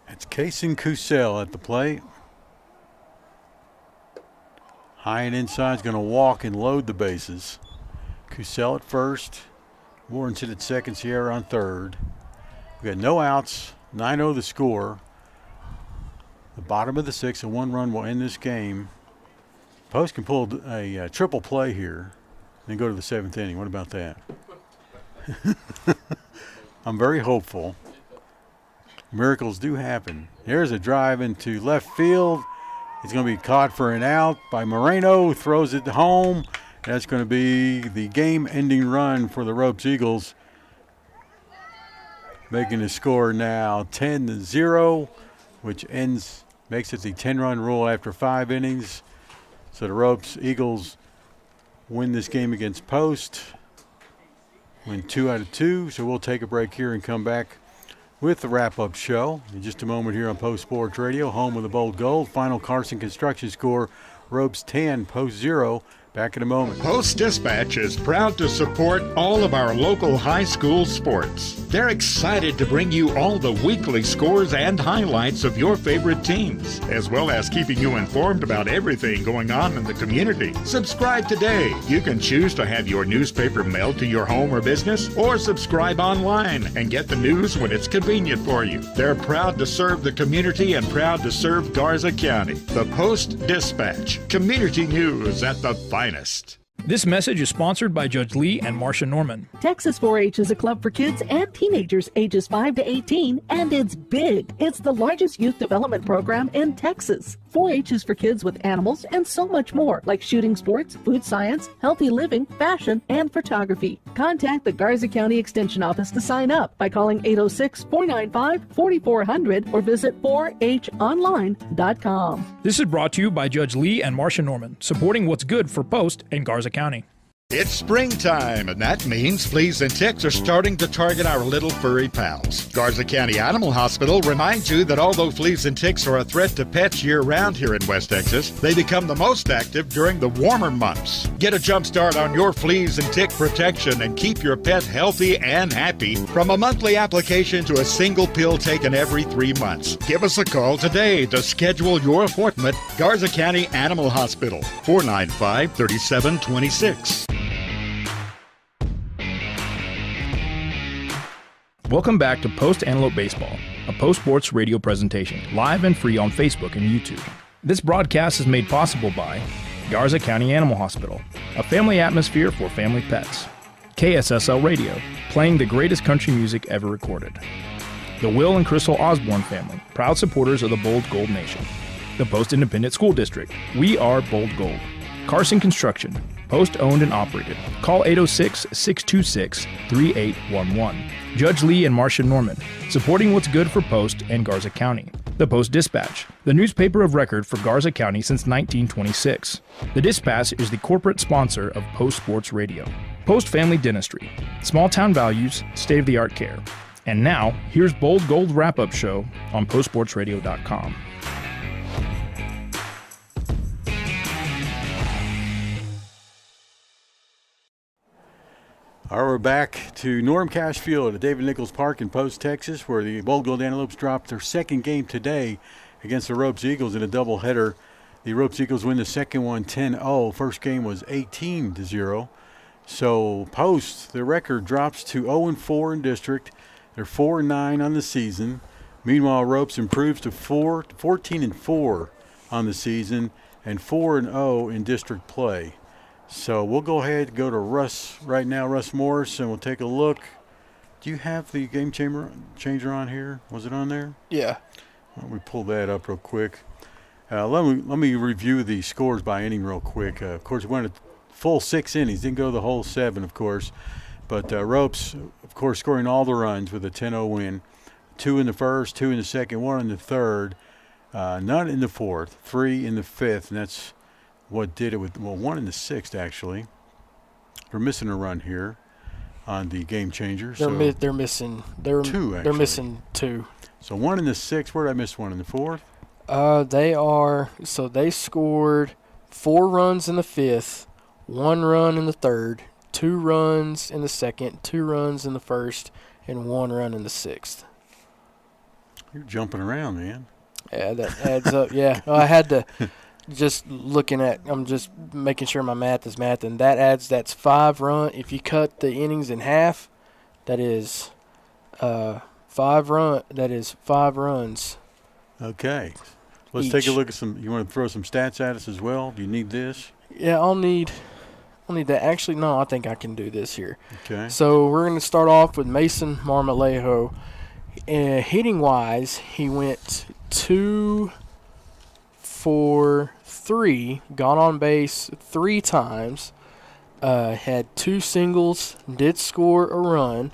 It's Kason Cusell at the plate. High and inside is going to walk and load the bases. Cusell at first. Warren's hit at second, Sierra on third. We got no outs, 9-0 the score. The bottom of the 6th, a 1 run will end this game. Post can pull a triple play here, then go to the 7th inning. What about that? I'm very hopeful. Miracles do happen. Here's a drive into left field. It's going to be caught for an out by Moreno. Throws it home. That's going to be the game-ending run for the Ropes Eagles. Making the score now 10-0, which makes it the 10-run rule after 5 innings. So the Ropes Eagles win this game against Post. Win 2 out of 2. So we'll take a break here and come back with the wrap-up show in just a moment here on Post Sports Radio, home of the Bold Gold. Final Carson construction score, Ropes 10, Post 0. Back in a moment. Post-Dispatch is proud to support all of our local high school sports. They're excited to bring you all the weekly scores and highlights of your favorite teams, as well as keeping you informed about everything going on in the community. Subscribe today. You can choose to have your newspaper mailed to your home or business, or subscribe online and get the news when it's convenient for you. They're proud to serve the community and proud to serve Garza County. The Post-Dispatch, community news at the finest. This message is sponsored by Judge Lee and Marcia Norman. Texas 4-H is a club for kids and teenagers ages 5 to 18, and it's big. It's the largest youth development program in Texas. 4-H is for kids with animals and so much more, like shooting sports, food science, healthy living, fashion, and photography. Contact the Garza County Extension Office to sign up by calling 806-495-4400 or visit 4honline.com. This is brought to you by Judge Lee and Marcia Norman, supporting what's good for Post and Garza County. It's springtime, and that means fleas and ticks are starting to target our little furry pals. Garza County Animal Hospital reminds you that although fleas and ticks are a threat to pets year-round here in West Texas, they become the most active during the warmer months. Get a jump start on your fleas and tick protection and keep your pet healthy and happy from a monthly application to a single pill taken every 3 months. Give us a call today to schedule your appointment. Garza County Animal Hospital, 495-3726. Welcome back to Post Antelope Baseball, a Post Sports radio presentation, live and free on Facebook and YouTube. This broadcast is made possible by Garza County Animal Hospital, a family atmosphere for family pets. KSSL Radio, playing the greatest country music ever recorded. The Will and Crystal Osborne family, proud supporters of the Bold Gold Nation. The Post Independent School District, we are Bold Gold. Carson Construction, Post owned and operated. Call 806-626-3811. Judge Lee and Marcia Norman, supporting what's good for Post and Garza County. The Post-Dispatch, the newspaper of record for Garza County since 1926. The Dispatch is the corporate sponsor of Post Sports Radio. Post Family Dentistry, small town values, state-of-the-art care. And now, here's Bold Gold Wrap-Up Show on postsportsradio.com. All right, we're back to Norm Cash Field at David Nichols Park in Post, Texas, where the Bold Gold Antelopes dropped their second game today against the Ropes Eagles in a doubleheader. The Ropes Eagles win the second one 10-0. First game was 18-0. So Post, their record drops to 0-4 in district. They're 4-9 on the season. Meanwhile, Ropes improves to 14-4 on the season and 4-0 in district play. So we'll go ahead and go to Russ right now, Russ Morris, and we'll take a look. Do you have the game changer on here? Was it on there? Yeah. Let me pull that up real quick. Let me review the scores by inning real quick. Of course, we went a full 6 innings. Didn't go the whole 7, of course. But Ropes, of course, scoring all the runs with a 10-0 win. 2 in the first, 2 in the second, 1 in the third, none in the fourth, 3 in the fifth, and that's what did it with, 1 in the sixth, actually. They're missing a run here on the game changer. They're missing 2, actually. They're missing 2. So 1 in the sixth. Where did I miss 1 in the fourth? They scored 4 runs in the fifth, 1 run in the third, 2 runs in the second, 2 runs in the first, and 1 run in the sixth. You're jumping around, man. Yeah, that adds up. Yeah, well, I had to I'm just making sure my math is math, and that's 5 run. If you cut the innings in half, that is 5 runs. Okay. Let's Each. take a look at some. You want to throw some stats at us as well? Do you need this? Yeah, I'll need that. Actually, no, I think I can do this here. Okay. So we're going to start off with Mason Marmolejo. Hitting wise, he went 2 for 3, got on base 3 times, had 2 singles, did score a run.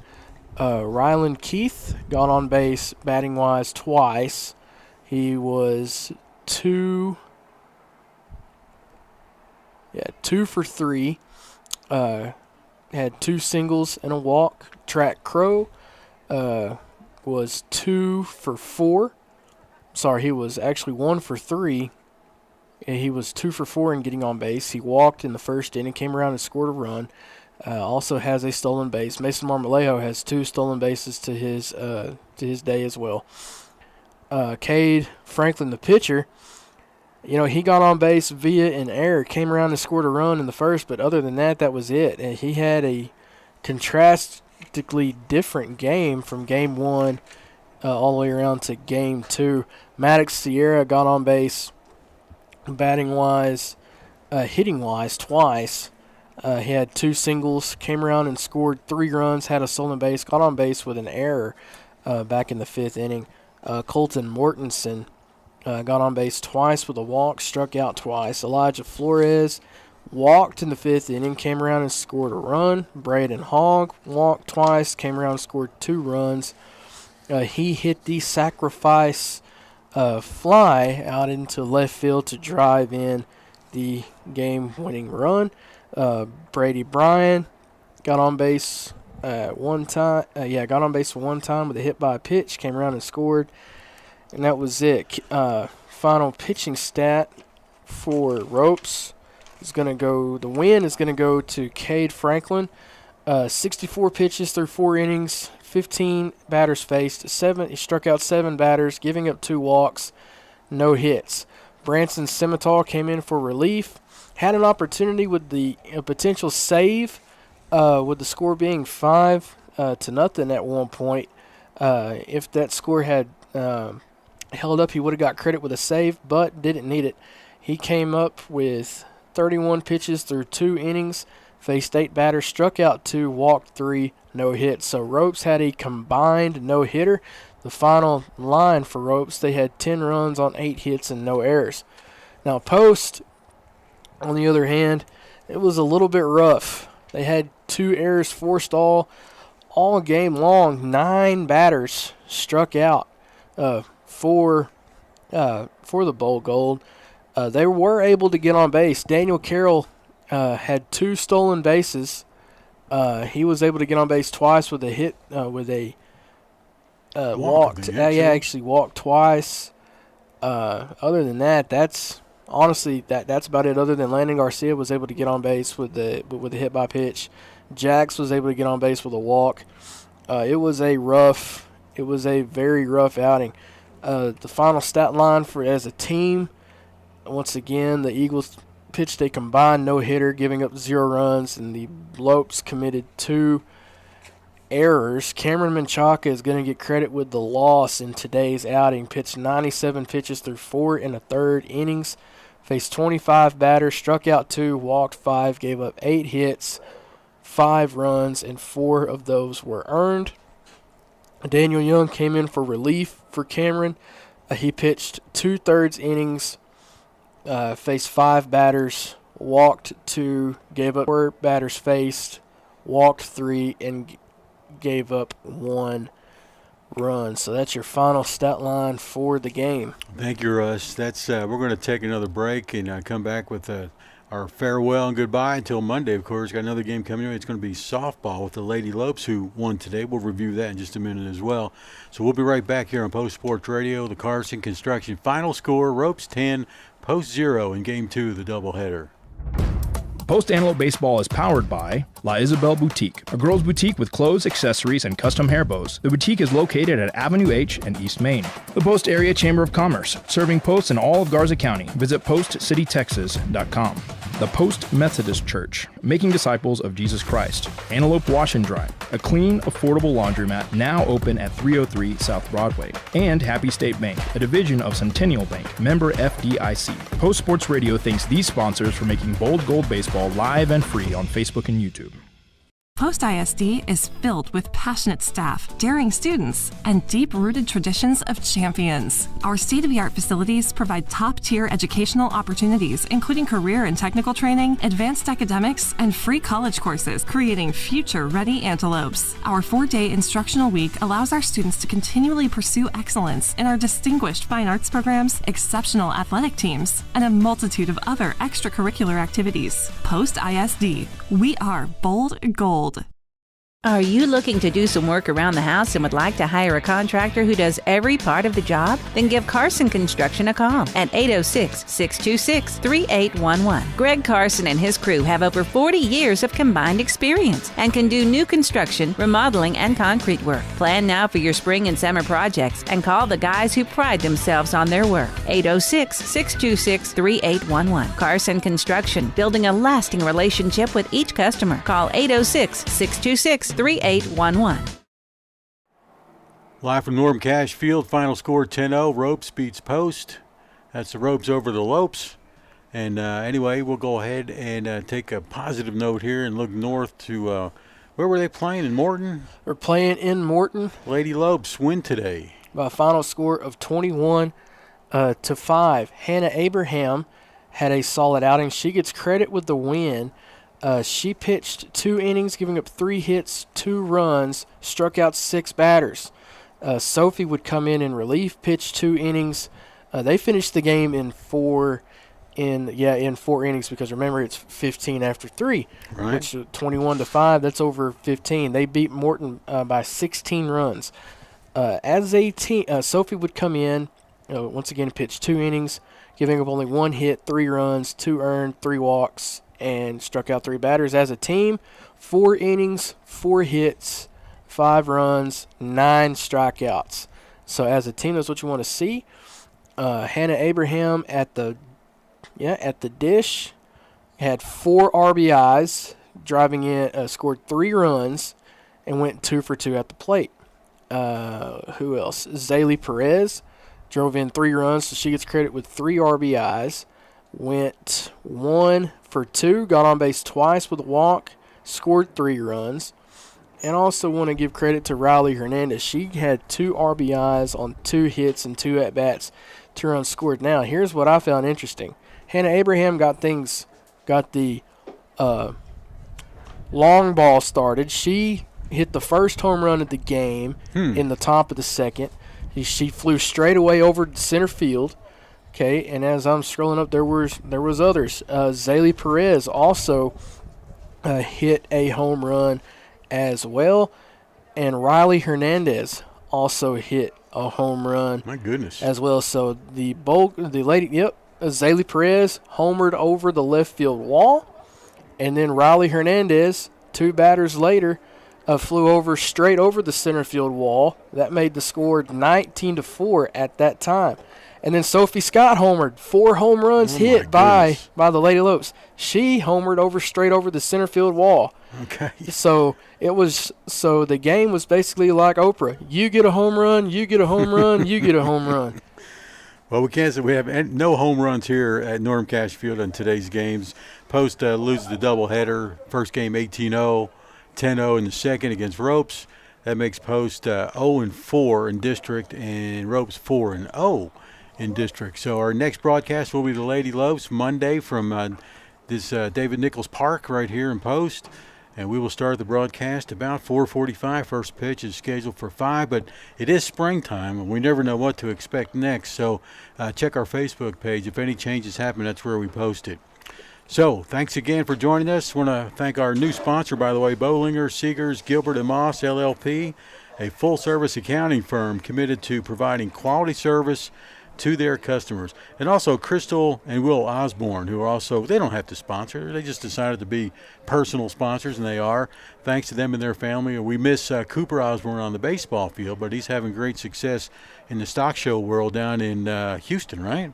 Ryland Keith got on base batting wise twice. He was 2 for 3, had 2 singles and a walk. Track Crow was 2 for 4. Sorry, he was actually 1 for 3. And he was 2 for 4 in getting on base. He walked in the first inning, came around and scored a run. Also has a stolen base. Mason Marmolejo has 2 stolen bases to his day as well. Cade Franklin, the pitcher, he got on base via an error, came around and scored a run in the first, but other than that, that was it. And he had a contrastically different game from game 1 all the way around to game 2. Maddox Sierra got on base batting-wise, hitting-wise twice. He had 2 singles, came around and scored 3 runs, had a stolen base, got on base with an error back in the 5th inning. Colton Mortensen got on base twice with a walk, struck out twice. Elijah Flores walked in the 5th inning, came around and scored a run. Braden Hogg walked twice, came around and scored 2 runs. He hit the sacrifice fly out into left field to drive in the game-winning run. Brady Bryan got on base one time. Got on base one time with a hit by a pitch, came around and scored, and that was it. Final pitching stat for Ropes is going to go. The win is going to go to Cade Franklin. 64 pitches through 4 innings, 15 batters faced, he struck out 7 batters, giving up 2 walks, no hits. Branson Simmental came in for relief, had an opportunity with the potential save, with the score being 5-0 at one point. If that score had held up, he would have got credit with a save, but didn't need it. He came up with 31 pitches through 2 innings, faced 8 batters, struck out 2, walked 3, no hits. So Ropes had a combined no-hitter. The final line for Ropes, they had 10 runs on 8 hits and no errors. Now Post, on the other hand, it was a little bit rough. They had 2 errors forced all game long. 9 batters struck out for the Bowl Gold. They were able to get on base. Daniel Carroll had 2 stolen bases. He was able to get on base twice with a hit, walked. Actually walked twice. Other than that, that's about it. Other than Landon Garcia was able to get on base with the hit by pitch. Jax was able to get on base with a walk. It was a very rough outing. The final stat line for as a team, once again, the Eagles pitched a combined no-hitter, giving up 0 runs, and the Lopes committed 2 errors. Cameron Menchaca is going to get credit with the loss in today's outing. Pitched 97 pitches through 4 1/3 innings, Faced 25 batters, struck out 2, walked 5, gave up 8 hits, 5 runs, and 4 of those were earned. Daniel Young came in for relief for Cameron. He pitched 2/3 innings, faced 5 batters, walked 2, gave up 4 batters faced, walked 3, and gave up 1 run. So that's your final stat line for the game. Thank you, Russ. That's we're going to take another break and come back with our farewell and goodbye until Monday, of course. Got another game coming in. It's going to be softball with the Lady Lopes, who won today. We'll review that in just a minute as well. So we'll be right back here on Post Sports Radio. The Carson Construction final score, Ropes 10, Post 0 in Game 2 of the doubleheader. Post Antelope Baseball is powered by La Isabel Boutique, a girls' boutique with clothes, accessories, and custom hair bows. The boutique is located at Avenue H and East Main. The Post Area Chamber of Commerce, serving posts in all of Garza County. Visit postcitytexas.com. The Post Methodist Church, making disciples of Jesus Christ. Antelope Wash and Dry, a clean, affordable laundromat now open at 303 South Broadway. And Happy State Bank, a division of Centennial Bank, member FDIC. Post Sports Radio thanks these sponsors for making Bold Gold Baseball live and free on Facebook and YouTube. Post ISD is filled with passionate staff, daring students, and deep-rooted traditions of champions. Our state-of-the-art facilities provide top-tier educational opportunities, including career and technical training, advanced academics, and free college courses, creating future-ready Antelopes. Our 4-day instructional week allows our students to continually pursue excellence in our distinguished fine arts programs, exceptional athletic teams, and a multitude of other extracurricular activities. Post ISD, we are Bold Gold. Are you looking to do some work around the house and would like to hire a contractor who does every part of the job? Then give Carson Construction a call at 806-626-3811. Greg Carson and his crew have over 40 years of combined experience and can do new construction, remodeling, and concrete work. Plan now for your spring and summer projects and call the guys who pride themselves on their work. 806-626-3811. Carson Construction, building a lasting relationship with each customer. Call 806-626-3811. Live from Norm Cash Field, final score 10-0. Ropes beats Post. That's the Ropes over the Lopes. And anyway, we'll go ahead and take a positive note here and look north to where were they playing, in Morton? We're playing in Morton. Lady Lopes win today By a final score of 21-5. Hannah Abraham had a solid outing. She gets credit with the win. She pitched 2 innings, giving up 3 hits, 2 runs, struck out 6 batters. Sophie would come in relief, pitch 2 innings. They finished the game in 4 innings, because remember it's 15 after 3, right? Which 21-5. That's over 15. They beat Morton by 16 runs. As a team, Sophie would come in once again, pitch 2 innings, giving up only 1 hit, 3 runs, 2 earned, 3 walks, and struck out 3 batters. As a team, 4 innings, 4 hits, 5 runs, 9 strikeouts. So as a team, that's what you want to see. Hannah Abraham at the dish had 4 RBIs, driving in, scored 3 runs, and went 2 for 2 at the plate. Who else? Zaylee Perez drove in 3 runs, so she gets credit with 3 RBIs. Went 1 for 2, got on base twice with a walk, scored 3 runs. And also want to give credit to Riley Hernandez. She had 2 RBIs on 2 hits and 2 at-bats, 2 runs scored. Now, here's what I found interesting. Hannah Abraham got the long ball started. She hit the first home run of the game in the top of the second. She flew straight away over to center field. Okay, and as I'm scrolling up, there was others. Zaylee Perez also hit a home run as well, and Riley Hernandez also hit a home run. My goodness. As well. So Zaylee Perez homered over the left field wall, and then Riley Hernandez, 2 batters later, flew straight over the center field wall. That made the score 19-4 at that time. And then Sophie Scott homered, 4 home runs hit by the Lady Lopes. She homered straight over the center field wall. Okay. So the game was basically like Oprah. You get a home run, you get a home run, you get a home run. Well, we can't say we have no home runs here at Norm Cash Field in today's games. Post loses the doubleheader. First game 18-0, 10-0 in the second against Ropes. That makes Post 0-4 in district and Ropes 4-0 in district. So our next broadcast will be the Lady Lopes Monday from this David Nichols Park right here in Post. And we will start the broadcast about 4:45. First pitch is scheduled for 5, but it is springtime, and we never know what to expect next. So check our Facebook page. If any changes happen, that's where we post it. So thanks again for joining us. I want to thank our new sponsor, by the way, Bollinger, Seegers, Gilbert & Moss, LLP, a full-service accounting firm committed to providing quality service to their customers. And also Crystal and Will Osborne, who are also, they don't have to sponsor. They just decided to be personal sponsors, and they are. Thanks to them and their family. We miss Cooper Osborne on the baseball field, but he's having great success in the stock show world down in Houston, right?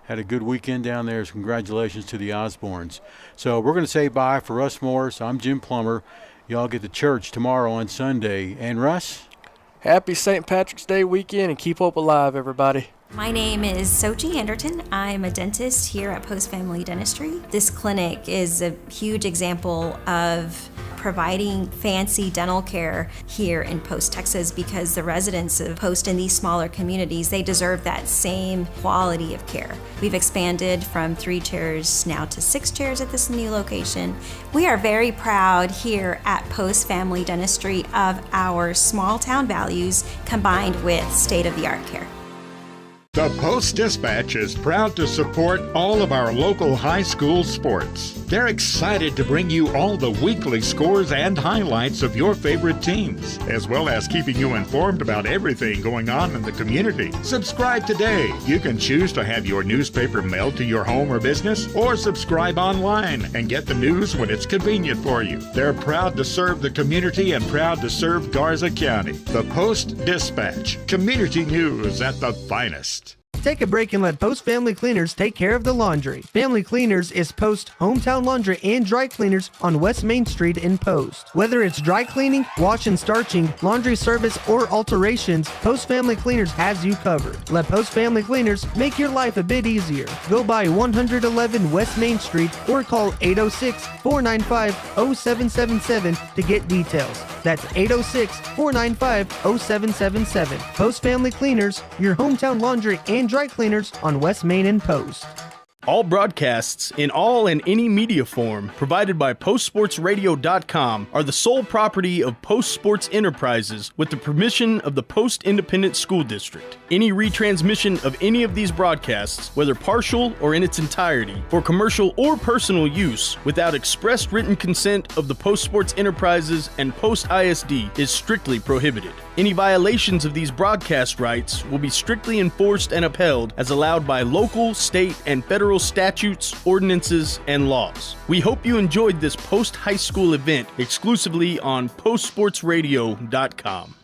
Had a good weekend down there. So congratulations to the Osbornes. So we're going to say bye for Russ Morris. I'm Jim Plummer. Y'all get to church tomorrow on Sunday. And Russ? Happy St. Patrick's Day weekend, and keep hope alive, everybody. My name is Sochi Anderton. I'm a dentist here at Post Family Dentistry. This clinic is a huge example of providing fancy dental care here in Post, Texas, because the residents of Post in these smaller communities, they deserve that same quality of care. We've expanded from 3 chairs now to 6 chairs at this new location. We are very proud here at Post Family Dentistry of our small town values combined with state-of-the-art care. The Post-Dispatch is proud to support all of our local high school sports. They're excited to bring you all the weekly scores and highlights of your favorite teams, as well as keeping you informed about everything going on in the community. Subscribe today. You can choose to have your newspaper mailed to your home or business, or subscribe online and get the news when it's convenient for you. They're proud to serve the community and proud to serve Garza County. The Post-Dispatch, community news at the finest. Take a break and let Post Family Cleaners take care of the laundry. Family Cleaners is Post hometown laundry and dry cleaners on West Main Street in Post. Whether it's dry cleaning, wash and starching, laundry service, or alterations, Post Family Cleaners has you covered. Let Post Family Cleaners make your life a bit easier. Go by 111 West Main Street or call 806-495-0777 to get details. That's 806-495-0777. Post Family Cleaners, your hometown laundry and dry cleaners on West Main and Post. All broadcasts in all and any media form provided by PostSportsRadio.com are the sole property of Post Sports Enterprises with the permission of the Post Independent School District. Any retransmission of any of these broadcasts, whether partial or in its entirety, for commercial or personal use, without express written consent of the Post Sports Enterprises and Post ISD is strictly prohibited. Any violations of these broadcast rights will be strictly enforced and upheld as allowed by local, state, and federal statutes, ordinances, and laws. We hope you enjoyed this post-high school event exclusively on PostSportsRadio.com.